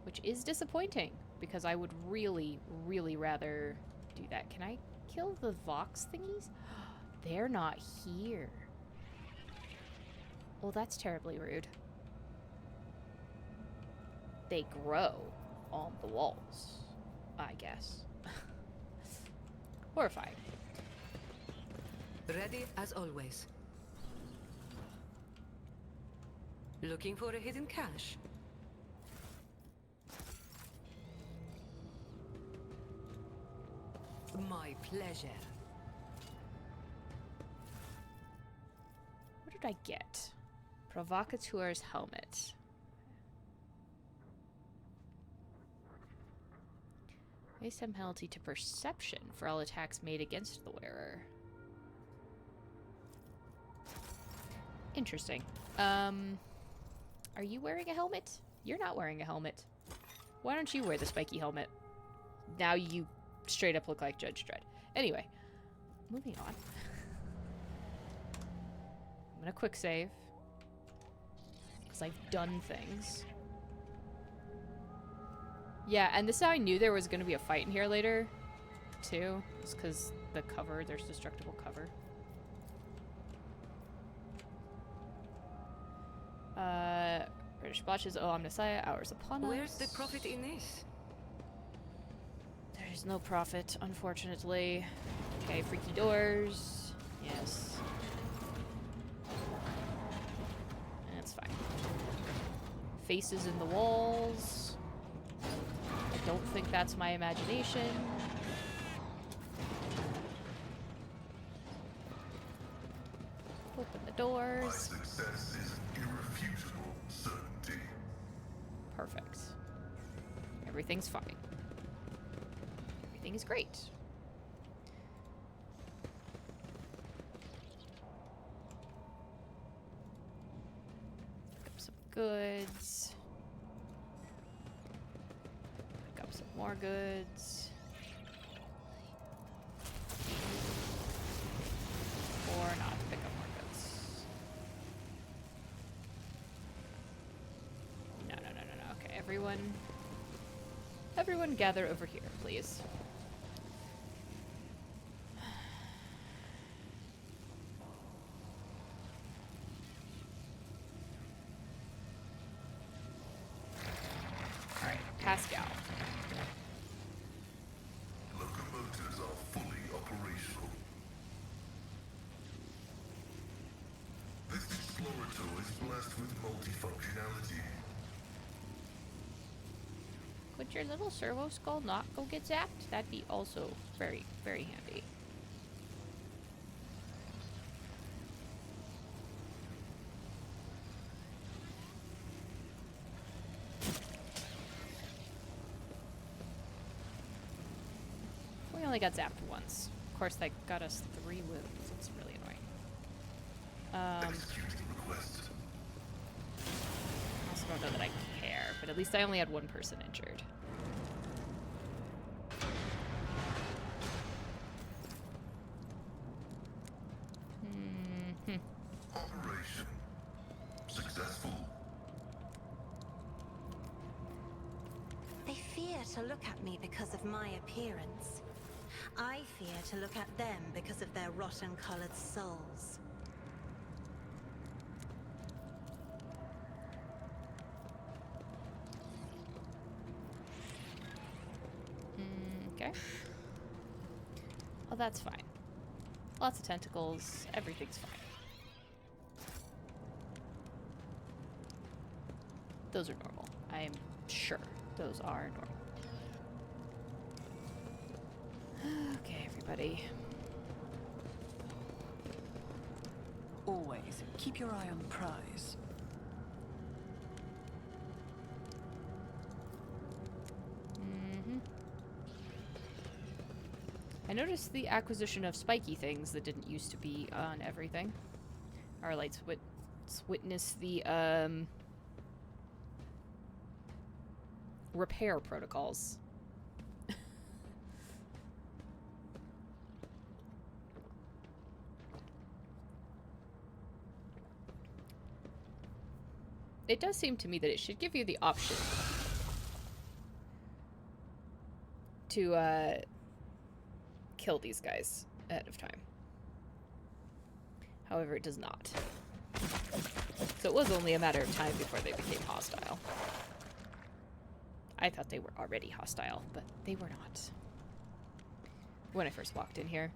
Which is disappointing, because I would really, really rather do that. Can I kill the Vox thingies? They're not here. Well, that's terribly rude. They grow on the walls, I guess. Horrifying. Ready as always. Looking for a hidden cache? My pleasure. What did I get? Provocateur's helmet. Waste time penalty to perception for all attacks made against the wearer. Interesting. Are you wearing a helmet? You're not wearing a helmet. Why don't you wear the spiky helmet? Now you straight up look like Judge Dredd. Anyway, moving on. I'm gonna quick save. Because I've done things. Yeah, and this is how I knew there was gonna be a fight in here later, too. It's because the cover, there's destructible cover. British blotches, oh, Omnissiah, hours upon us. Where's the profit in this? There's no profit, unfortunately. Okay, freaky doors. Yes. That's fine. Faces in the walls. I don't think that's my imagination. Open the My doors. success is an irrefutable certainty. Perfect. Everything's fine. Everything is great. Pick up some goods. Pick up some more goods. Or not pick up more goods. No. Okay, everyone gather over here, please. Alright, Pascal. Locomotives are fully operational. This Explorator is blessed with multifunctionality. Could your little servo skull not go get zapped? That'd be also very, very handy. We only got zapped once. Of course, that got us 3 wounds. It's really annoying. Executing request. I also don't know that I care, but at least I only had 1 person injured. Operation successful. They fear to look at me because of my appearance. I fear to look at them because of their rotten-colored souls. Okay. Well, that's fine. Lots of tentacles. Everything's fine. Those are normal. I'm sure those are normal. Okay, everybody. Always keep your eye on the prize. I noticed the acquisition of spiky things that didn't used to be on everything. Or let's witness the repair protocols. It does seem to me that it should give you the option to kill these guys ahead of time. However, it does not. So it was only a matter of time before they became hostile. I thought they were already hostile, but they were not. When I first walked in here.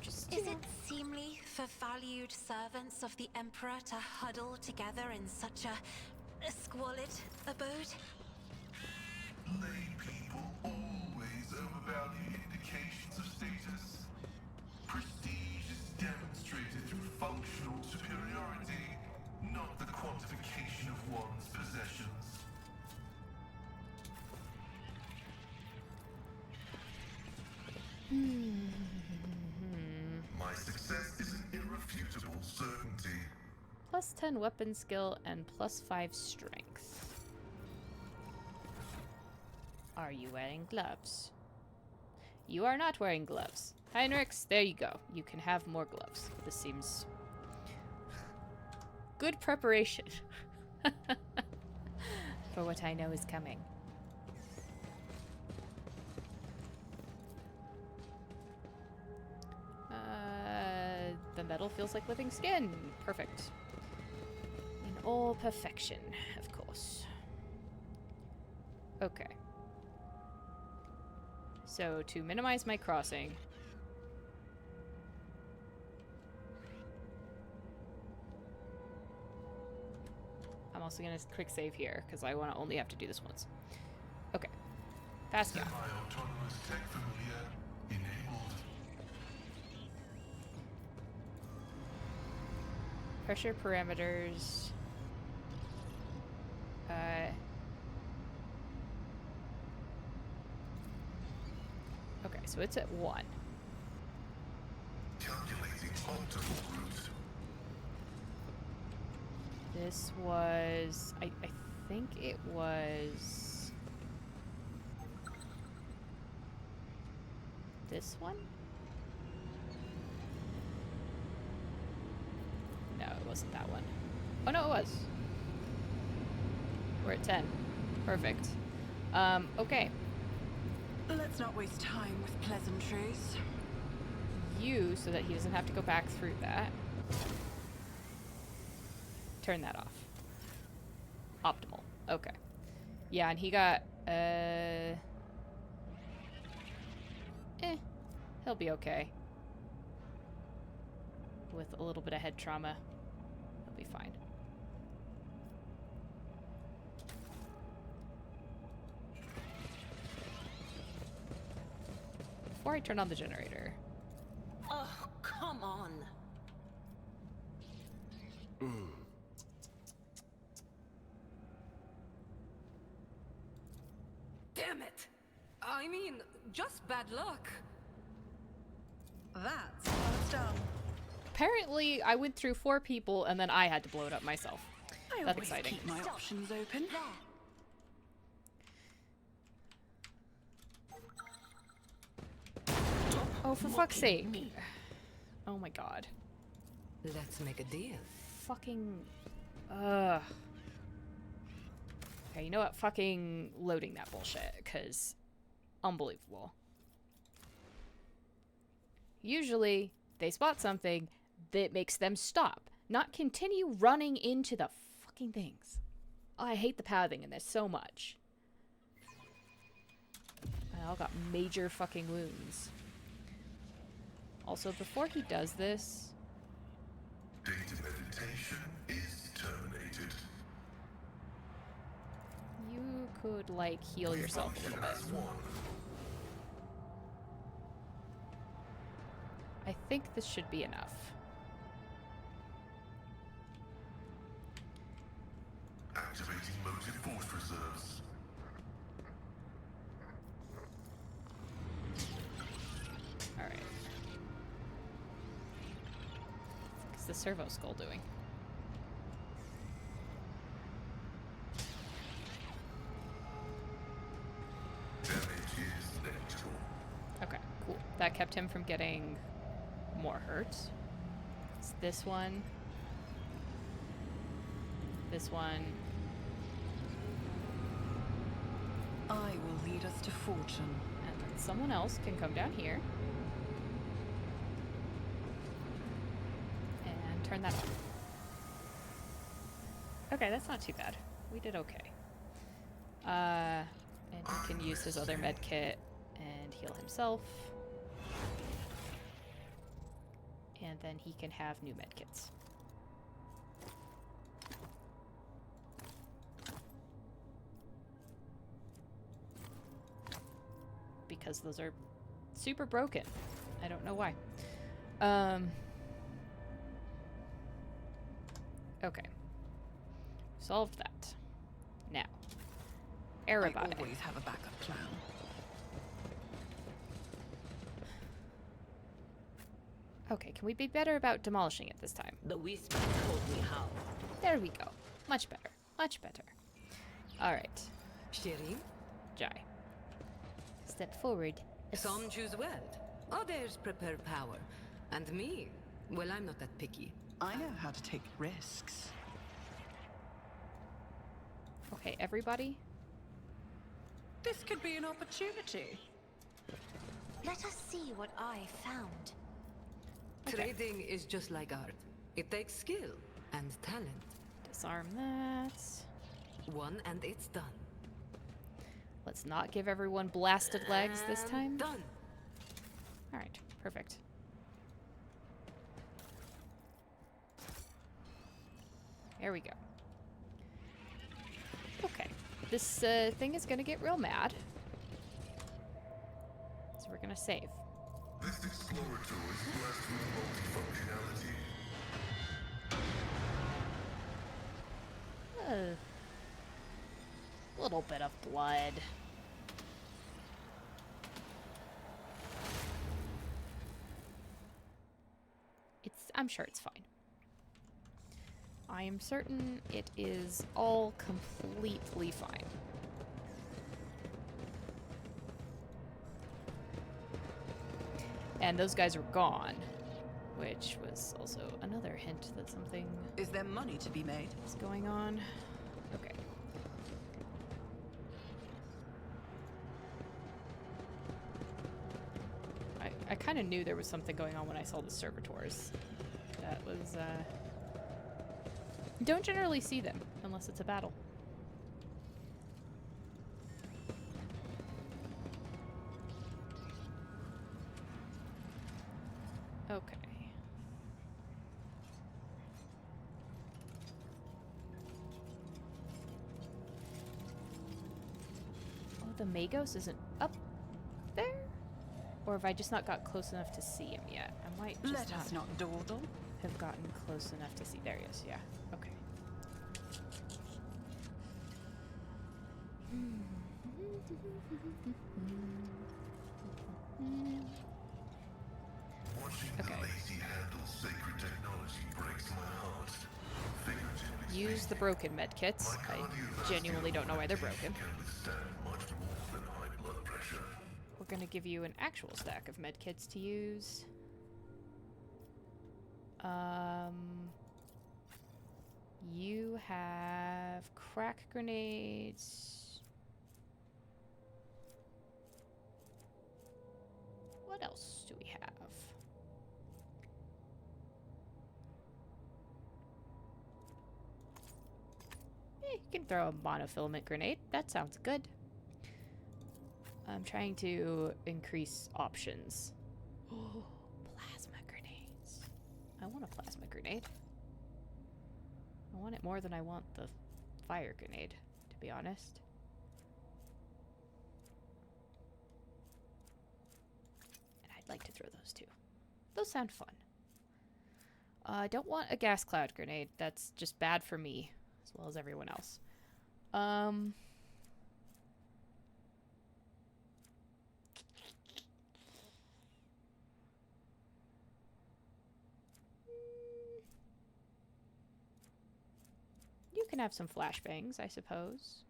Just, Is it seemly for valued servants of the Emperor to huddle together in such a squalid abode? Lay people always overvalue indications of status. Prestige is demonstrated through functional superiority, not the quantification of one's possessions. My success is an irrefutable certainty. plus 10 weapon skill and plus 5 strength. Are you wearing gloves? You are not wearing gloves. Heinrichs, there you go. You can have more gloves. This seems good preparation for what I know is coming. The metal feels like living skin. Perfect. In all perfection, of course. Okay. So to minimize my crossing, I'm also gonna quick save here because I want to only have to do this once. Okay, fast gap. Semi-autonomous tech familiar enabled. Pressure parameters. Okay, so it's at 1. Calculating optimal route. This was... I think it was... this one? No, it wasn't that one. Oh, no, it was. We're at 10. Perfect. Okay. Let's not waste time with pleasantries. You, so that he doesn't have to go back through that. Turn that off. Optimal. Okay. Yeah, and he got, he'll be okay. With a little bit of head trauma. He'll be fine. Before I turn on the generator. Oh, come on. Damn it! I mean, just bad luck. That's how it's done. Apparently, I went through 4 people and then I had to blow it up myself. I That's always exciting. keep my options open. Oh, for fuck's sake. Oh my god. Let's make a deal. Fucking... Ugh. Okay, you know what? Fucking loading that bullshit, because... unbelievable. Usually, they spot something that makes them stop, not continue running into the fucking things. Oh, I hate the pathing in this so much. I all got major fucking wounds. Also, before he does this... Data meditation is terminated. you could, like, heal yourself a little bit. As one. I think this should be enough. Activating motive force reserves. Alright. What's the servo skull doing? Damage is negligible. Okay, cool. That kept him from getting more hurt. It's this one. This one. I will lead us to fortune. And then someone else can come down here. And turn that off. Okay, that's not too bad. We did okay. And he can use his other med kit and heal himself. And then he can have new med kits. Because those are super broken. I don't know why. Okay. Solved that. Now. Erebody. I always have a backup plan. Okay, can we be better about demolishing it this time? The whisper told me how. There we go. Much better. Much better. Alright. Shireen? Jai. Step forward. Some choose well, others prepare power. And me, well, I'm not that picky. I know how to take risks. Okay, everybody. This could be an opportunity. Let us see what I found. Okay. Trading is just like art. It takes skill and talent. Disarm that. One and it's done. Let's not give everyone blasted legs this time. Done. Alright, perfect. There we go. Okay. This thing is gonna get real mad. So we're gonna save. This explorator is blessed with multifunctionality. A little bit of blood. I'm sure it's fine. I am certain it is all completely fine. And those guys were gone, which was also another hint that something Is there money to be made? is going on. Okay. I kind of knew there was something going on when I saw the servitors. That was, don't generally see them unless it's a battle. Okay. Oh, the Magos isn't up there? Or have I just not got close enough to see him yet? I might just Let us not dawdle. have gotten close enough to see. There he is, yeah. Okay. Watching the lazy handle sacred technology breaks my heart. Figuratively Use the broken medkits. I genuinely don't know why they're broken. can withstand much more than high blood pressure. We're gonna give you an actual stack of medkits to use. You have crack grenades. What else do we have? You can throw a monofilament grenade. That sounds good. I'm trying to increase options. Oh, plasma grenades. I want a plasma grenade. I want it more than I want the fire grenade, to be honest. And I'd like to throw those too. Those sound fun. I don't want a gas cloud grenade. That's just bad for me, as well as everyone else. You can have some flashbangs, I suppose.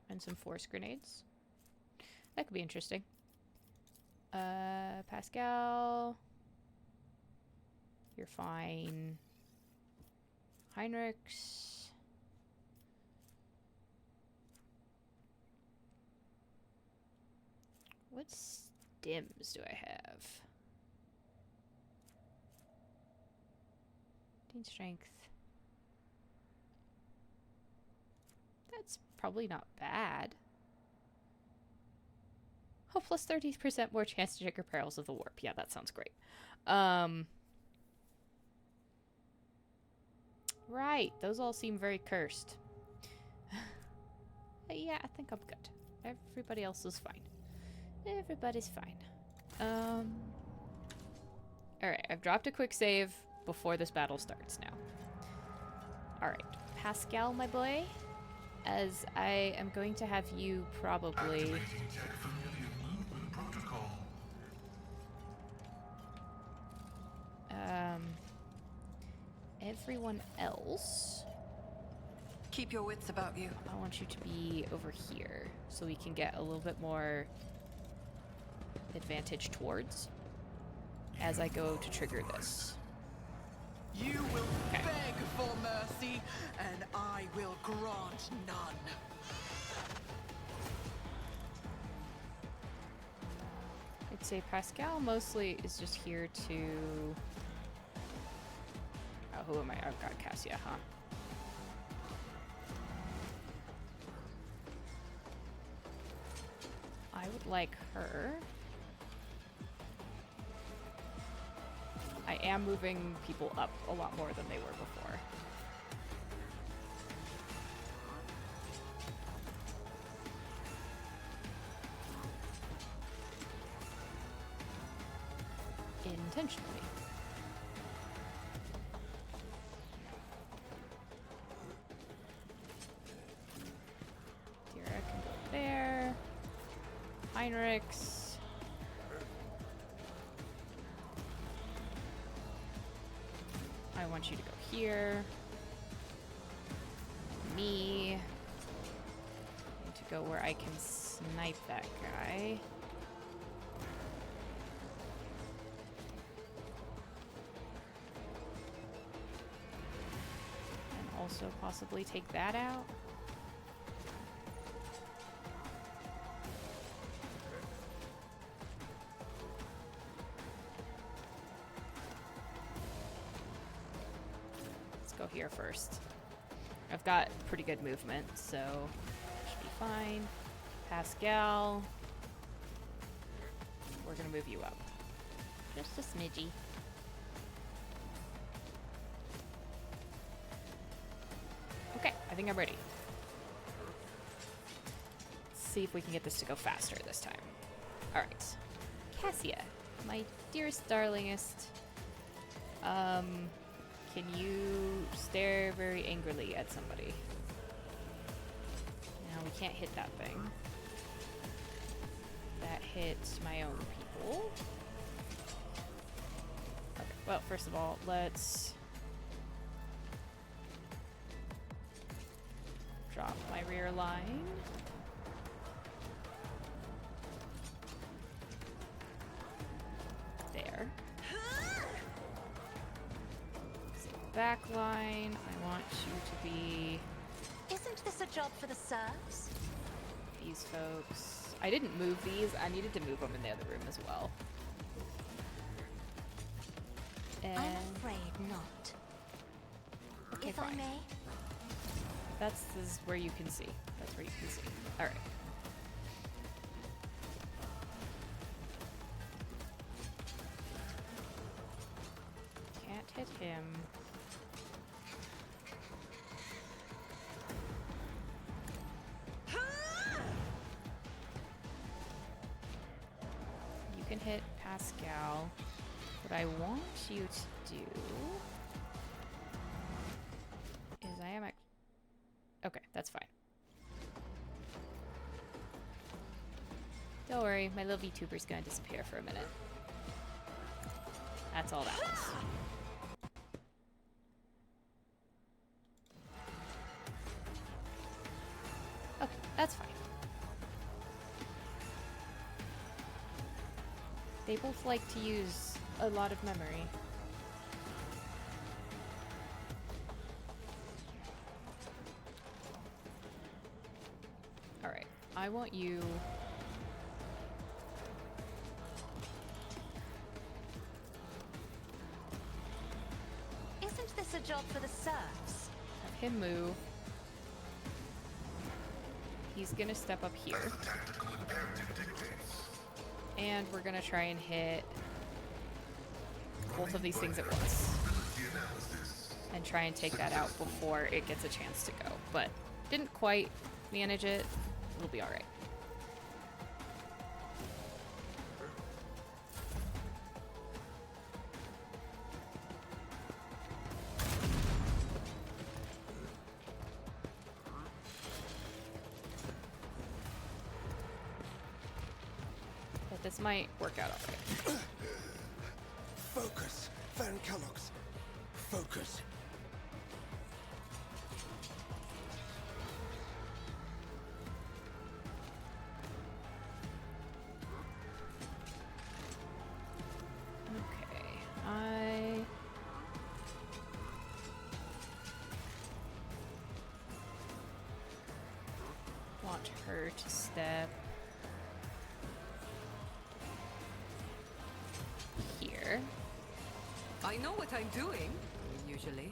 And some force grenades. That could be interesting. Pascal. You're fine. Heinrichs. What stims do I have? Team strength. That's probably not bad. Oh, plus 30% more chance to trigger perils of the warp. Yeah, that sounds great. Right, those all seem very cursed. Yeah, I think I'm good. Everybody else is fine. Everybody's fine. Alright, I've dropped a quick save before this battle starts now. Alright, Pascal, my boy, as I am going to have you probably... Everyone else... Keep your wits about you. I want you to be over here so we can get a little bit more advantage towards as I go to trigger this. You will beg for mercy, and I will grant none. I'd say Pascal mostly is just here to... Oh, who am I? I've got Cassia, huh? like her. I am moving people up a lot more than they were before. Intentionally. Dira can go there. Heinrichs. I want you to go here. Me. I need to go where I can snipe that guy. And also possibly take that out. Go here first. I've got pretty good movement, so should be fine. Pascal. We're gonna move you up. Just a smidgy. Okay, I think I'm ready. Let's see if we can get this to go faster this time. Alright. Cassia, my dearest darlingest. Can you stare very angrily at somebody? No, we can't hit that thing. That hits my own people. Okay, well, first of all, let's drop my rear line. There. Back line, I want you to be Isn't this a job for the serfs? these folks. I didn't move these. I needed to move them in the other room as well. And I'm afraid not. okay, If I fine. may. This is where you can see. That's where you can see. All right. Can't hit him. You can hit Pascal. What I want you to do is I am okay, that's fine. Don't worry, my little VTuber's gonna disappear for a minute. That's all that was. Okay, that's fine. They both like to use a lot of memory. Alright, I want you... Isn't this a job for the serfs? have him move. He's gonna step up here. As the tactical imperative dictates. And we're gonna try and hit both of these things at once. Ability analysis. And try and take that out before it gets a chance to go. But didn't quite manage it. It'll be alright. But this might work out alright. Focus, Van Kellogg's. Focus. Okay, I want her to step here. I know what I'm doing, usually.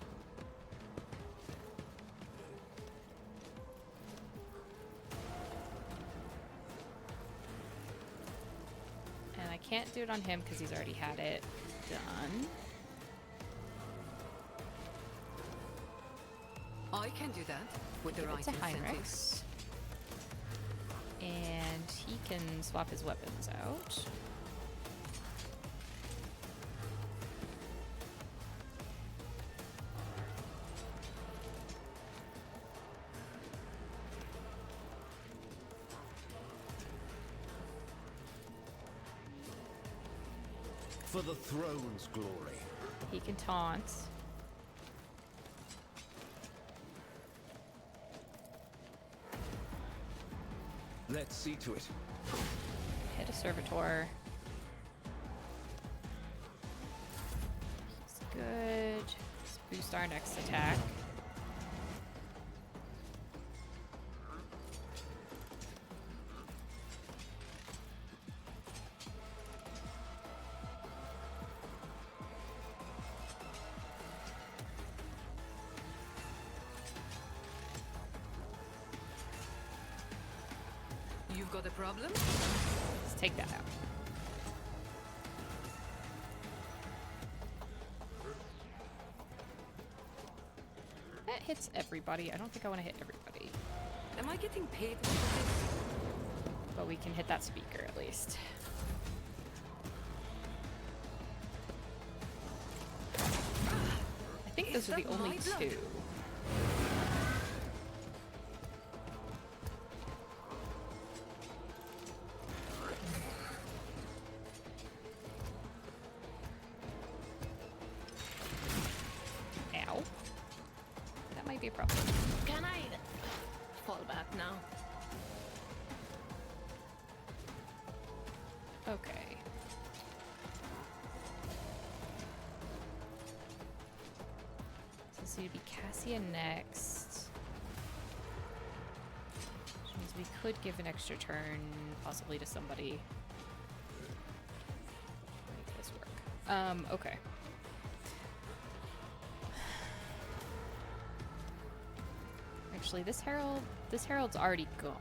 can't do it on him because he's already had it done. I can do that with the Give it right to incentives. Heinrichs. And he can swap his weapons out. For the throne's glory. He can taunt. Let's see to it. Hit a servitor. He's good. Let's boost our next attack. You've got a problem? Let's take that out. That hits everybody. I don't think I want to hit everybody. Am I getting paid for this? But we can hit that speaker at least. I think those are the only two. Ow. That might be a problem. Can I fall back now? Okay. So this would be Cassia next. Which means we could give an extra turn, possibly to somebody. Make this work. Okay. Actually, this herald's already gone,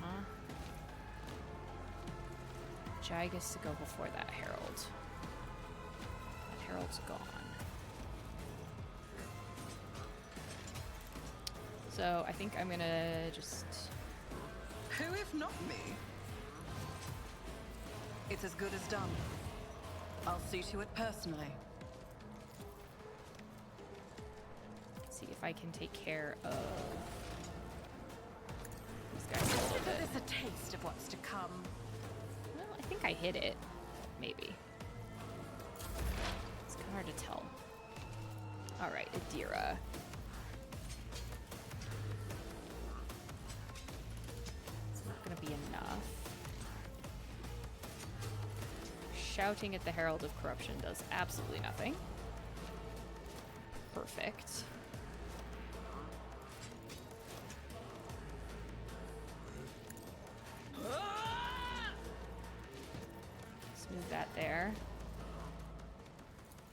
huh? Jai gets to go before that herald. That herald's gone. So I think I'm gonna just... Who if not me? It's as good as done. I'll see to it personally. see if I can take care of these guys a little Give bit. this a taste of what's to come. Well, I think I hit it. Maybe. It's kind of hard to tell. Alright, Adira. It's not gonna be enough. Shouting at the Herald of Corruption does absolutely nothing. Perfect. Let's move that there.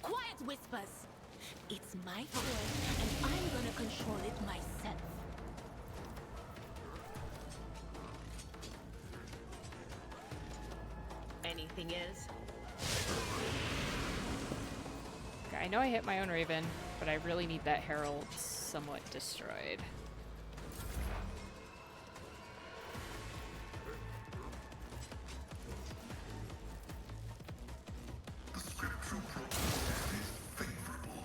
Quiet, Whispers! It's my turn, and I'm gonna control it myself. Anything else? Okay, I know I hit my own Raven, but I really need that Herald somewhat destroyed. The scriptural process is favorable.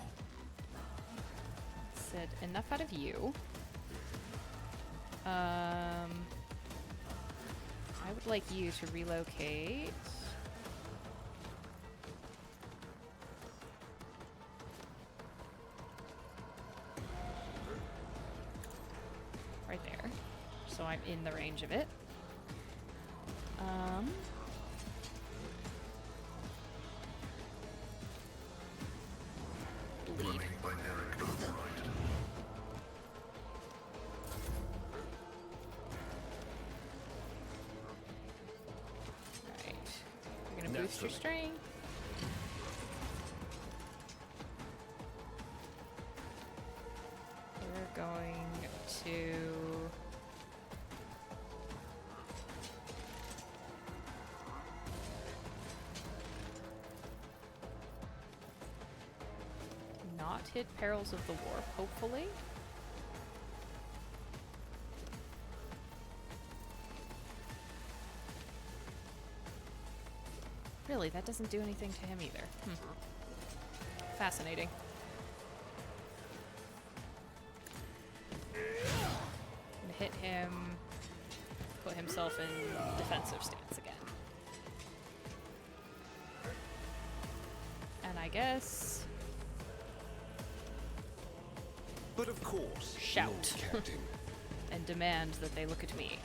Said enough out of you. I would like you to relocate. Right there. So I'm in the range of it. Bleed. Running binaric override. Right. You're gonna boost your string. We're going to hit Perils of the Warp, hopefully. Really, that doesn't do anything to him either. Fascinating. And hit him, put himself in defensive stance again. And I guess... But of course, shout. Lord Captain. And demand that they look at me.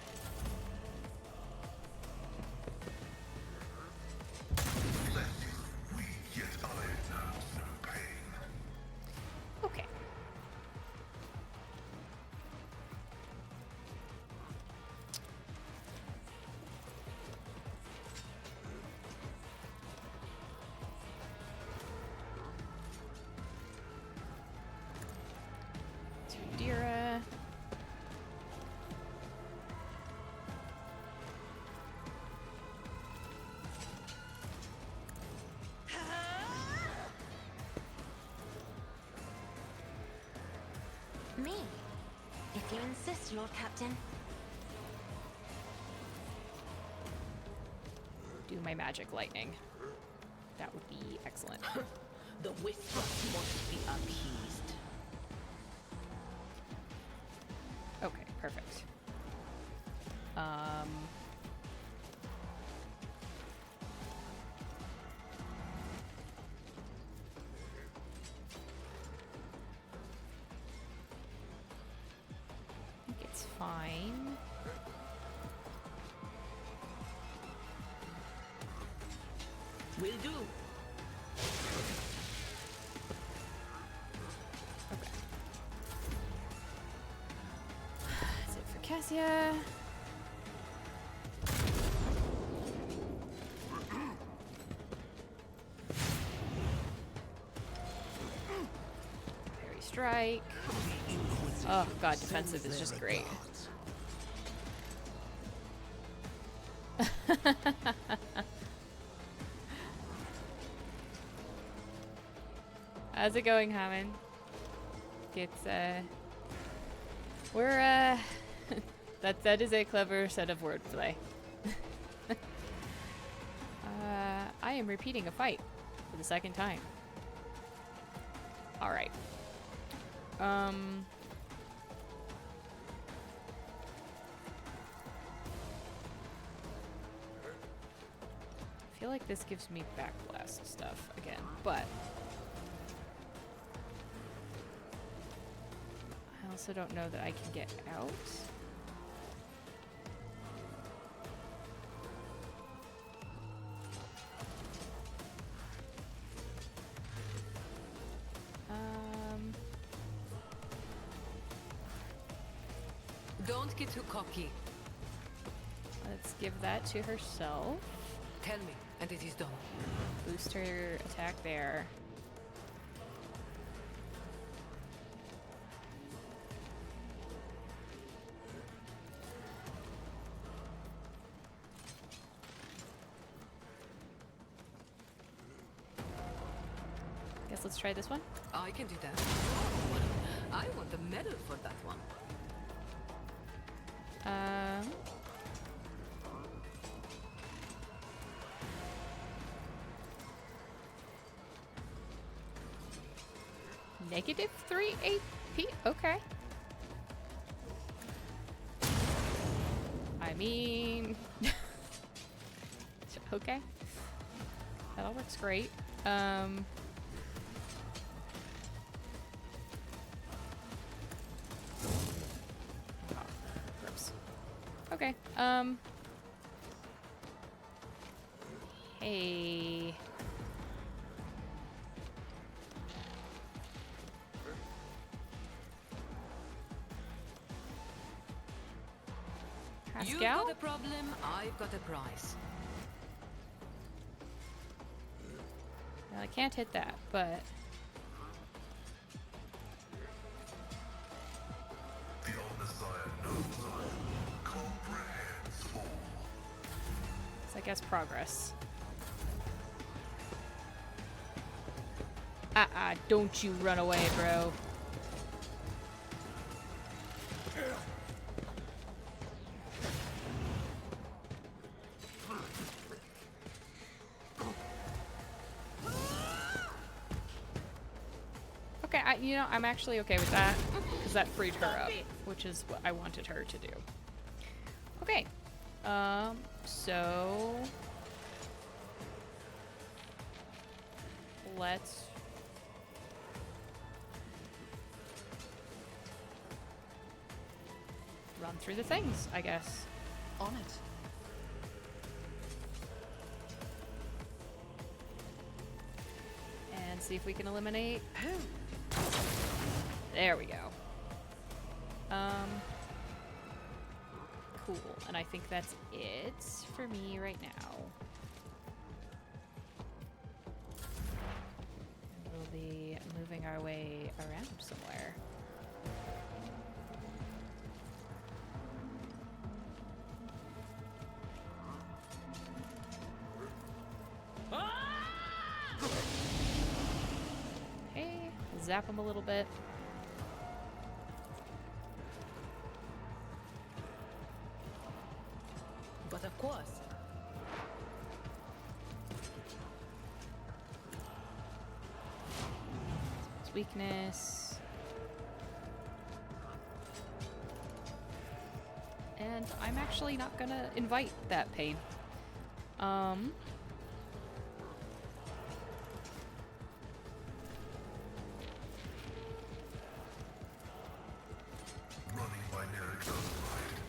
Okay. To Dira. Me? If you insist, Lord Captain. Do my magic lightning. That would be excellent. The whispers must be appeased. Okay, perfect. I think it's fine. Will do. Okay. That's it for Cassia. Parry strike. Oh god, defensive is just great. How's it going, Hammond? It's we're that is a clever set of wordplay. I am repeating a fight for the second time. All right. I feel like this gives me backblast stuff again, but I also don't know that I can get out. Don't get too cocky. Let's give that to herself. Tell me, and it is done. Boost her attack there. Guess let's try this one. I can do that. I want a medal for that one. -3 AP? Okay. I mean... okay. That all works great. Oh, gross. Okay, hey... You've Pascal? got a problem, I've got a prize. Well, I can't hit that, but... The Omnissiah knows all, comprehends all. It's, I guess, progress. Ah. Don't you run away, bro. Okay, you know, I'm actually okay with that, because that freed her up, which is what I wanted her to do. Okay, so let's run through the things, I guess. On it. And see if we can eliminate. There we go. Cool. And I think that's it for me right now. We'll be moving our way around somewhere. Hey, zap him a little bit. But of course. His weakness. And I'm actually not gonna invite that pain. Running by Nerix override.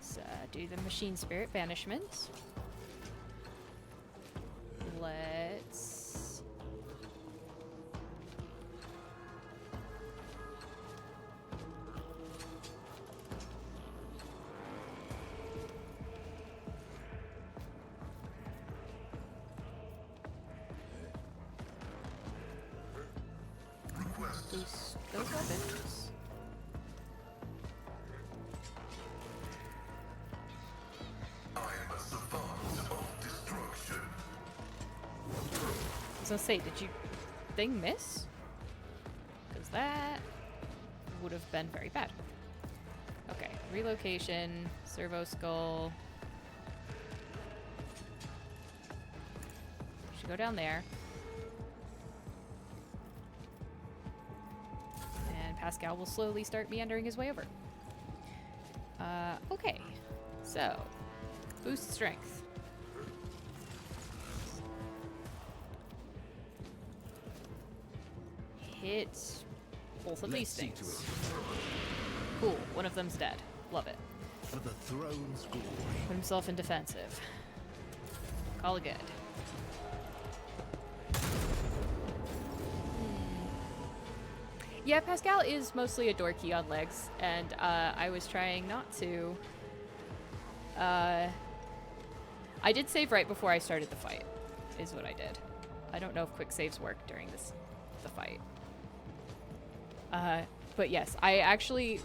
Let's do the machine spirit banishment. Let's Request. boost those weapons. I am a savant of destruction. I was gonna say, did you thing miss? Because that would have been very bad. Okay, relocation, servo skull. Should go down there. And Pascal will slowly start meandering his way over. Okay, so boost strength. Hit both of these things. Cool, one of them's dead. Love it. For the throne's glory. Put himself in defensive. Call it good. Yeah, Pascal is mostly a dorky on legs, and I was trying not to. I did save right before I started the fight, is what I did. I don't know if quick saves work during the fight. But yes,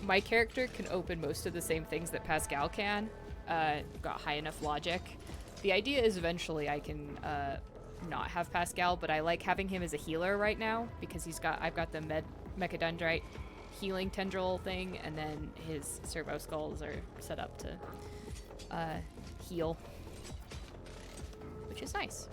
my character can open most of the same things that Pascal can. Got high enough logic. The idea is eventually I can not have Pascal, but I like having him as a healer right now because I've got the Mechadendrite healing tendril thing, and then his servo skulls are set up to heal, which is nice.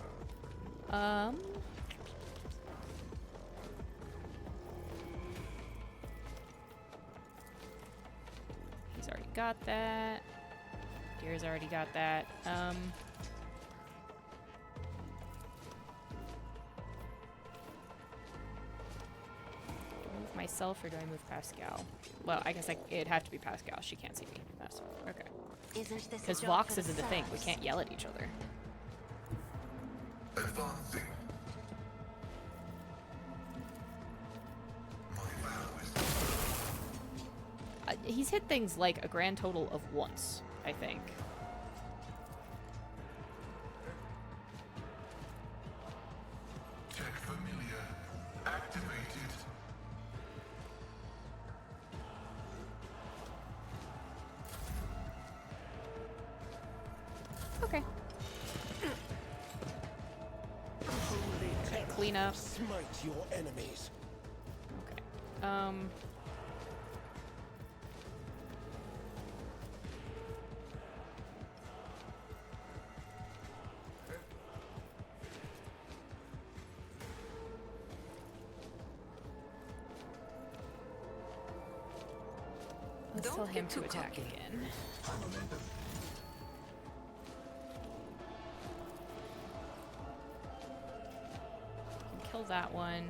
He's already got that. Deer's already got that. Myself, or do I move Pascal? Well, I guess it'd have to be Pascal. She can't see me. That's okay. Isn't this Because a job Vox for the isn't a thing. We Sirs? can't yell at each other. Advancing. My vow is He's hit things like a grand total of once, I think. Tech familiar. Activated. Okay. clean up. Smite your enemies. Okay. Let's Don't tell him get to too attack cocky. again. Momentum. Can kill that one.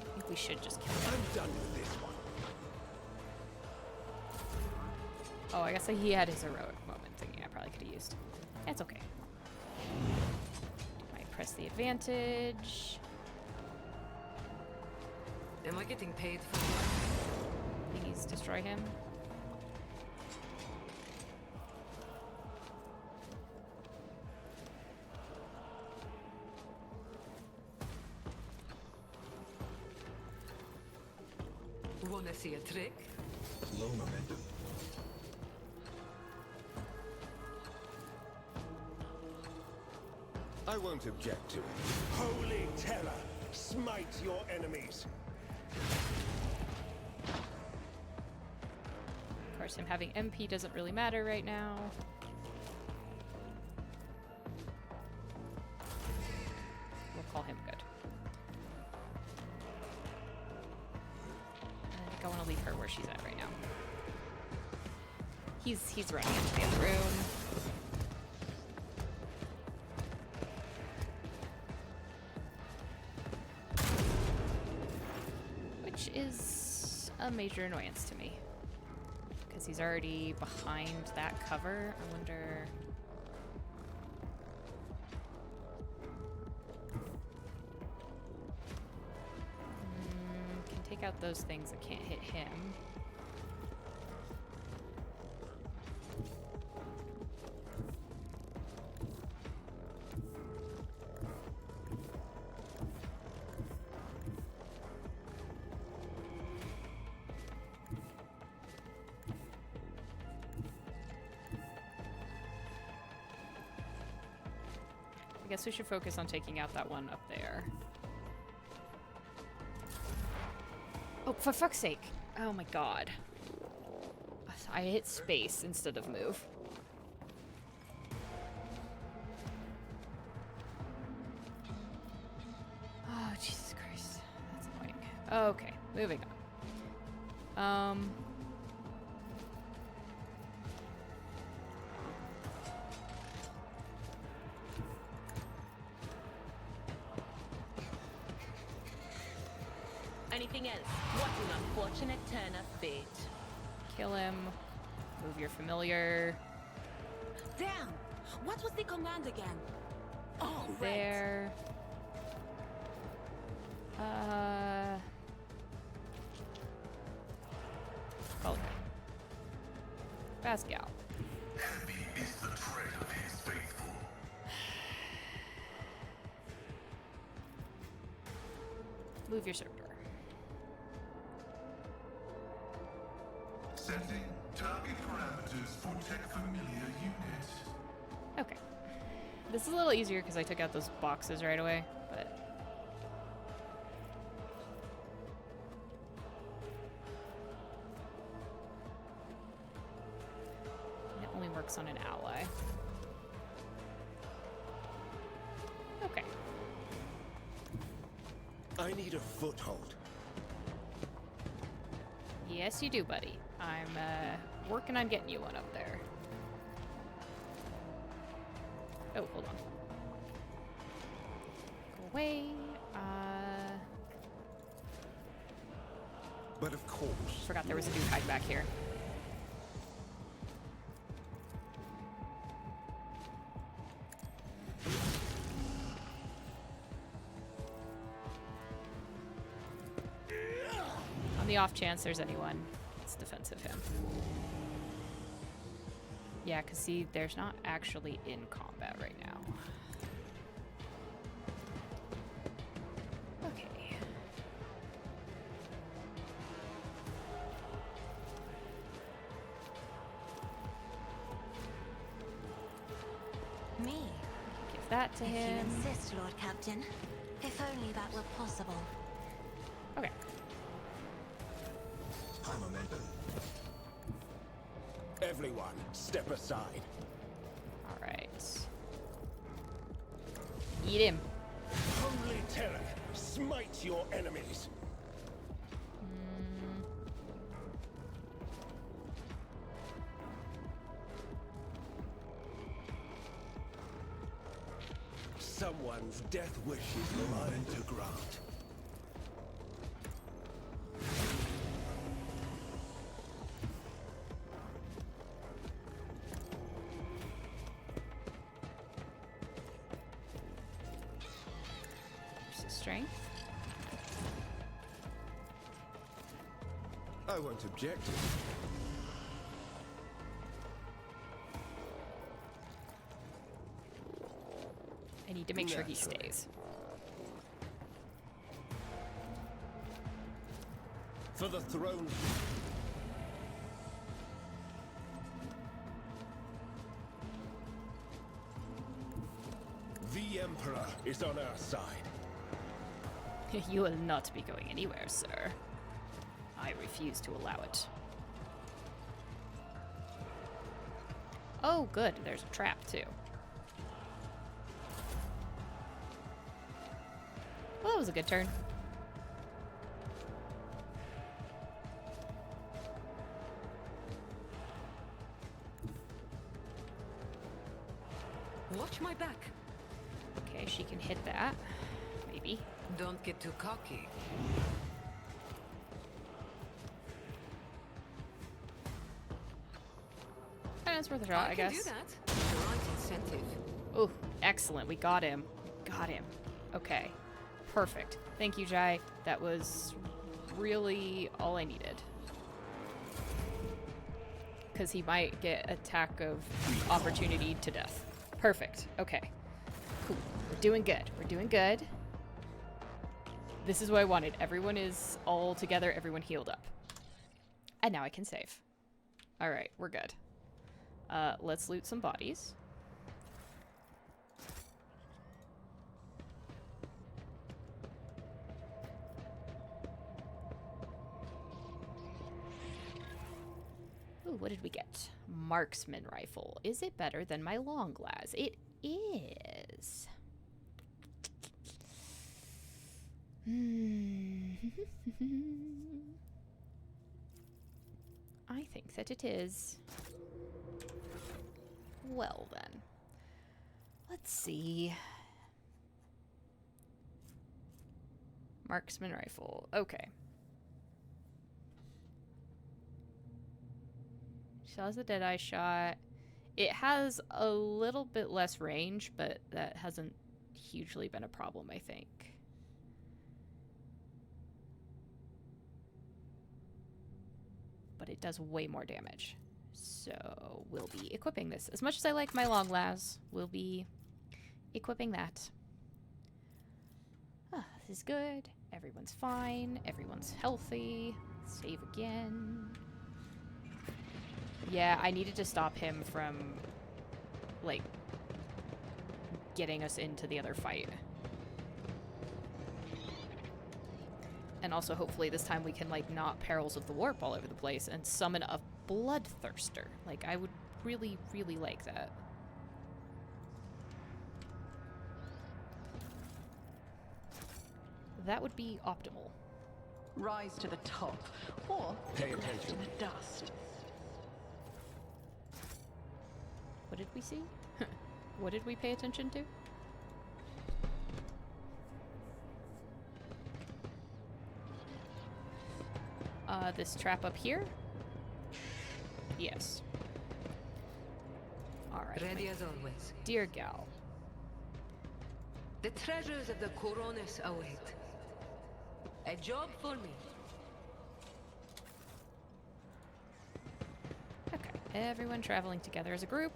I think we should just kill him. I'm done with this one. Oh, I guess he had his heroic moment thingy I probably could have used. That's okay. Might press the advantage. Am I getting paid for what? Please destroy him. Wanna see a trick? Low momentum. I won't object to it. Holy terror! Smite your enemies. Of course, him having MP doesn't really matter right now. We'll call him good. I think I want to leave her where she's at right now. He's running into the other room. Which is a major annoyance to me. Because he's already behind that cover. I wonder... can take out those things that can't hit him. I guess we should focus on taking out that one up there. Oh, for fuck's sake. Oh my god. I hit space instead of move. Oh, Jesus Christ. That's annoying. Okay, moving on. Anything else? What an unfortunate turn of fate. Kill him. Move your familiar. Damn! What was the command again? Oh, There. Call it good. Pascal. Heavy is the tread of his faithful. Move your servitor. Setting target parameters for tech familiar unit. Okay. This is a little easier because I took out those boxes right away, but... it only works on an ally. Okay. I need a foothold. Yes, you do, buddy. I'm, working on getting you one up there. Oh, hold on. Go away. But of course. Forgot there was a dude hide back here. On the off chance there's anyone, let's defensive him. Yeah, because see, there's not actually in combat right now. Okay. that to If him. you insist, Lord Captain. If only that were possible. Okay. High momentum. Everyone, step aside. Alright. Eat him. Holy terror, smite your enemies. Someone's death wishes are mine to grant. Versus strength. I won't object. I need to make sure he Naturally. stays. For the throne. The Emperor is on our side. You will not be going anywhere, sir. I refuse to allow it. Oh, good. There's a trap, too. Well, that was a good turn. Watch my back. Okay, she can hit that. Maybe. Don't get too cocky. That's worth a shot, I can guess. do that. The right incentive. Ooh, excellent. We got him. Got him. Okay. Perfect. Thank you, Jai. That was really all I needed. Because he might get attack of opportunity to death. Perfect. Okay. Cool. We're doing good. We're doing good. This is what I wanted. Everyone is all together. Everyone healed up. And now I can save. Alright, we're good. Let's loot some bodies. Ooh, what did we get? Marksman rifle. Is it better than my long glass? It is. I think that it is. Well then. Let's see. Marksman rifle. Okay. Still has the Deadeye shot. It has a little bit less range, but that hasn't hugely been a problem, I think. But it does way more damage. So we'll be equipping this. As much as I like my long las, we'll be equipping that. Ah, this is good. Everyone's fine. Everyone's healthy. Save again. Yeah, I needed to stop him from, like, getting us into the other fight. And also, hopefully, this time we can, like, not Perils of the Warp all over the place and summon a Bloodthirster. Like, I would really, really like that. That would be optimal. Rise to the top, or Pay left attention. in the dust. What did we see? What did we pay attention to? This trap up here? Yes. Alright. Ready as always. Dear gal. The treasures of the Coronis await. A job for me. Okay. Everyone traveling together as a group.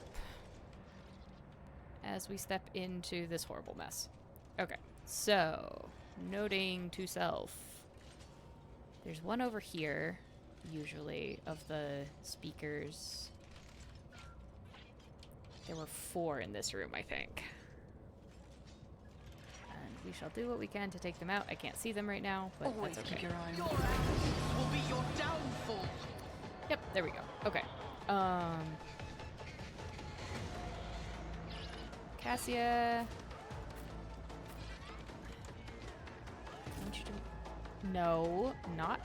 As we step into this horrible mess. Okay. So, noting to self. There's one over here, usually, of the speakers. There were 4 in this room, I think. We shall do what we can to take them out. I can't see them right now, but Always that's keep okay. your eye on your actions will be your downfall. Yep, there we go. Okay. Cassia. I want you to... No, not.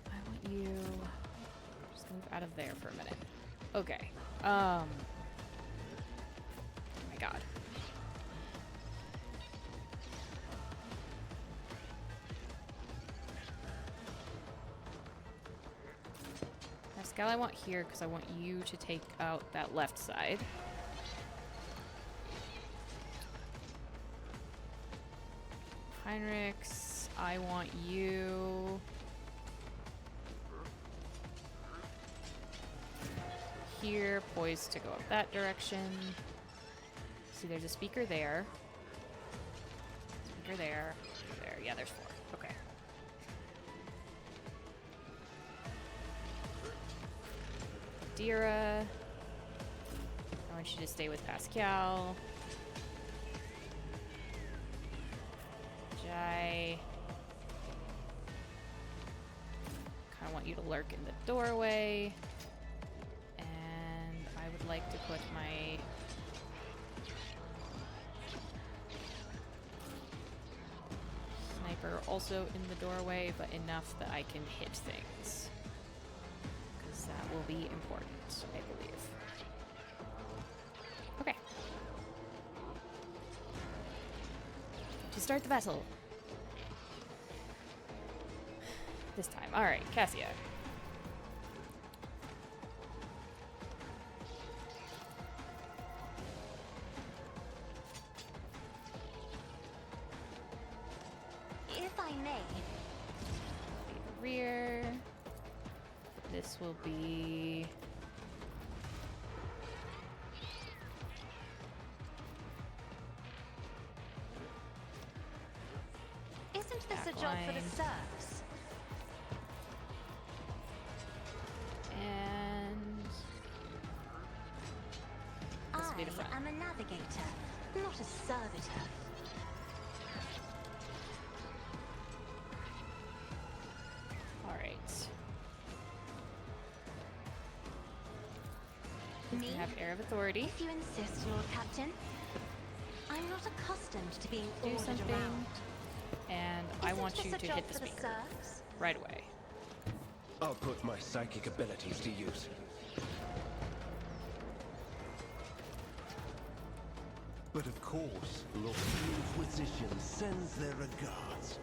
I want you... Just move out of there for a minute. Okay. Oh my god. Pascal, I want here because I want you to take out that left side. Heinrichs, I want you... here, poised to go up that direction. See, there's a speaker there. Speaker there. There. Yeah, there's 4. Okay. Dira. I want you to stay with Pascal. Jai. Kind of want you to lurk in the doorway. I would like to put my sniper also in the doorway, but enough that I can hit things. Because that will be important, I believe. Okay. To start the battle. This time. Alright, Cassia. If I may. The rear. This will be... Isn't this Back a job for line. the serfs? And... this will be the front. I am a navigator, not a servitor. Alright. Me? We have Air of Authority. If you insist, Lord Captain. I'm not accustomed to being Do ordered something. around. And I Isn't want this you a to job hit the for speaker serfs? right away. I'll put my psychic abilities to use. But of course, Lord the Inquisition sends their regards.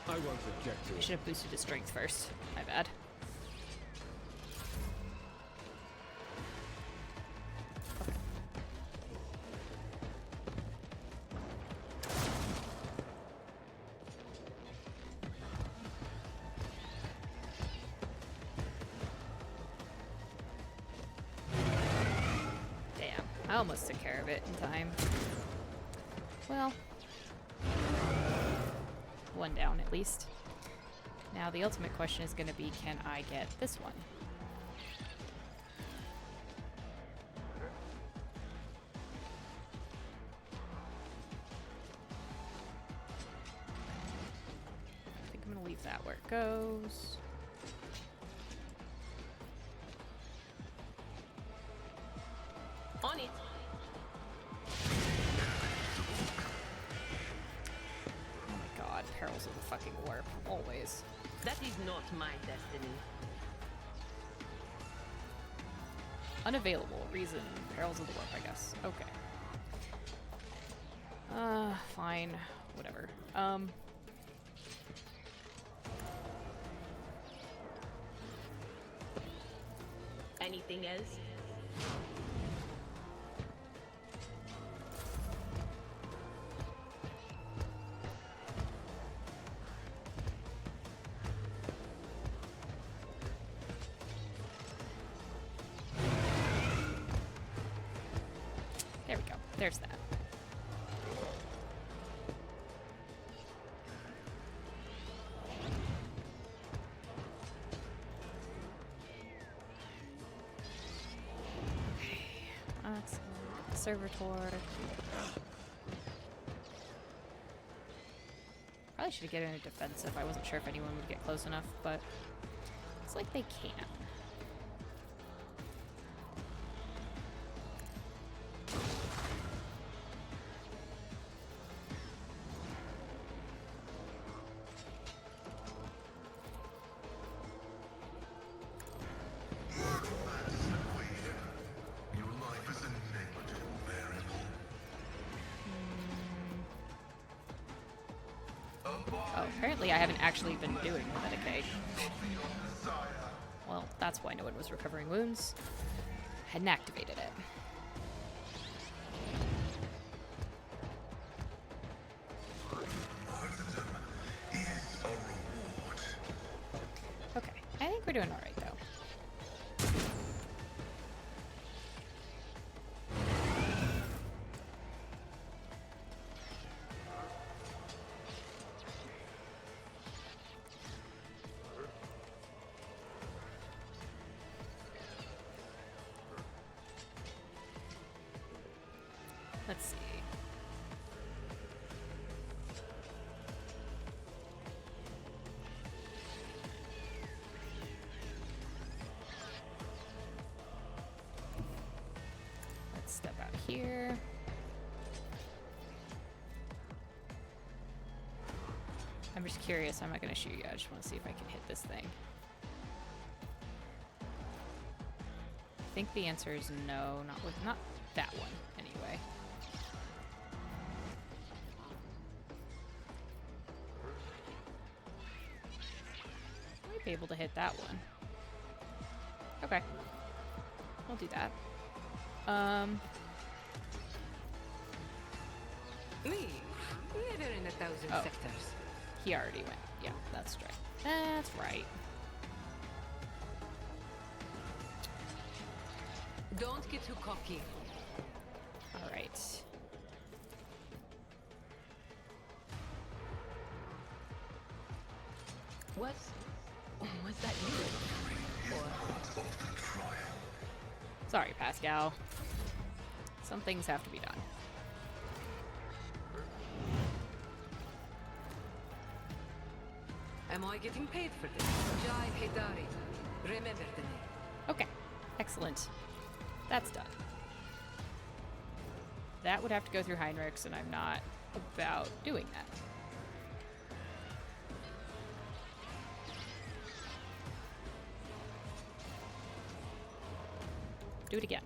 I won't object to I it. should have boosted his strength first. My bad. Damn, I almost took care of it in time. Well, one down at least. Now the ultimate question is going to be, can I get this one? I think I'm going to leave that where it goes. On it. Oh my god, perils of the fucking warp, always. That is not my destiny. Unavailable, reason, perils of the warp, I guess. Okay. Fine, whatever. Anything else? There we go. There's that. servitor. Probably should have given a defensive. I wasn't sure if anyone would get close enough, but it's like they can. Your life is a negligible variable. Oh, apparently I haven't actually been doing the Medicaid. Well, that's why no one was recovering wounds. Hadn't activated it. Martyrdom is a reward. Okay, I think we're doing alright though. Let's see. Let's step out here. I'm just curious. I'm not going to shoot you. I just want to see if I can hit this thing. I think the answer is no. Not that one, anyway. Might be able to hit that one. Okay. I'll do that. Me? Never in 1,000 Oh. sectors. He already went. Yeah, that's right. That's right. Don't get too cocky. All right. Was that you? Sorry, Pascal. Some things have to be done. Am I getting paid for this? Jai Hidari. Remember the name. Okay. Excellent. That's done. That would have to go through Heinrichs, and I'm not about doing that. Do it again.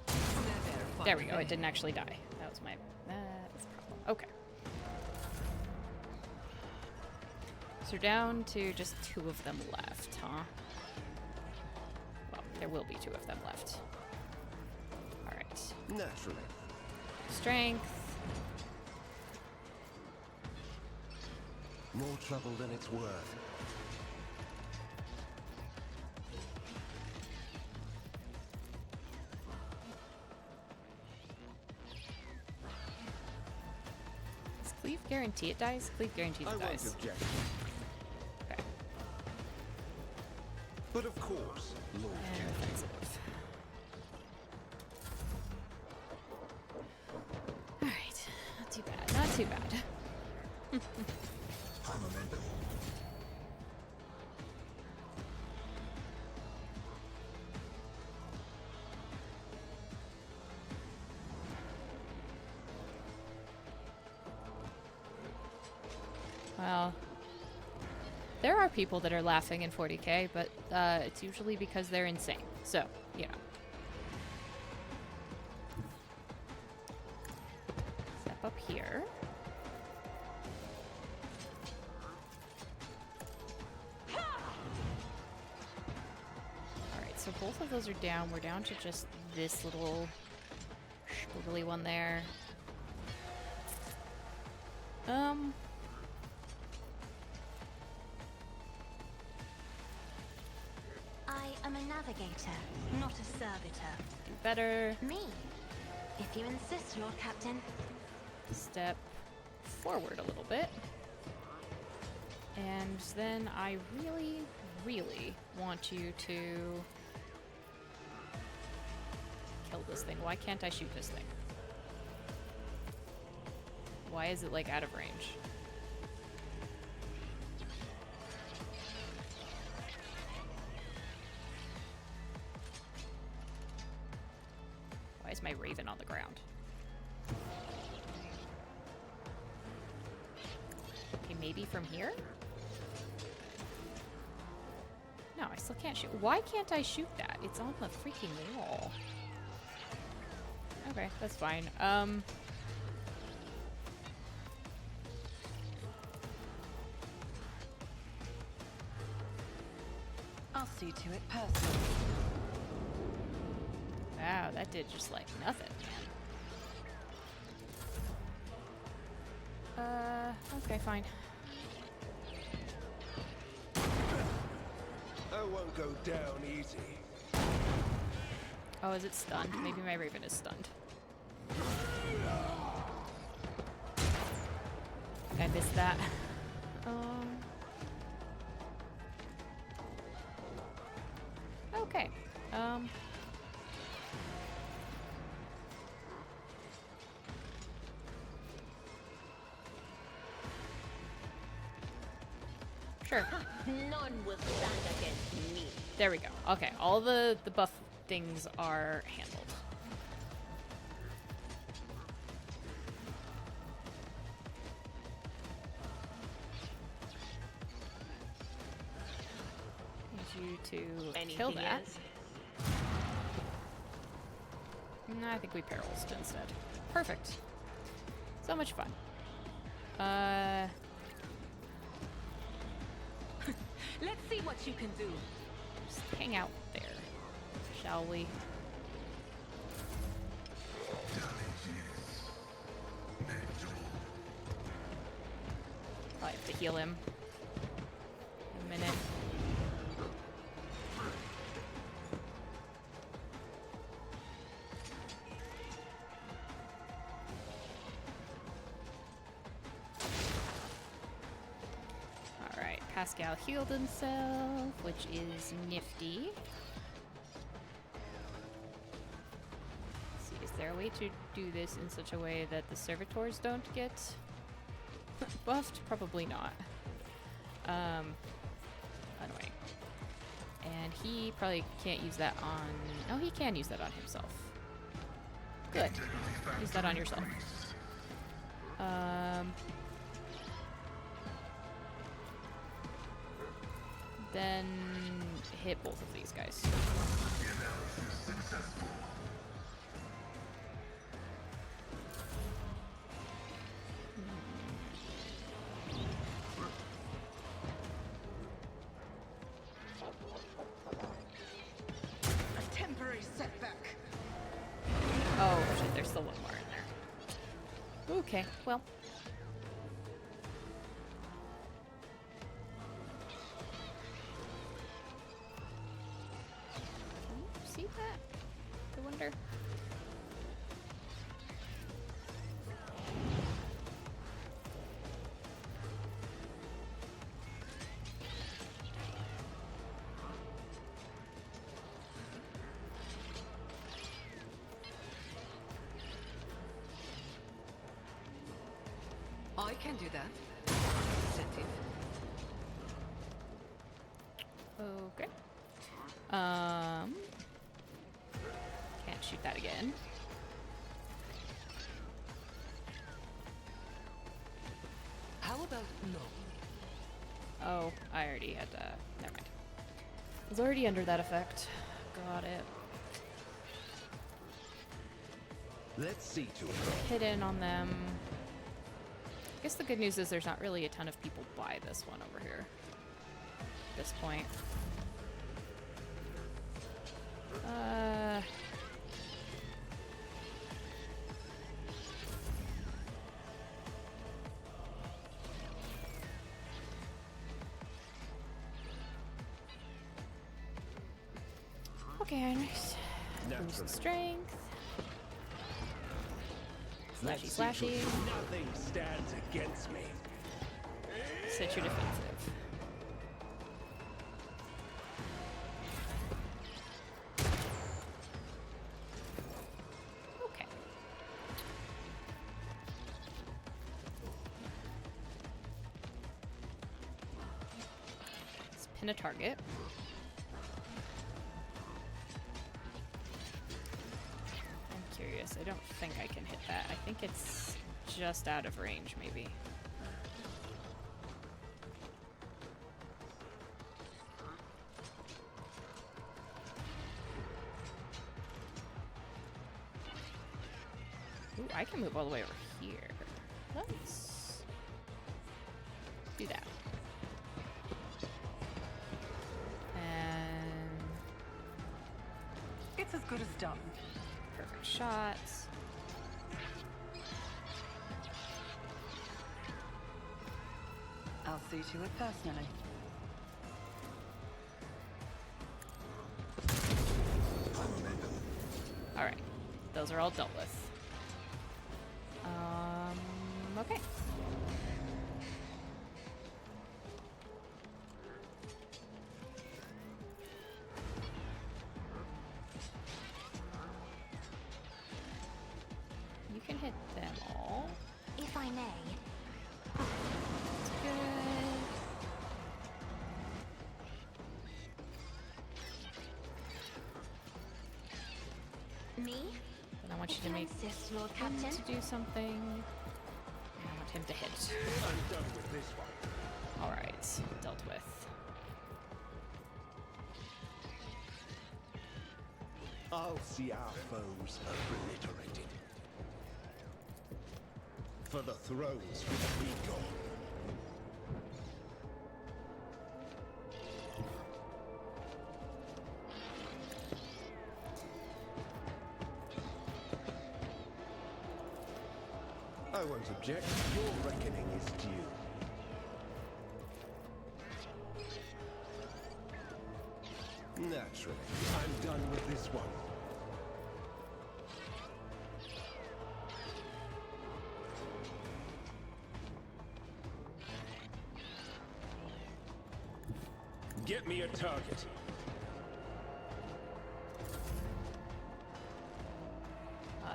Never There we go. fun. It didn't actually die. That was my problem. Okay. So we're down to just 2 of them left, huh? Well, there will be 2 of them left. All right. Naturally. Strength. More trouble than it's worth. Does Cleave guarantee it dies? Cleave guarantees I it won't dies. object. Okay. But of course, Lord And General. offensive. Alright. Not too bad. Not too bad. Well, there are people that are laughing in 40k, but it's usually because they're insane. So, you know. Step up here. Alright, so both of those are down. We're down to just this little squiggly one there. I am a navigator, not a servitor. Do better. Me? If you insist, Lord Captain. Step forward a little bit. And then I really, really want you to kill this thing. Why can't I shoot this thing? Why is it like out of range? Why is my raven on the ground? Okay, maybe from here? No, I still can't shoot. Why can't I shoot that? It's on the freaking wall. Okay, that's fine. I'll see to it personally. Wow, that did just like nothing, man. Okay, fine. I won't go down easy. Oh, is it stunned? Maybe my raven is stunned. I missed that. Okay. Sure. None will stand against me. There we go. Okay, all the buff things are handled. Need you to kill Anything that. else? No, I think we perils instead. Perfect. So much fun. Let's see what you can do. Just hang out there, shall we? I have to heal him. In a minute. Alright, Pascal healed himself, which is nifty. Let's see, is there a way to do this in such a way that the servitors don't get buffed? Probably not. Annoying. And he probably can't use that on... Oh, he can use that on himself. Good. Use that on yourself. Then hit both of these guys. A temporary setback. Oh shit, there's still one more in there. Okay, well. Can you see that? I wonder. I can do that. Incentive. Okay. Can't shoot that again. How about no? Oh, I already had, never mind. I was already under that effect. Got it. Let's see to it. Hit in on them. I guess the good news is there's not really a ton of people by this one over here. At this point. Okay, nice. Boost strength. Slashy, Let's see to slashy. it. Nothing stands against me. Set your defensive. Okay. pin a target. I'm curious. I don't think I can hit that. I think it's just out of range, maybe. Ooh, I can move all the way over here. Let's do that. And It's as good as done. perfect shots. I'll see to it personally. Alright. Those are all dealt with. Okay. You can hit them all. If I may. That's good. Me? But I want you If to you make insist, Lord him Captain. to do something. And I want him to hit. I'm done with this one. Alright, dealt with. I'll see our foes obliterated. For the thrones will be gone. I won't object. Your reckoning is due. Naturally. I'm done with this one. Get me a target.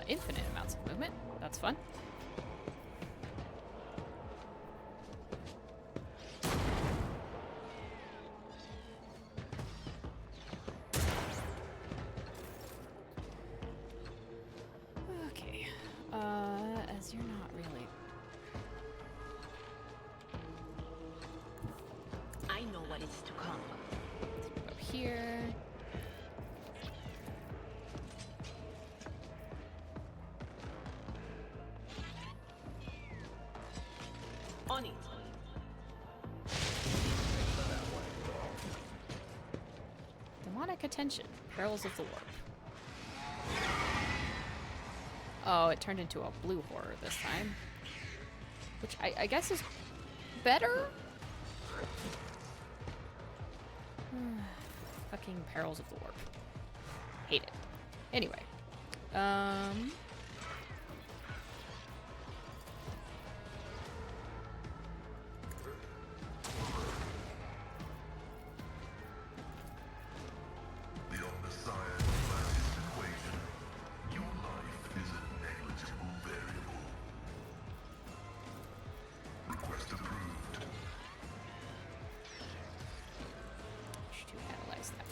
Infinite amounts of movement. That's fun. Okay. As you're not really... I know what is to come. Go here. On it. Demonic attention. Perils of the warp. Oh, it turned into a blue horror this time. Which I guess is better? Fucking perils of the warp. Hate it. Anyway. Beyond the science of lattice equation, your life is a negligible variable. Request approved. To analyze that.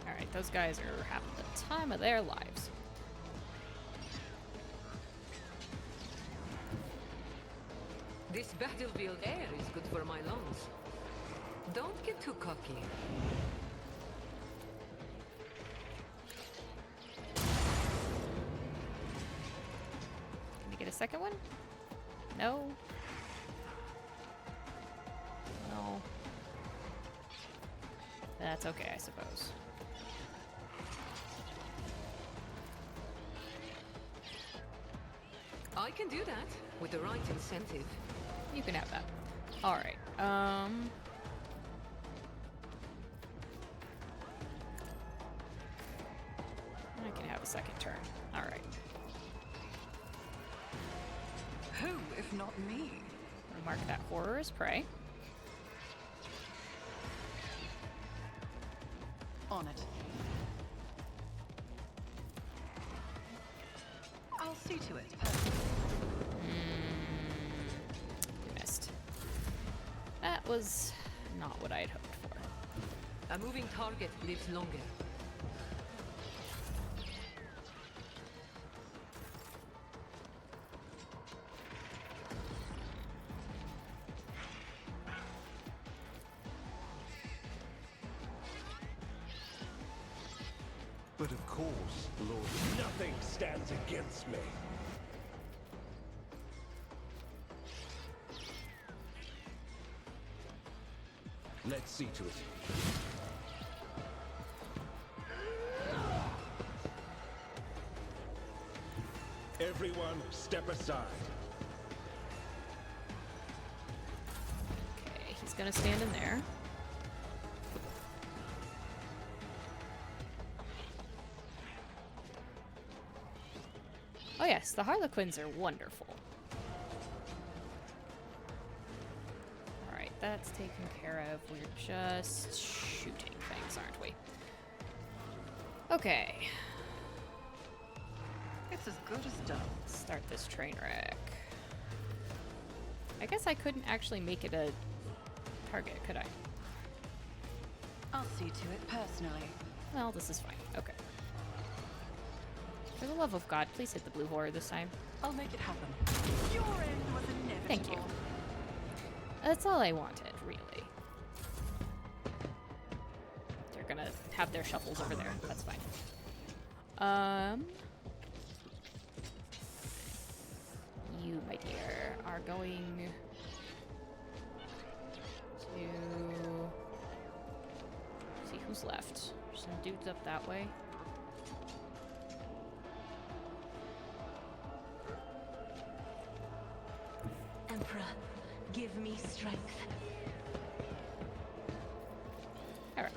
Alright, those guys are having the time of their lives. This battlefield air is good for my lungs. Don't get too cocky. Can we get a second one? No. No. That's okay, I suppose. I can do that with the right incentive. You can have that. Alright, I can have a second turn. Alright. Who, if not me? Mark that horror as prey. On it. I'll see to it. You missed. That was not what I had hoped for. A moving target lives longer. But of course, Lord, nothing stands against me. Let's see to it. Everyone, step aside. Okay, he's gonna stand in there. Oh yes, the Harlequins are wonderful. Alright, that's taken care of. We're just shooting things, aren't we? Okay. It's as good as done. Let's start this train wreck. I guess I couldn't actually make it a target, could I? I'll see to it personally. Well, this is fine. Okay. For the love of God, please hit the blue horror this time. I'll make it happen. Your end was inevitable. Thank you. That's all I wanted, really. They're gonna have their shovels over there. That's fine. You, my dear, are going to see who's left. Some dudes up that way. Emperor, give me strength. Alright.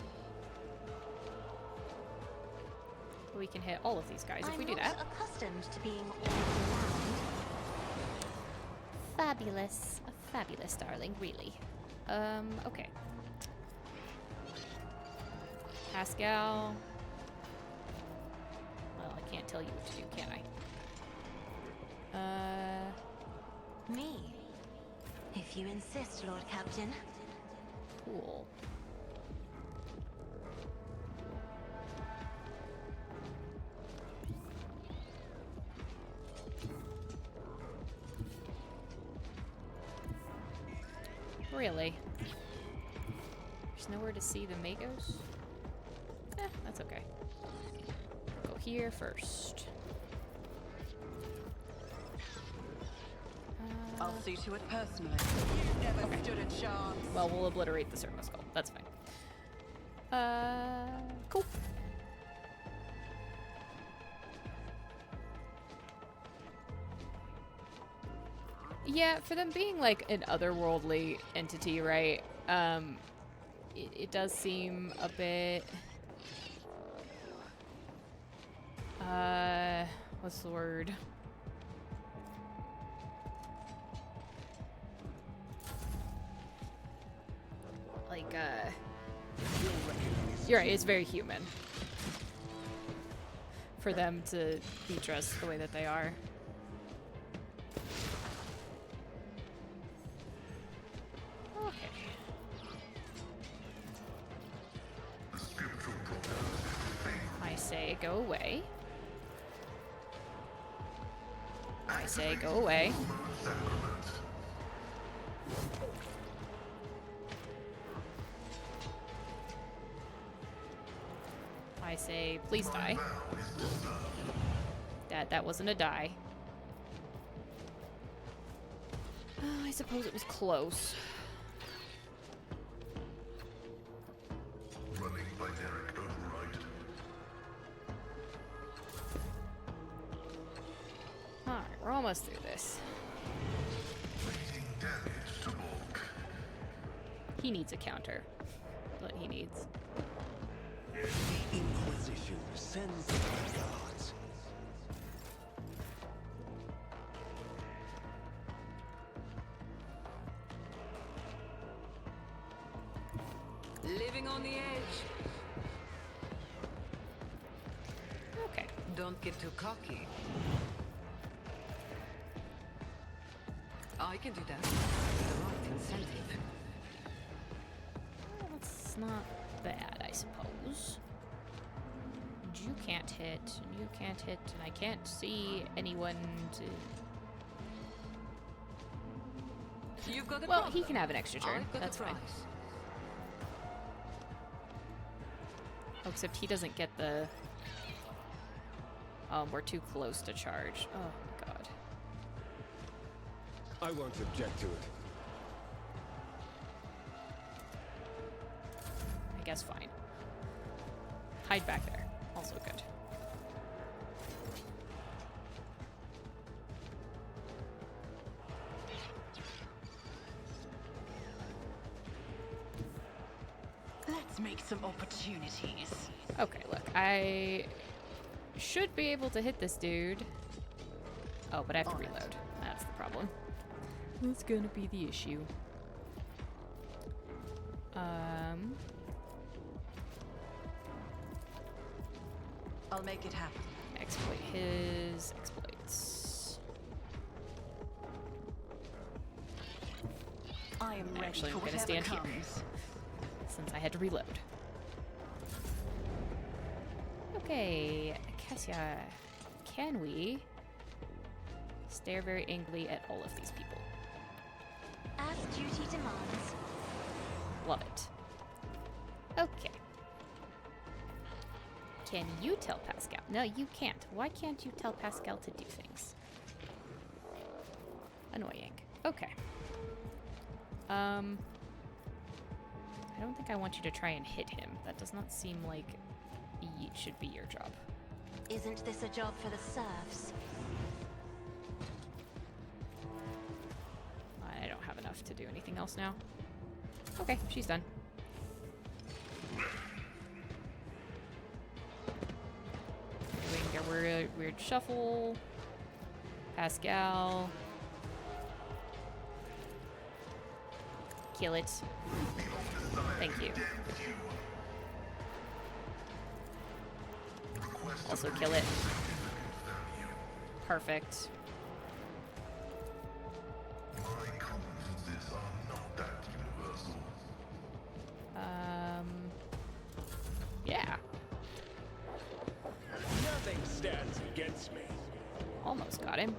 We can hit all of these guys if we do that. I'm not accustomed to being all around. Fabulous. Fabulous, darling, really. Okay. Pascal. Well, I can't tell you what to do, can I? Me? If you insist, Lord Captain. Cool. Really? There's nowhere to see the Magos? That's okay. Go here first. I'll see to it personally. You never stood a chance. Well, we'll obliterate the Sermo Skull. That's fine. Cool. Yeah, for them being like an otherworldly entity, right? It does seem a bit... what's the word? Like, you're right, it's very human. For them to be dressed the way that they are. Okay. I say go away. I say go away. I say please die. That wasn't a die. Oh, I suppose it was close. Running by Derek override. Alright, we're almost through this. Inflicting damage to bulk. He needs a counter. What he needs. Inquisition sends their guards. Living on the edge. Don't get too cocky. I can do that. The right incentive. Well, it's not bad, I suppose. And you can't hit, and you can't hit, and I can't see anyone to... You've got a Well, problem. he can have an extra turn. I've got That's a fine. prize. Oh, except he doesn't get the... we're too close to charge. Oh, my God. I won't object to it. I guess fine. Hide back there. Also good. Let's make some opportunities. Okay, look. I should be able to hit this dude. Oh, but I have to reload. That's the problem. That's gonna be the issue. I'll make it happen. Exploit his exploits. I am ready Actually, for I'm gonna whatever stand here. comes. Since I had to reload. Okay, Cassia, can we stare very angrily at all of these people? As duty demands. Love it. Okay. Can you tell Pascal? No, you can't. Why can't you tell Pascal to do things? Annoying. Okay. I don't think I want you to try and hit him. That does not seem like it should be your job. Isn't this a job for the serfs? I don't have enough to do anything else now. Okay, she's done. Doing their weird shuffle. Pascal. Kill it. Thank you. Also kill it. Perfect. My confidences are not that universal. Yeah. Nothing stands against me. Almost got him.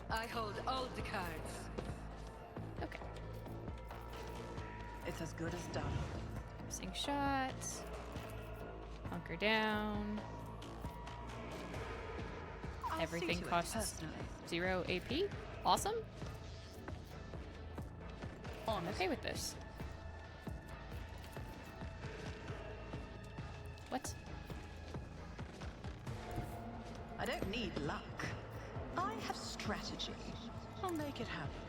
I hold all the cards. Okay. It's as good as done. Missing shot. Hunker down. I'll Everything see to it costs personally. 0 AP. Awesome. I'm Honest. okay with this. What? I don't need luck. I have strategy. I'll make it happen.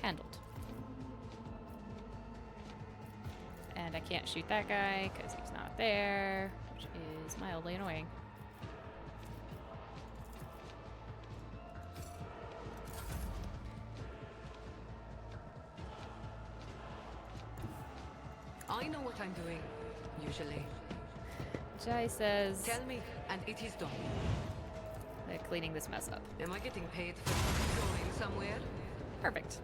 Handled. And I can't shoot that guy because he's not there, which is mildly annoying. I know what I'm doing, usually. Jai says Tell me, and it is done. that cleaning this mess up. Am I getting paid for going somewhere? Perfect.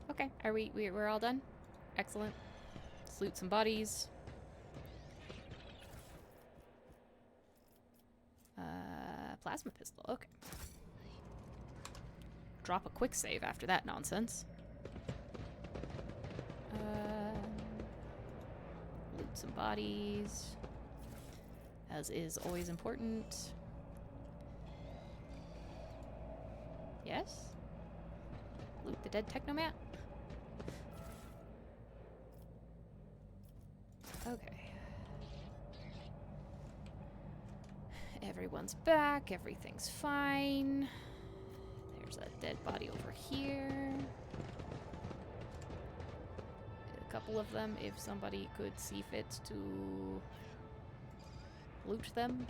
Okay, are we're all done? Excellent. Let's loot some bodies. Plasma pistol, okay. Drop a quick save after that nonsense. Loot some bodies. As is always important. Yes? Loot the dead Technomat? Okay. Everyone's back. Everything's fine. There's a dead body over here. A couple of them, if somebody could see fit to loot them.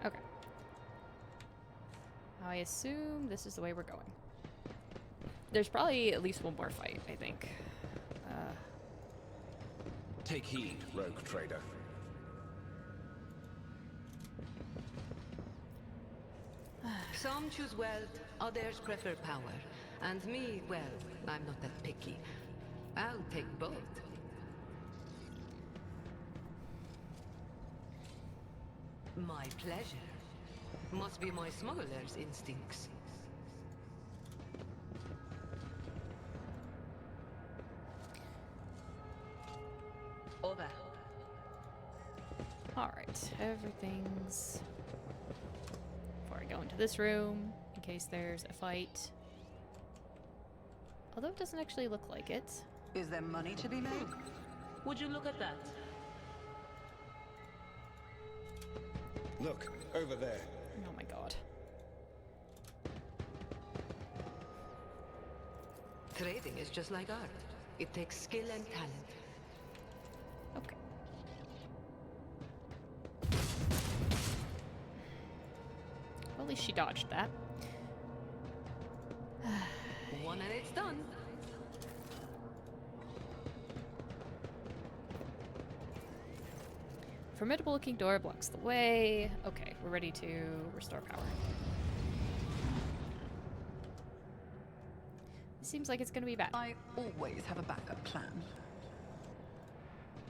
Okay. I assume this is the way we're going. There's probably at least one more fight, I think. Take heed, rogue trader. Some choose wealth, others prefer power. And me, well, I'm not that picky. I'll take both. My pleasure. Must be my smuggler's instincts. Over. Alright, everything's... Before I go into this room, in case there's a fight. Although it doesn't actually look like it. Is there money to be made? Would you look at that? Look, over there. Oh my god. Trading is just like art. It takes skill and talent. Okay. Well, at least she dodged that. One and it's done. Formidable looking door blocks the way. Okay, we're ready to restore power. Seems like it's gonna be bad. I always have a backup plan.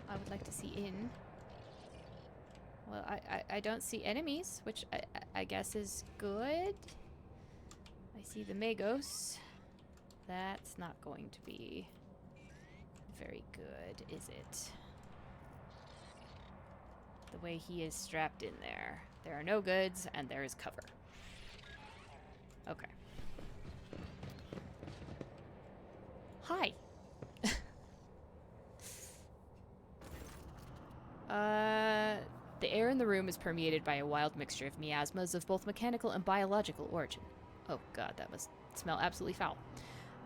I would like to see in. Well, I don't see enemies, which I guess is good. I see the Magos. That's not going to be very good, is it? The way he is strapped in there. There are no goods, and there is cover. Okay. Hi. The air in the room is permeated by a wild mixture of miasmas of both mechanical and biological origin. Oh god, that must smell absolutely foul.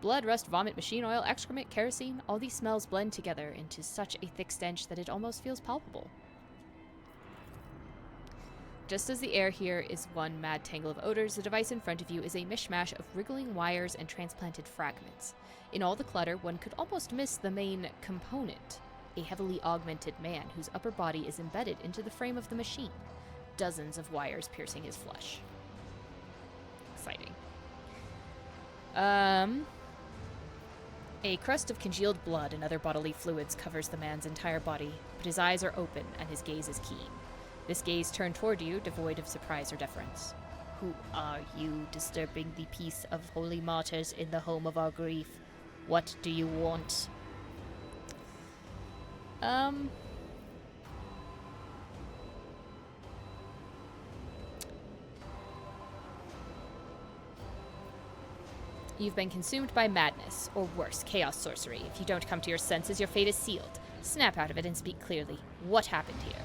Blood, rust, vomit, machine oil, excrement, kerosene, all these smells blend together into such a thick stench that it almost feels palpable. Just as the air here is one mad tangle of odors, the device in front of you is a mishmash of wriggling wires and transplanted fragments. In all the clutter, one could almost miss the main component, a heavily augmented man whose upper body is embedded into the frame of the machine. Dozens of wires piercing his flesh. Exciting. A crust of congealed blood and other bodily fluids covers the man's entire body, but his eyes are open and his gaze is keen. This gaze turned toward you, devoid of surprise or deference. Who are you, disturbing the peace of holy martyrs in the home of our grief? What do you want? You've been consumed by madness, or worse, chaos sorcery. If you don't come to your senses, your fate is sealed. Snap out of it and speak clearly. What happened here?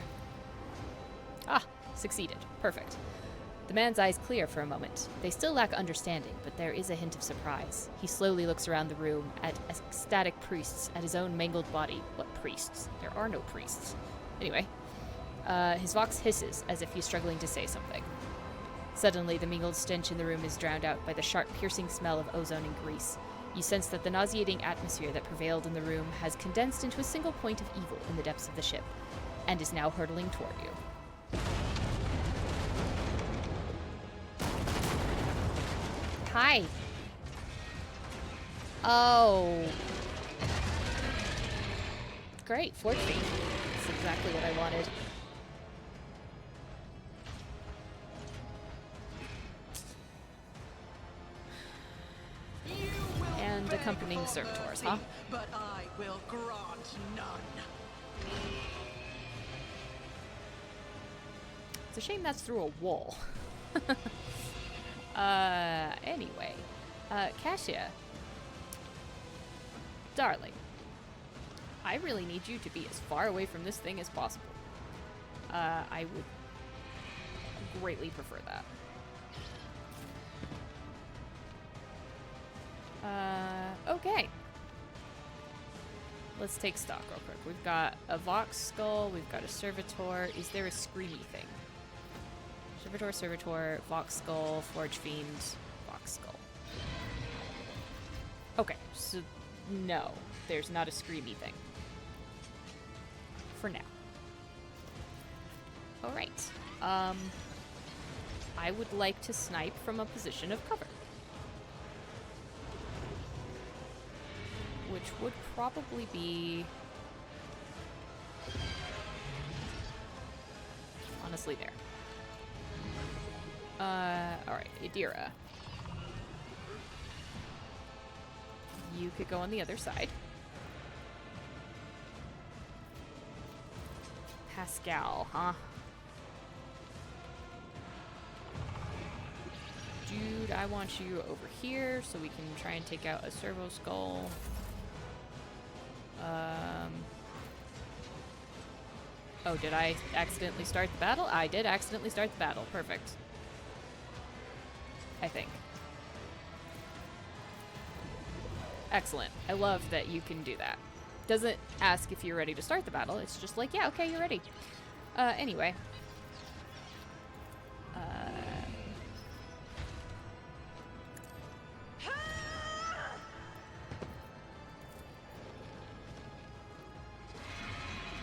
Ah, succeeded. Perfect. The man's eyes clear for a moment. They still lack understanding, but there is a hint of surprise. He slowly looks around the room at ecstatic priests, at his own mangled body. What priests? There are no priests. Anyway, his vox hisses as if he's struggling to say something. Suddenly, the mingled stench in the room is drowned out by the sharp, piercing smell of ozone and grease. You sense that the nauseating atmosphere that prevailed in the room has condensed into a single point of evil in the depths of the ship, and is now hurtling toward you. Hi. Oh. Great, force feed. That's exactly what I wanted. And accompanying servitors, huh? But I will grant none. It's a shame that's through a wall. Anyway. Cassia, Darling, I really need you to be as far away from this thing as possible. I would greatly prefer that. Okay. Let's take stock real quick. We've got a Vox Skull, we've got a Servitor. Is there a screamy thing? Servitor, Vox Skull, Forge Fiend, Vox Skull. Okay, so no, there's not a screamy thing. For now. Alright. I would like to snipe from a position of cover. Which would probably be... honestly there. Alright, Idira. You could go on the other side. Pascal, huh? Dude, I want you over here so we can try and take out a Servo Skull. Oh, did I accidentally start the battle? I did accidentally start the battle. Perfect. I think. Excellent. I love that you can do that. Doesn't ask if you're ready to start the battle. It's just like, yeah, okay, you're ready. Anyway.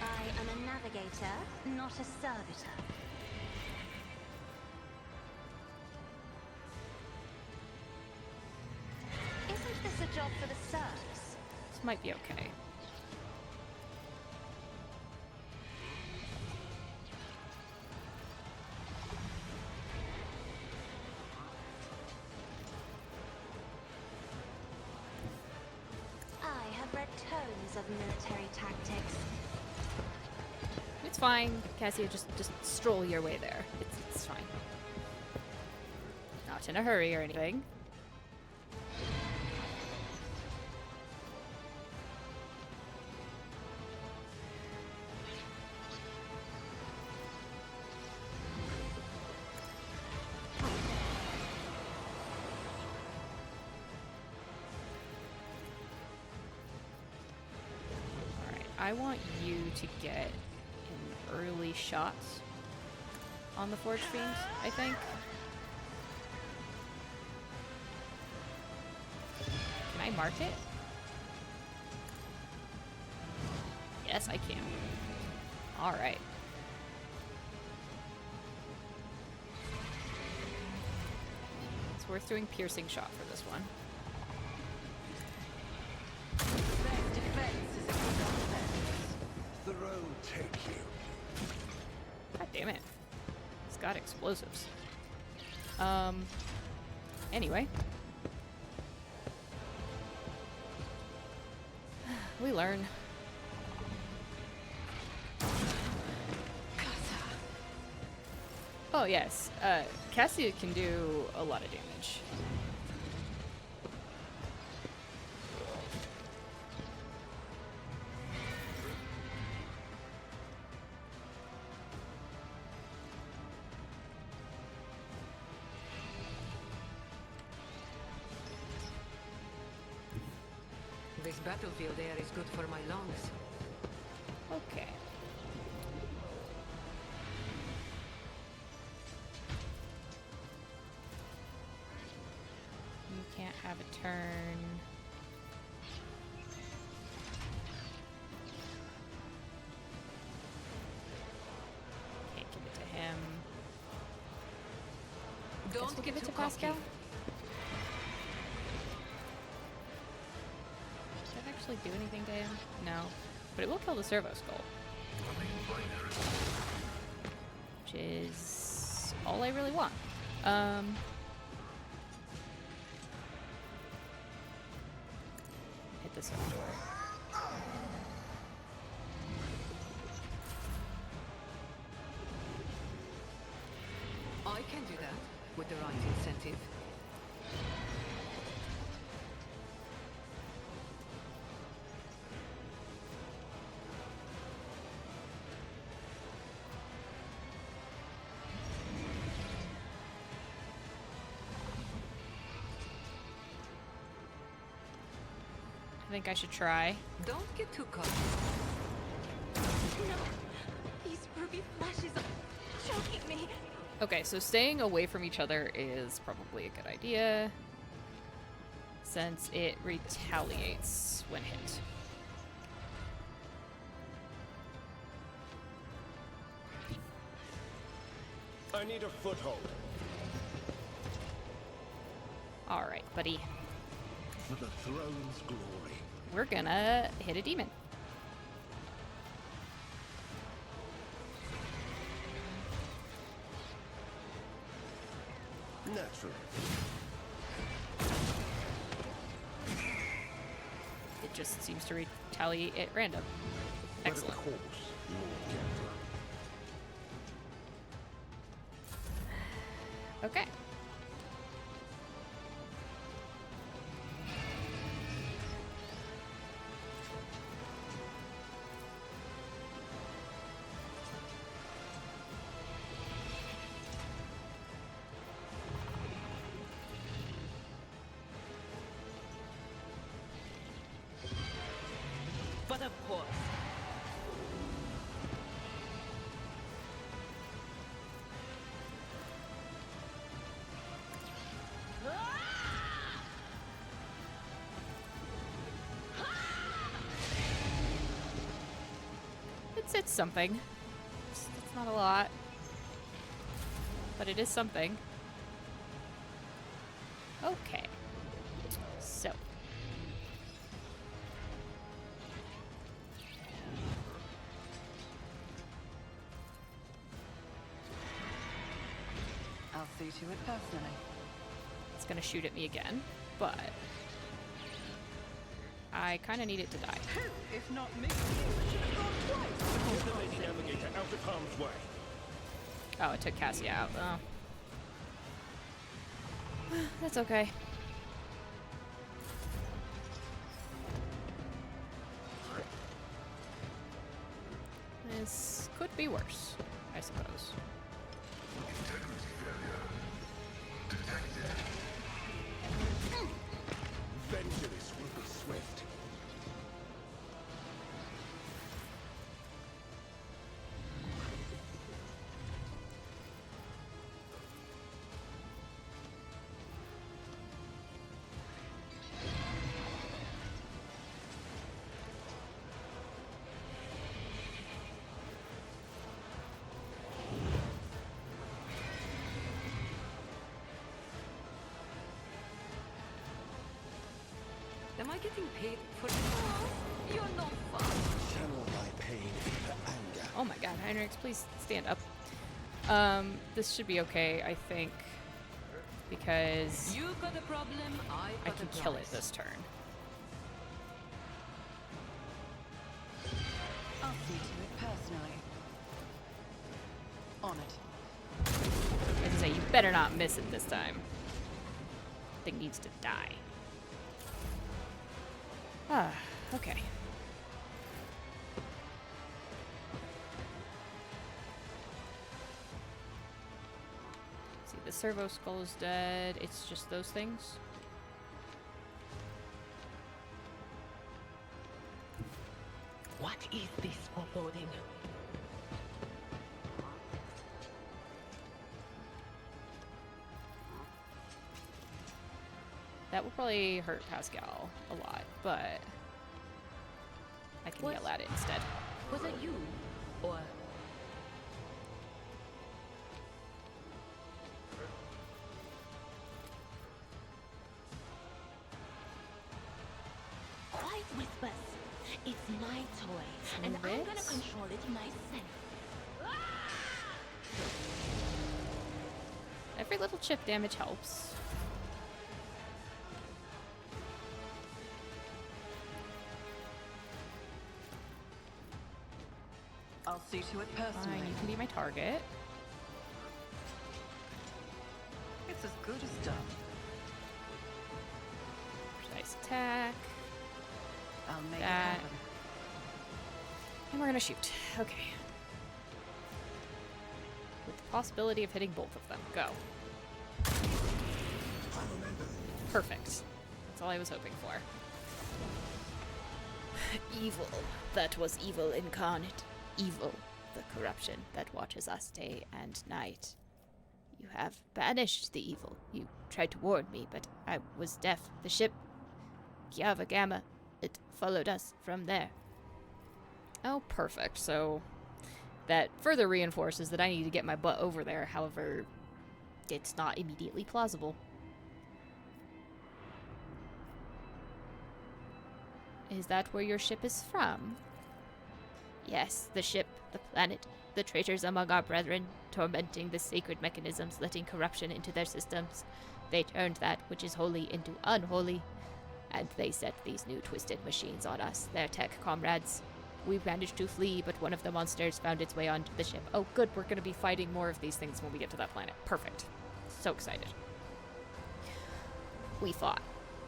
I am a navigator, not a servitor. Isn't this a job for the serfs? This might be okay. I have read tomes of military tactics. It's fine, Cassia. Just stroll your way there. It's fine. Not in a hurry or anything. Alright, I want you to get an early shot on the Forge Fiend, I think. Can I mark it? Yes, I can. Alright. It's worth doing piercing shot for this one. Best defense is a good offense. The road take you. God damn it. It's got explosives. Anyway. We learn. Oh, yes. Cassia can do a lot of damage. This battlefield air is good for my lungs. Okay. You can't have a turn. Can't give it to him. Guess we'll give it to Pascal. Does that actually do anything to him? No. But it will kill the Servo Skull. Which is all I really want. Hit this other door. I can do that with the right incentive. think I should try. Don't get too caught. No! These ruby flashes are choking me! Okay, so staying away from each other is probably a good idea, since it retaliates when hit. I need a foothold. Alright, buddy. For the throne's glory. We're gonna hit a demon. Naturally. It just seems to retaliate at random. But Excellent. of course, Lord Kefra. Okay. But of course. It's something. It's not a lot. But it is something. Okay. So. I'll see to it personally. It's gonna shoot at me again, but I kind of need it to die. Who, if not me, should have gone twice? Get the Lady Navigator out of harm's way. Oh, it took Cassia out. Oh. That's okay. This could be worse, I suppose. Integrity failure. Detected. Vengeance will be swift. Am I getting paid for this? You're no fun. Channel my pain into anger. Oh my god, Heinrichs, please stand up. This should be okay, I think. Because You got a problem, I I got can a kill it price. this turn. I'll see to it personally. On it. As I say, you better not miss it this time. Thing needs to die. Ah, okay. See, the servo skull is dead. It's just those things. What is this foreboding? That will probably hurt Pascal a lot, but I can What? yell at it instead. Was it you? Or Quiet whispers. It's my toy, and I'm gonna This? control it myself. Every little chip damage helps. I'll see to it personally. Fine, you can be my target. It's as good as done. Precise attack. I'll make That- it happen. And we're gonna shoot. Okay. With the possibility of hitting both of them. Go. Perfect. That's all I was hoping for. Evil. That was evil incarnate. Evil. The corruption that watches us day and night. You have banished the evil. You tried to warn me, but I was deaf. The ship, Kiava Gamma, it followed us from there. Oh, perfect. So that further reinforces that I need to get my butt over there. However, it's not immediately plausible. Is that where your ship is from? Yes, the ship, the planet, the traitors among our brethren, tormenting the sacred mechanisms, letting corruption into their systems. They turned that which is holy into unholy, and they set these new twisted machines on us, their tech comrades. We managed to flee, but one of the monsters found its way onto the ship. Oh good, we're gonna be fighting more of these things when we get to that planet. Perfect. So excited. We fought.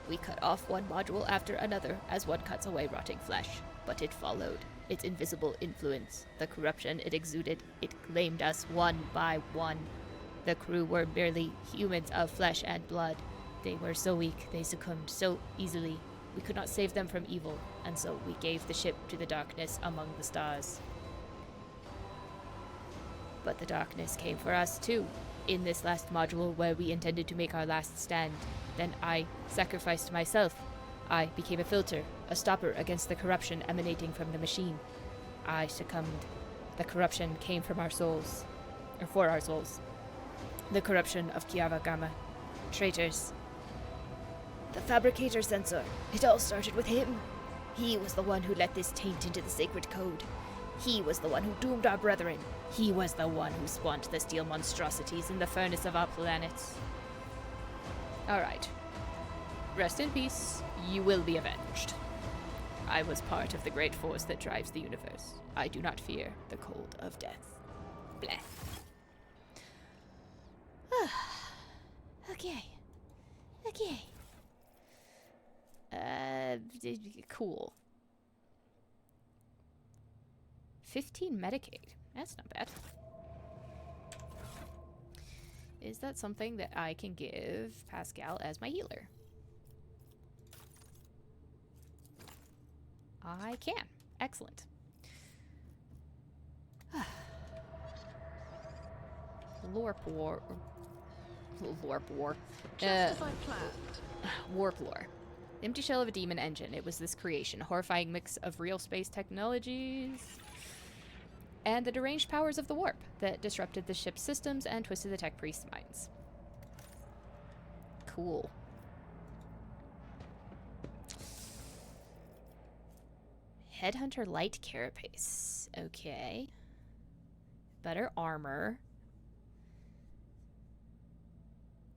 We cut off one module after another as one cuts away rotting flesh, but it followed. Its invisible influence, the corruption it exuded, it claimed us one by one. The crew were merely humans of flesh and blood. They were so weak, they succumbed so easily. We could not save them from evil, and so we gave the ship to the darkness among the stars. But the darkness came for us too, in this last module where we intended to make our last stand. Then I sacrificed myself. I became a filter, a stopper against the corruption emanating from the machine. I succumbed. The corruption came from our souls, or for our souls. The corruption of Kiava Gamma. Traitors. The fabricator sensor. It all started with him. He was the one who let this taint into the sacred code. He was the one who doomed our brethren. He was the one who spawned the steel monstrosities in the furnace of our planets. Alright. Rest in peace. You will be avenged. I was part of the great force that drives the universe. I do not fear the cold of death. Bleh. Okay. Okay. Cool. 15 Medicaid. That's not bad. Is that something that I can give Pascal as my healer? I can. Excellent. Lorp War. Lorp War. Just as I planned. Warp Lore. Empty shell of a demon engine. It was this creation. A horrifying mix of real space technologies and the deranged powers of the warp that disrupted the ship's systems and twisted the tech priest's minds. Cool. Headhunter light carapace. Okay. Better armor.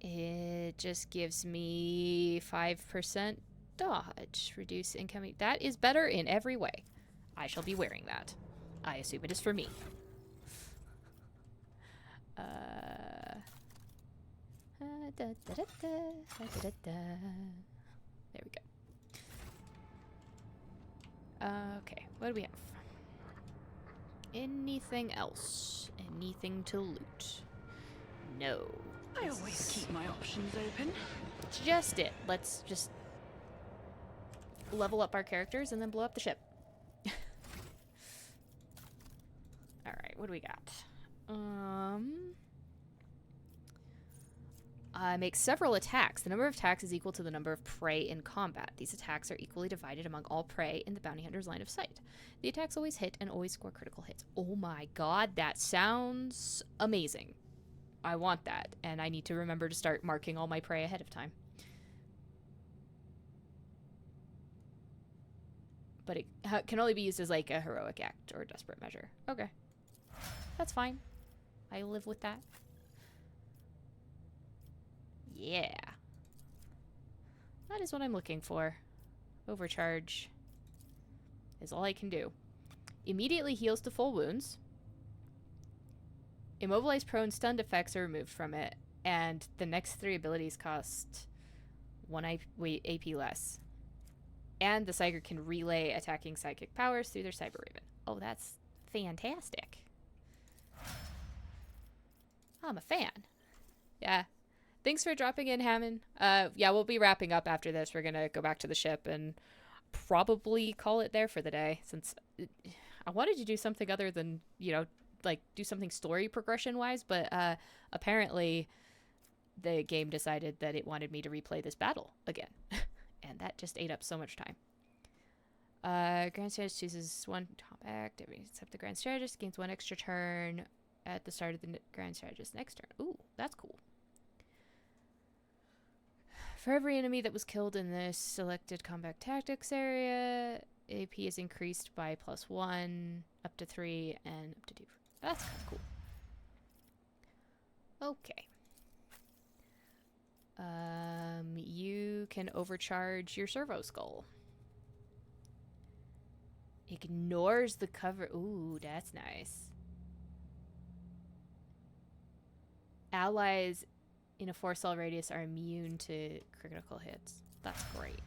It just gives me 5% dodge. Reduce incoming. That is better in every way. I shall be wearing that. I assume it is for me. There we go. Okay, what do we have? Anything else? Anything to loot? No. I always keep my options open. Just it. Let's just level up our characters and then blow up the ship. Alright, what do we got? I make several attacks. The number of attacks is equal to the number of prey in combat. These attacks are equally divided among all prey in the bounty hunter's line of sight. The attacks always hit and always score critical hits. Oh my god, that sounds amazing. I want that, and I need to remember to start marking all my prey ahead of time. But it can only be used as like a heroic act or a desperate measure. Okay. That's fine. I live with that. Yeah. That is what I'm looking for. Overcharge is all I can do. Immediately heals to full wounds. Immobilize prone stunned effects are removed from it. And the next 3 abilities cost 1 AP less. And the Psyker can relay attacking psychic powers through their Cyber Raven. Oh, that's fantastic. I'm a fan. Yeah. Thanks for dropping in, Hammond. Yeah, we'll be wrapping up after this. We're gonna go back to the ship and probably call it there for the day, since I wanted to do something other than, you know, like do something story progression wise, but apparently the game decided that it wanted me to replay this battle again. And that just ate up so much time. Grand Strategist chooses one top activity, except the Grand Strategist gains one extra turn at the start of the Grand Strategist's next turn. Ooh, that's cool. For every enemy that was killed in this selected combat tactics area, AP is increased by +1, up to 3, and up to 2. That's kind of cool. Okay. You can overcharge your servo skull. Ignores the cover. Ooh, that's nice. Allies in a 4-cell radius are immune to critical hits. That's great.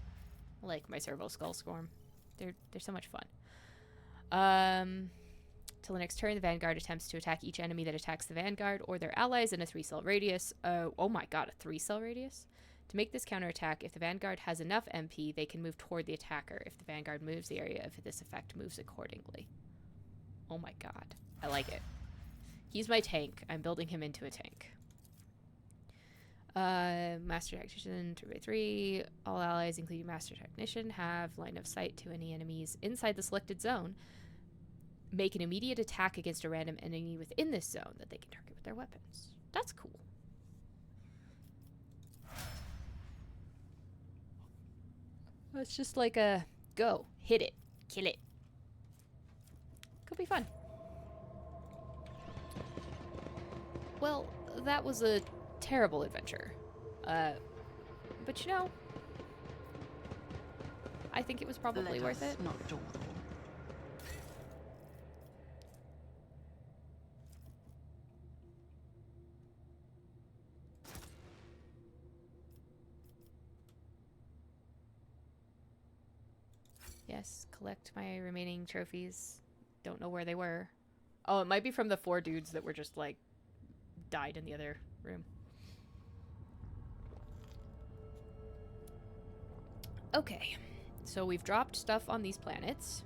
I like my servo skull swarm. They're so much fun. Till the next turn, the Vanguard attempts to attack each enemy that attacks the Vanguard or their allies in a 3-cell radius. Oh my god, a 3-cell radius? To make this counterattack, if the Vanguard has enough MP, they can move toward the attacker. If the Vanguard moves, the area of this effect moves accordingly. Oh my god. I like it. He's my tank. I'm building him into a tank. Master Technician 3x3. All allies, including Master Technician, have line of sight to any enemies inside the selected zone. Make an immediate attack against a random enemy within this zone that they can target with their weapons. That's cool. It's just like a go, hit it, kill it. Could be fun. Well, that was a terrible adventure. But you know, I think it was probably worth it. Not dull them. Yes, collect my remaining trophies. Don't know where they were. Oh, it might be from the 4 dudes that were just, like, died in the other room. Okay, so we've dropped stuff on these planets.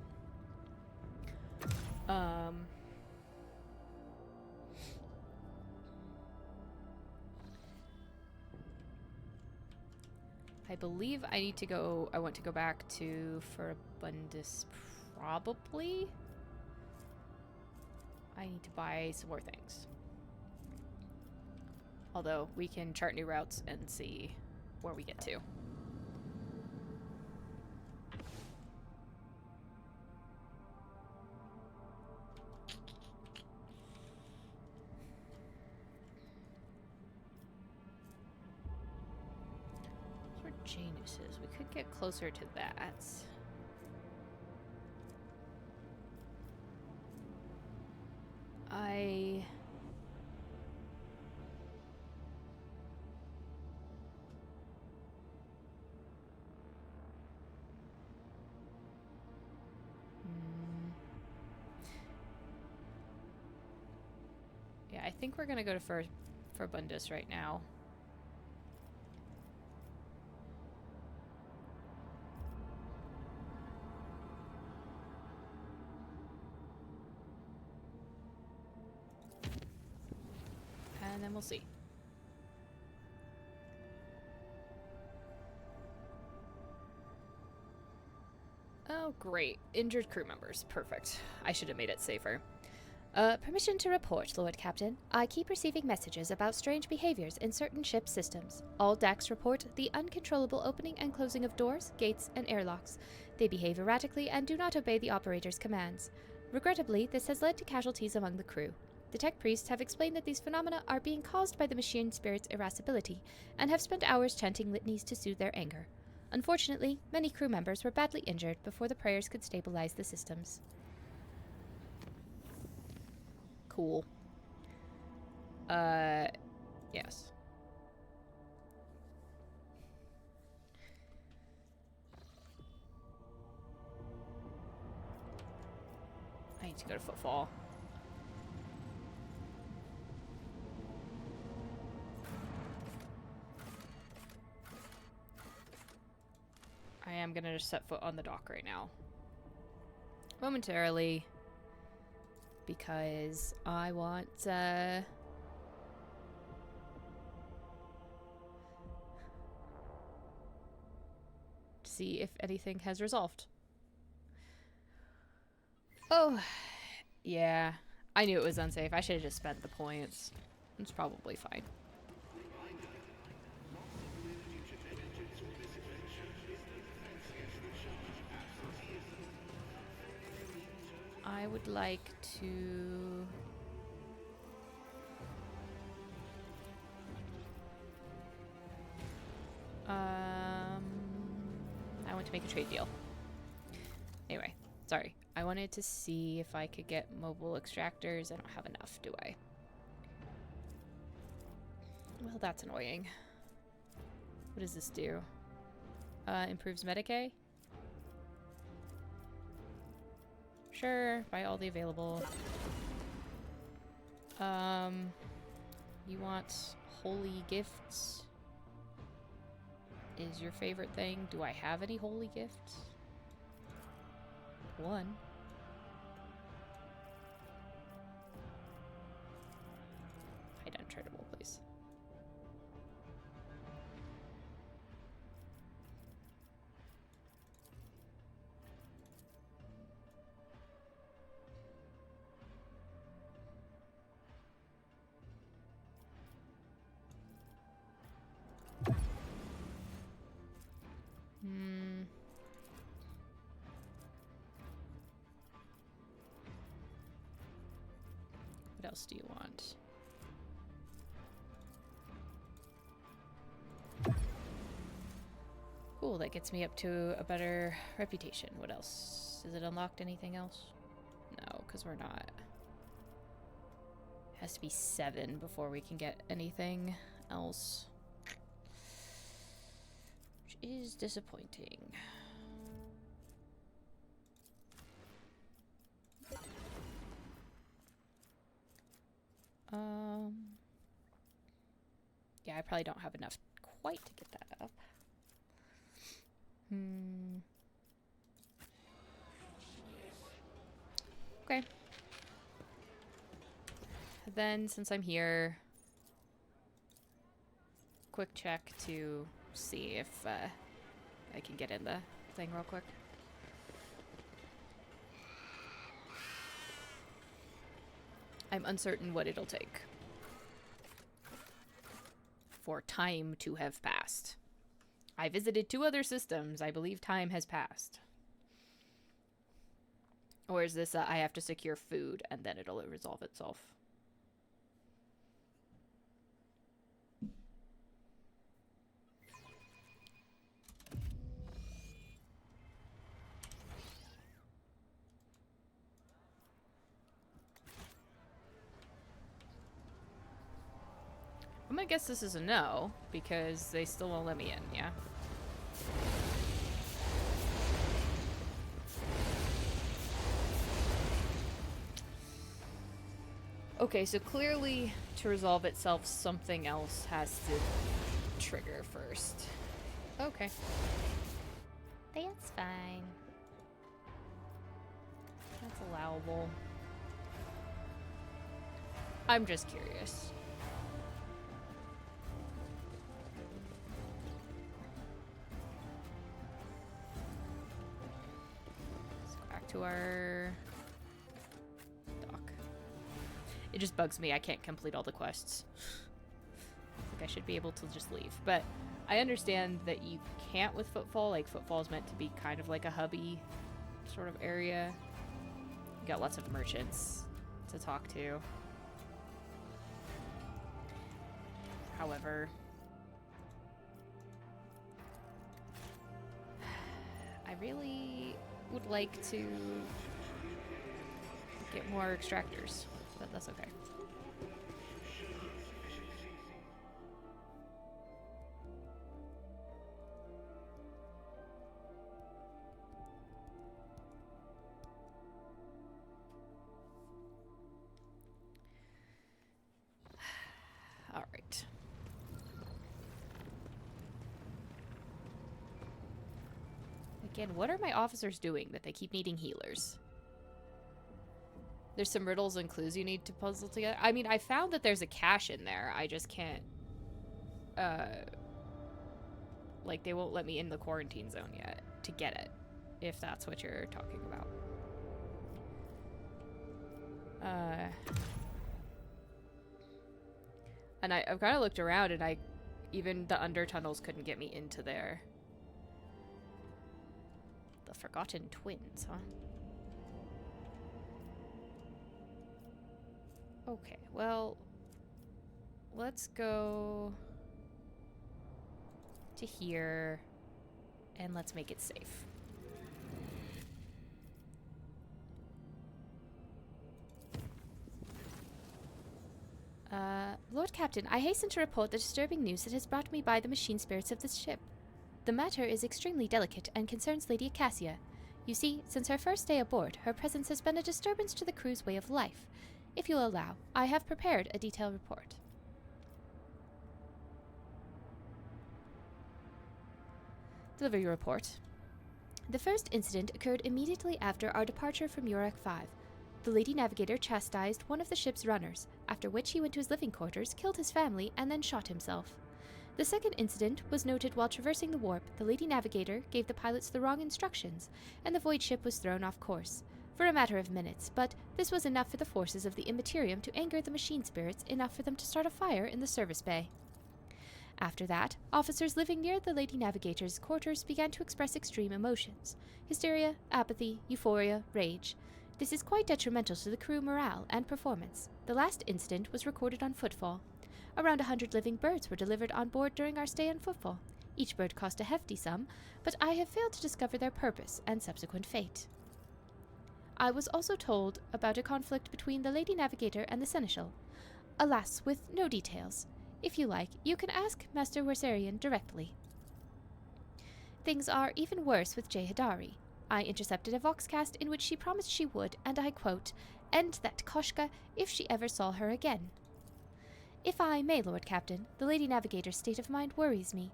I believe I need to go, I want to go back to Furibundus, probably. I need to buy some more things. Although, we can chart new routes and see where we get to. Janus's. We could get closer to that. Yeah, I think we're gonna go to Furibundus right now. And then we'll see. Oh, great. Injured crew members. Perfect. I should have made it safer. Permission to report, Lord Captain. I keep receiving messages about strange behaviors in certain ship systems. All decks report the uncontrollable opening and closing of doors, gates, and airlocks. They behave erratically and do not obey the operator's commands. Regrettably, this has led to casualties among the crew. The tech priests have explained that these phenomena are being caused by the machine spirit's irascibility, and have spent hours chanting litanies to soothe their anger. Unfortunately, many crew members were badly injured before the prayers could stabilize the systems. Cool. Yes. I need to go to Footfall. I am gonna just set foot on the dock right now. Momentarily. Because I want, to see if anything has resolved. Oh, yeah. I knew it was unsafe. I should have just spent the points. It's probably fine. I would like to... I want to make a trade deal. Anyway, sorry. I wanted to see if I could get mobile extractors. I don't have enough, do I? Well, that's annoying. What does this do? Improves Medicaid? Sure, buy all the available. You want holy gifts? Is your favorite thing? Do I have any holy gifts? One. Hide untradable, please. What else do you want? Cool, that gets me up to a better reputation. What else? Is it unlocked anything else? No, because we're not. It has to be 7 before we can get anything else. Which is disappointing. Yeah, I probably don't have enough quite to get that up. Okay. Then, since I'm here, quick check to see if I can get in the thing real quick. I'm uncertain what it'll take for time to have passed. I visited 2 other systems. I believe time has passed. Or is this I have to secure food and then it'll resolve itself? I'm gonna guess this is a no, because they still won't let me in, yeah? Okay, so clearly, to resolve itself, something else has to trigger first. Okay. That's fine. That's allowable. I'm just curious. To our dock. It just bugs me. I can't complete all the quests. I think I should be able to just leave. But I understand that you can't with Footfall. Like, Footfall is meant to be kind of like a hubby sort of area. You got lots of merchants to talk to. However, I really would like to get more extractors, but that's okay. All right. Again, what are my officers doing that they keep needing healers? There's some riddles and clues you need to puzzle together. I mean, I found that there's a cache in there. I just can't... like, they won't let me in the quarantine zone yet to get it, if that's what you're talking about. And I've kind of looked around, and even the under tunnels couldn't get me into there. The Forgotten Twins, huh? Okay, well, let's go to here, and let's make it safe. Lord Captain, I hasten to report the disturbing news that has brought me by the machine spirits of this ship. The matter is extremely delicate and concerns Lady Acacia. You see, since her first day aboard, her presence has been a disturbance to the crew's way of life. If you'll allow, I have prepared a detailed report. Delivery report. The first incident occurred immediately after our departure from Yurak 5. The Lady Navigator chastised one of the ship's runners, after which he went to his living quarters, killed his family, and then shot himself. The second incident was noted while traversing the warp. The Lady Navigator gave the pilots the wrong instructions, and the void ship was thrown off course. For a matter of minutes, but this was enough for the forces of the Immaterium to anger the machine spirits enough for them to start a fire in the service bay. After that, officers living near the Lady Navigator's quarters began to express extreme emotions: hysteria, apathy, euphoria, rage. This is quite detrimental to the crew morale and performance. The last incident was recorded on Footfall. Around 100 living birds were delivered on board during our stay on Footfall. Each bird cost a hefty sum, but I have failed to discover their purpose and subsequent fate. I was also told about a conflict between the Lady Navigator and the Seneschal. Alas, with no details. If you like, you can ask Master Wersarian directly. Things are even worse with Jay Hadari. I intercepted a voxcast in which she promised she would, and I quote, end that Koshka if she ever saw her again. If I may, Lord Captain, the Lady Navigator's state of mind worries me.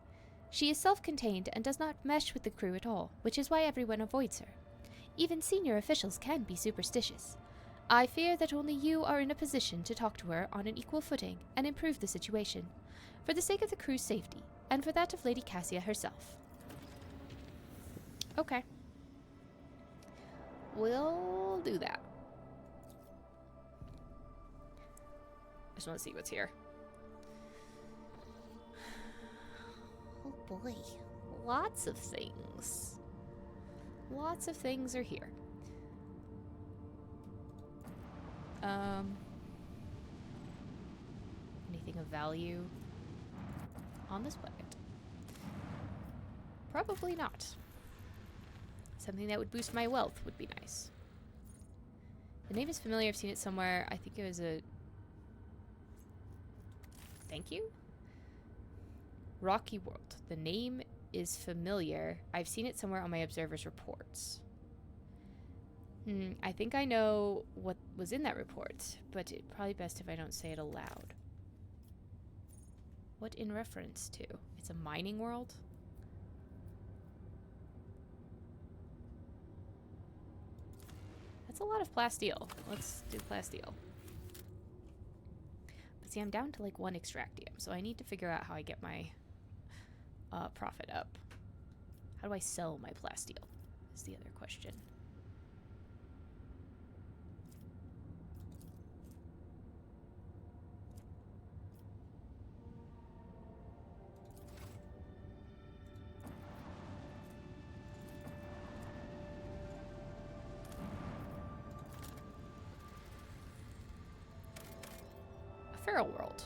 She is self-contained and does not mesh with the crew at all, which is why everyone avoids her. Even senior officials can be superstitious. I fear that only you are in a position to talk to her on an equal footing and improve the situation, for the sake of the crew's safety, and for that of Lady Cassia herself. Okay. We'll do that. I just want to see what's here. Oh boy. Lots of things. Lots of things are here. Anything of value on this planet? Probably not. Something that would boost my wealth would be nice. The name is familiar. I've seen it somewhere. I think it was a... Thank you? Rocky World. The name is familiar. I've seen it somewhere on my observer's reports. I think I know what was in that report, but it's probably best if I don't say it aloud. What in reference to? It's a mining world? That's a lot of plasteel. Let's do plasteel. But see, I'm down to like 1 extractium, so I need to figure out how I get my profit up. How do I sell my plasteel? Is the other question. Feral world.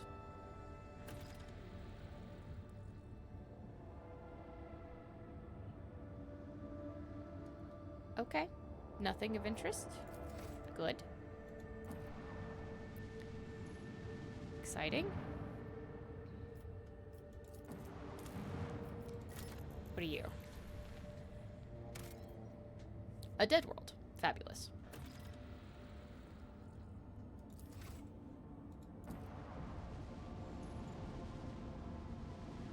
Okay. Nothing of interest. Good. Exciting. What are you? A dead world. Fabulous.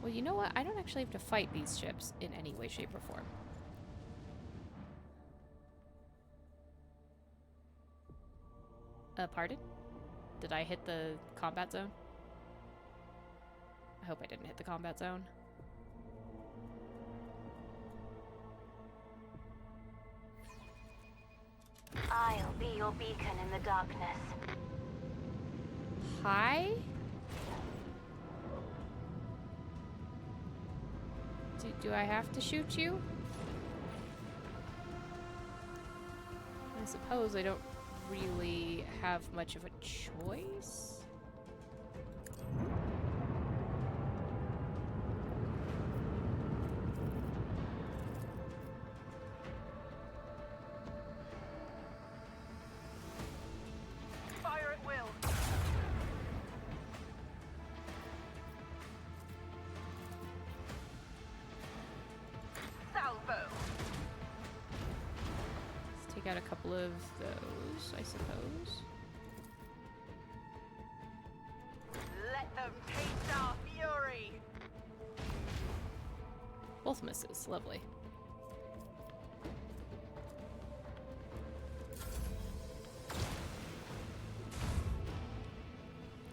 Well, you know what? I don't actually have to fight these ships in any way, shape, or form. Pardon? Did I hit the combat zone? I hope I didn't hit the combat zone. I'll be your beacon in the darkness. Hi? Do I have to shoot you? I suppose I don't really have much of a choice. Fire at will. Salvo. Let's take out a couple of those, I suppose. Let them taste our fury. Both misses. Lovely.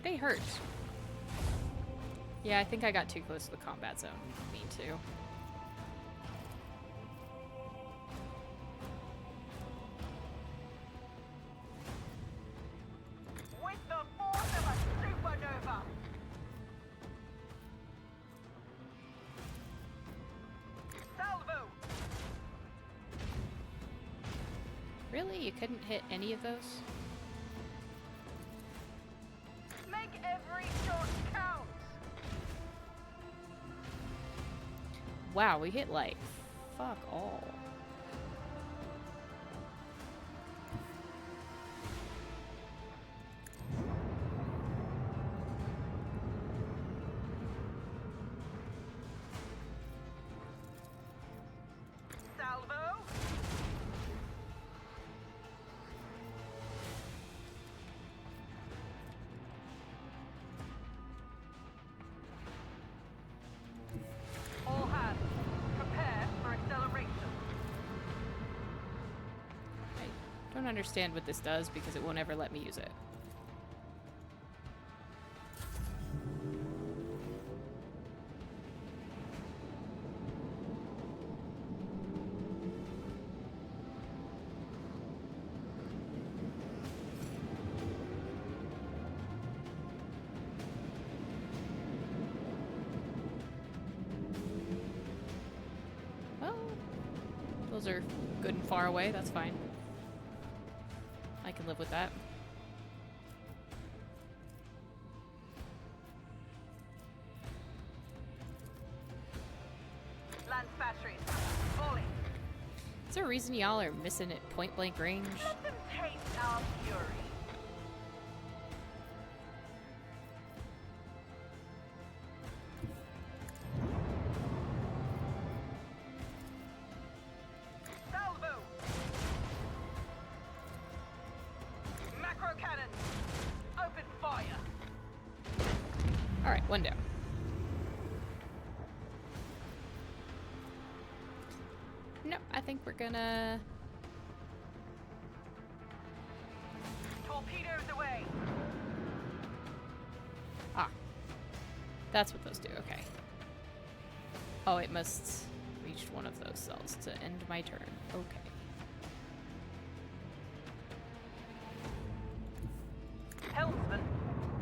They hurt. Yeah, I think I got too close to the combat zone. Me too. With the force of a supernova. Salvo. Really? You couldn't hit any of those? Make every shot count. Wow, we hit like fuck all. Salvo. All hands, prepare for acceleration. I don't understand what this does because it won't ever let me use it. Well, those are good and far away. That's fine. I can live with that. Lance batteries, falling. Is there a reason y'all are missing at point blank range? Let them taste our fury. Salvo. Macro cannon. Open fire. Alright, one down. No, I think we're gonna... Torpedoes away. Ah. That's what those do, okay. Oh, it must reach one of those cells to end my turn. Okay. Helmsman,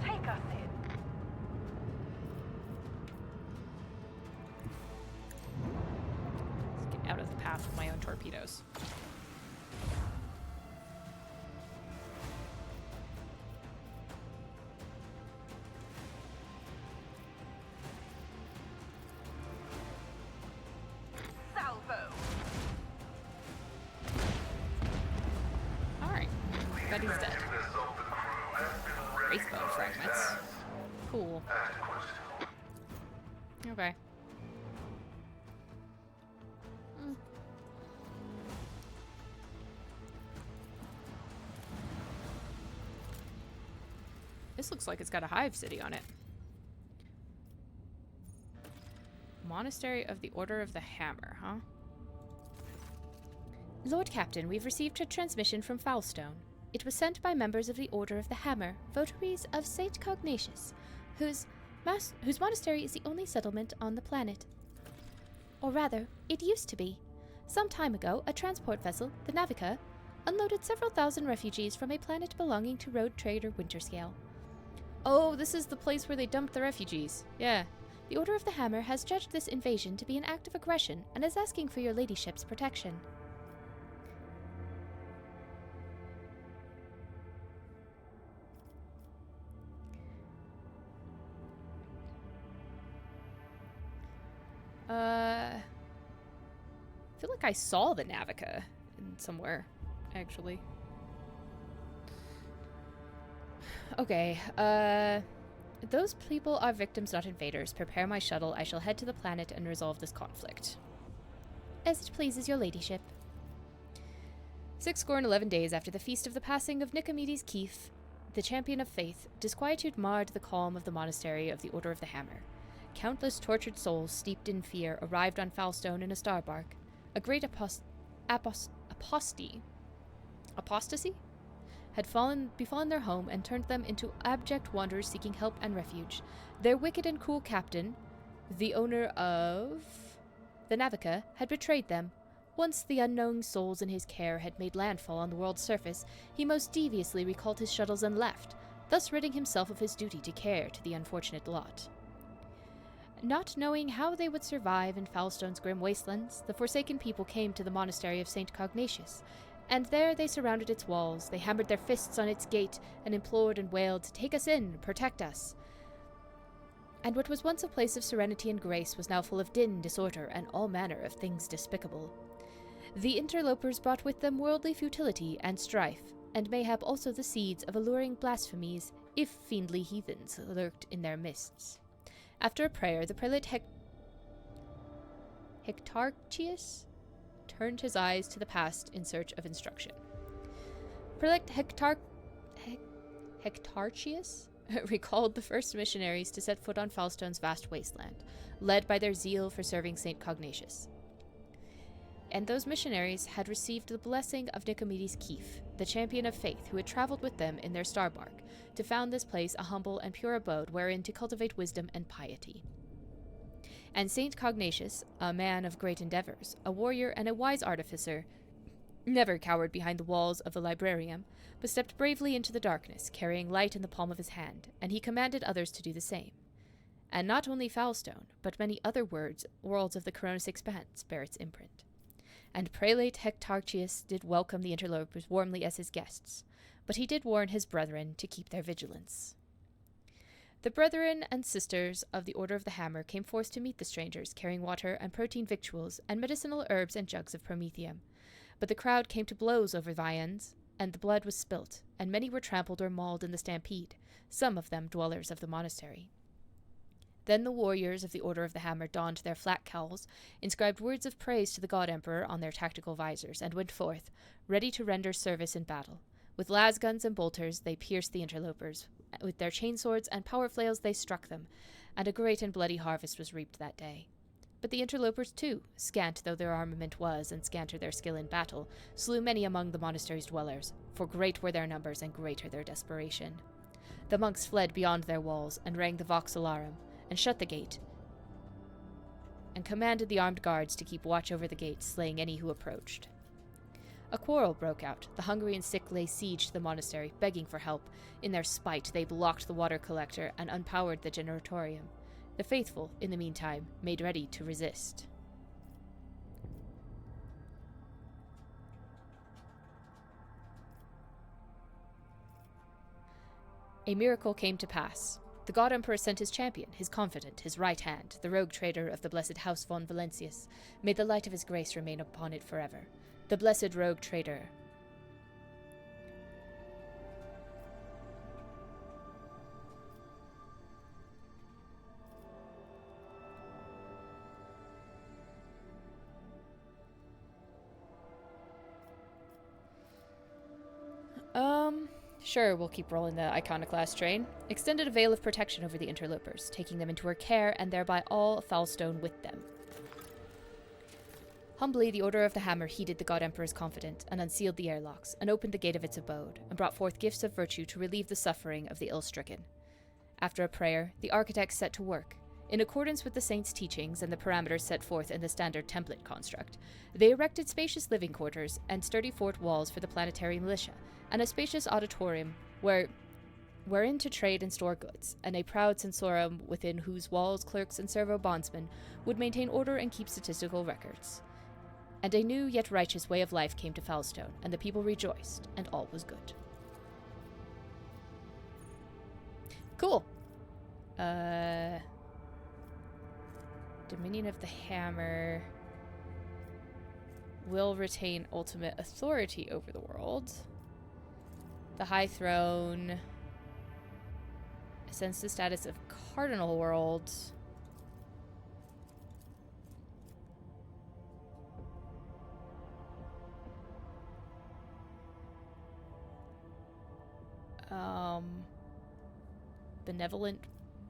take us in. Let's get out of the path of my own torpedoes. Salvo. Alright. Buddy's dead. Wraithbone fragments. Cool. Okay. This looks like it's got a hive city on it. Monastery of the Order of the Hammer, huh? Lord Captain, we've received a transmission from Foulstone. It was sent by members of the Order of the Hammer, votaries of Saint Cognatius, whose monastery is the only settlement on the planet. Or rather, it used to be. Some time ago, a transport vessel, the Navica, unloaded several thousand refugees from a planet belonging to road trader Winterscale. Oh, this is the place where they dumped the refugees. Yeah. The Order of the Hammer has judged this invasion to be an act of aggression and is asking for your ladyship's protection. I feel like I saw the Navica in somewhere, actually. Okay, those people are victims, not invaders. Prepare my shuttle. I shall head to the planet and resolve this conflict. As it pleases your ladyship. 11 days after the feast of the passing of Nicomedes Keefe, the champion of faith, disquietude marred the calm of the monastery of the Order of the Hammer. Countless tortured souls steeped in fear arrived on Foulstone in a starbark. A great apostasy had befallen their home and turned them into abject wanderers seeking help and refuge. Their wicked and cruel captain, the owner of the Navica, had betrayed them. Once the unknowing souls in his care had made landfall on the world's surface, he most deviously recalled his shuttles and left, thus ridding himself of his duty to care to the unfortunate lot. Not knowing how they would survive in Foulstone's grim wastelands, the forsaken people came to the monastery of St. Cognatius, and there they surrounded its walls. They hammered their fists on its gate and implored and wailed, "Take us in, protect us." And what was once a place of serenity and grace was now full of din, disorder, and all manner of things despicable. The interlopers brought with them worldly futility and strife, and mayhap also the seeds of alluring blasphemies, if fiendly heathens lurked in their midst. After a prayer, the prelate Hectarchius turned his eyes to the past in search of instruction. Prelate Hectarchius recalled the first missionaries to set foot on Foulstone's vast wasteland, led by their zeal for serving St. Cognatius. And those missionaries had received the blessing of Nicomedes Keefe, the champion of faith, who had traveled with them in their starbark, to found this place a humble and pure abode wherein to cultivate wisdom and piety. And St. Cognatius, a man of great endeavors, a warrior and a wise artificer, never cowered behind the walls of the librarium, but stepped bravely into the darkness, carrying light in the palm of his hand, and he commanded others to do the same. And not only Foulstone, but many other worlds of the Coronis expanse bear its imprint. And Prelate Hectarchius did welcome the interlopers warmly as his guests, but he did warn his brethren to keep their vigilance. The brethren and sisters of the Order of the Hammer came forth to meet the strangers, carrying water and protein victuals and medicinal herbs and jugs of promethium. But the crowd came to blows over viands, and the blood was spilt, and many were trampled or mauled in the stampede, some of them dwellers of the monastery. Then the warriors of the Order of the Hammer donned their flat cowls, inscribed words of praise to the God Emperor on their tactical visors, and went forth, ready to render service in battle. With lasguns and bolters they pierced the interlopers. With their chainswords and power flails they struck them, and a great and bloody harvest was reaped that day. But the interlopers, too, scant though their armament was, and scanter their skill in battle, slew many among the monastery's dwellers, for great were their numbers and greater their desperation. The monks fled beyond their walls, and rang the vox alarum, and shut the gate, and commanded the armed guards to keep watch over the gate, slaying any who approached. A quarrel broke out. The hungry and sick lay siege to the monastery, begging for help. In their spite, they blocked the water collector and unpowered the generatorium. The faithful, in the meantime, made ready to resist. A miracle came to pass. The God Emperor sent his champion, his confidant, his right hand, the rogue trader of the blessed House von Valentius. May the light of his grace remain upon it forever. The blessed rogue trader. Sure, we'll keep rolling the Iconoclast train. Extended a veil of protection over the interlopers, taking them into her care and thereby all Foulstone with them. Humbly, the Order of the Hammer heeded the God Emperor's confidence and unsealed the airlocks and opened the gate of its abode and brought forth gifts of virtue to relieve the suffering of the ill-stricken. After a prayer, the architects set to work. In accordance with the saint's teachings and the parameters set forth in the standard template construct, they erected spacious living quarters and sturdy fort walls for the planetary militia, and a spacious auditorium wherein to trade and store goods, and a proud censorum within whose walls clerks and servo bondsmen would maintain order and keep statistical records. And a new yet righteous way of life came to Foulstone, and the people rejoiced, and all was good. Cool. Dominion of the Hammer will retain ultimate authority over the world. The High Throne ascends the status of Cardinal World. Benevolent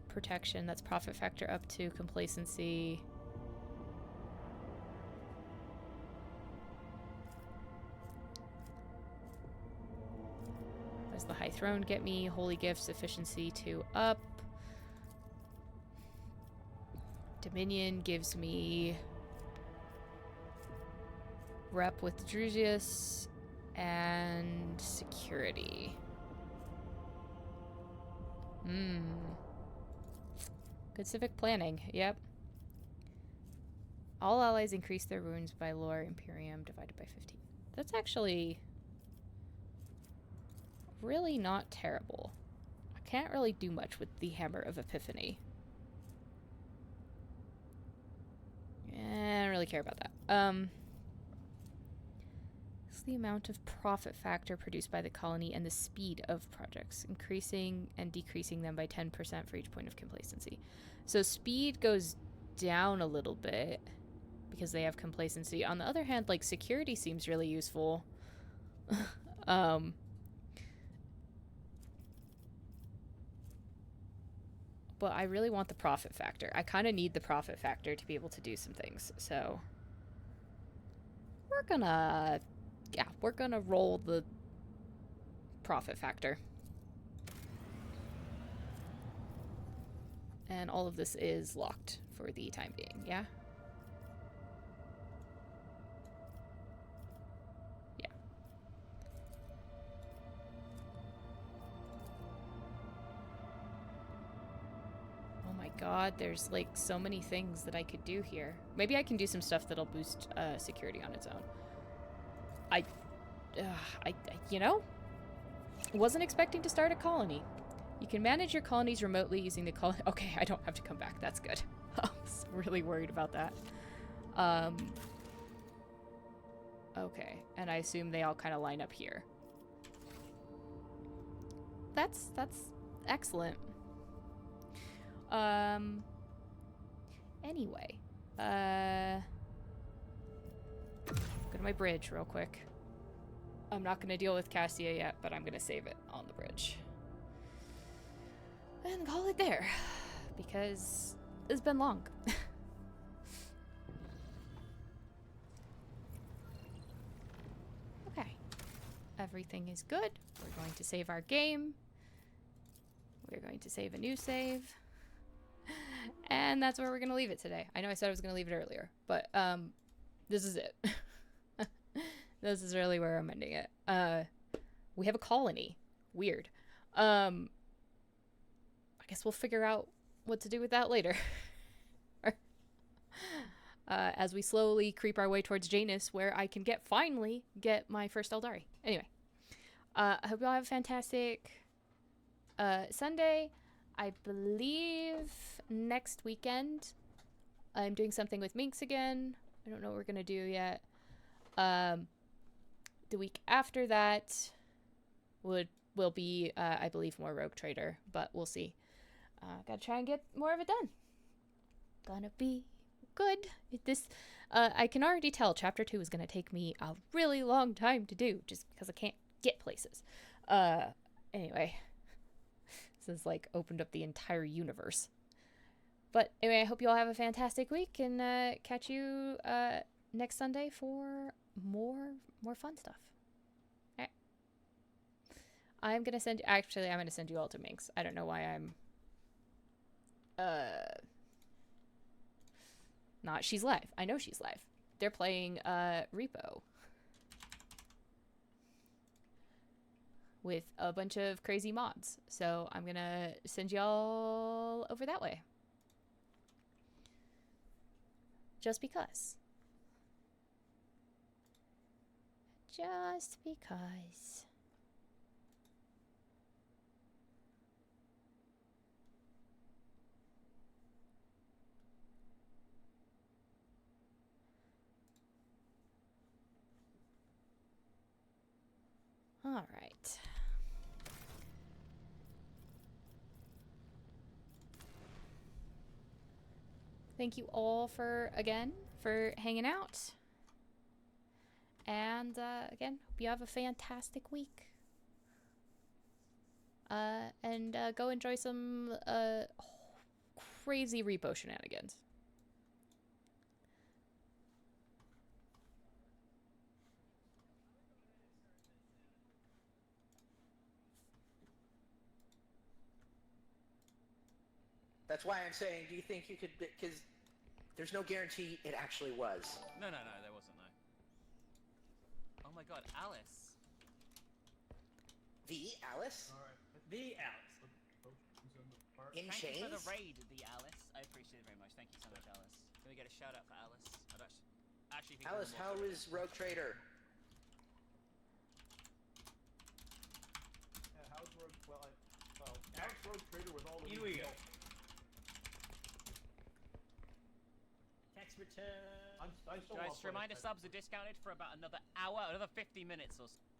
protection, that's profit factor up to complacency. What does the High Throne get me? Holy Gifts, efficiency 2 up. Dominion gives me rep with Drusius and security. Good civic planning, yep. All allies increase their wounds by lore Imperium divided by 15. That's actually really not terrible. I can't really do much with the Hammer of Epiphany. I don't really care about that. It's the amount of profit factor produced by the colony and the speed of projects, increasing and decreasing them by 10% for each point of complacency. So speed goes down a little bit because they have complacency. On the other hand, like, security seems really useful. But I really want the profit factor. I kind of need the profit factor to be able to do some things. So we're gonna roll the profit factor. And all of this is locked for the time being, yeah? Yeah. Oh my god, there's like so many things that I could do here. Maybe I can do some stuff that'll boost security on its own. I you know, wasn't expecting to start a colony. You can manage your colonies remotely using the colony. Okay, I don't have to come back. That's good. I was really worried about that. Okay, and I assume they all kind of line up here. That's excellent. Anyway, go to my bridge real quick. I'm not going to deal with Cassia yet, but I'm going to save it on the bridge. And call it there, because it's been long. Okay. Everything is good. We're going to save our game. We're going to save a new save. And that's where we're going to leave it today. I know I said I was going to leave it earlier, but this is it. This is really where I'm ending it. We have a colony. Weird. I guess we'll figure out what to do with that later. As we slowly creep our way towards Janus, where I can finally get my first Eldari. Anyway. I hope you all have a fantastic Sunday. I believe next weekend I'm doing something with Minx again. I don't know what we're going to do yet. The week after that will be, I believe, more Rogue Trader, but we'll see. Gotta try and get more of it done. Gonna be good. I can already tell Chapter 2 is gonna take me a really long time to do, just because I can't get places. Anyway. This has, like, opened up the entire universe. But anyway, I hope you all have a fantastic week, and catch you next Sunday for more fun stuff. Alright. I'm gonna send you all to Minx. I don't know why I'm not. She's live. I know she's live. They're playing Repo with a bunch of crazy mods. So I'm gonna send y'all over that way. Just because. Just because. All right. Thank you all for hanging out. And again, hope you have a fantastic week. And go enjoy some crazy repo shenanigans. That's why I'm saying, do you think you could, because there's no guarantee it actually was. No, there wasn't, no. Oh my god, Alice. The Alice? Alright, the Alice. In Thank chains? you for the raid, the Alice. I appreciate it very much. Thank you so much, Alice. Can we get a shout out for Alice? I'd actually think Alice, how is Rogue Trader? Yeah, how's Rogue, how's Rogue Trader with all the Here we go. results? Tax return. I still Guys, lost reminder money. subs are discounted for about another hour, another 50 minutes or so.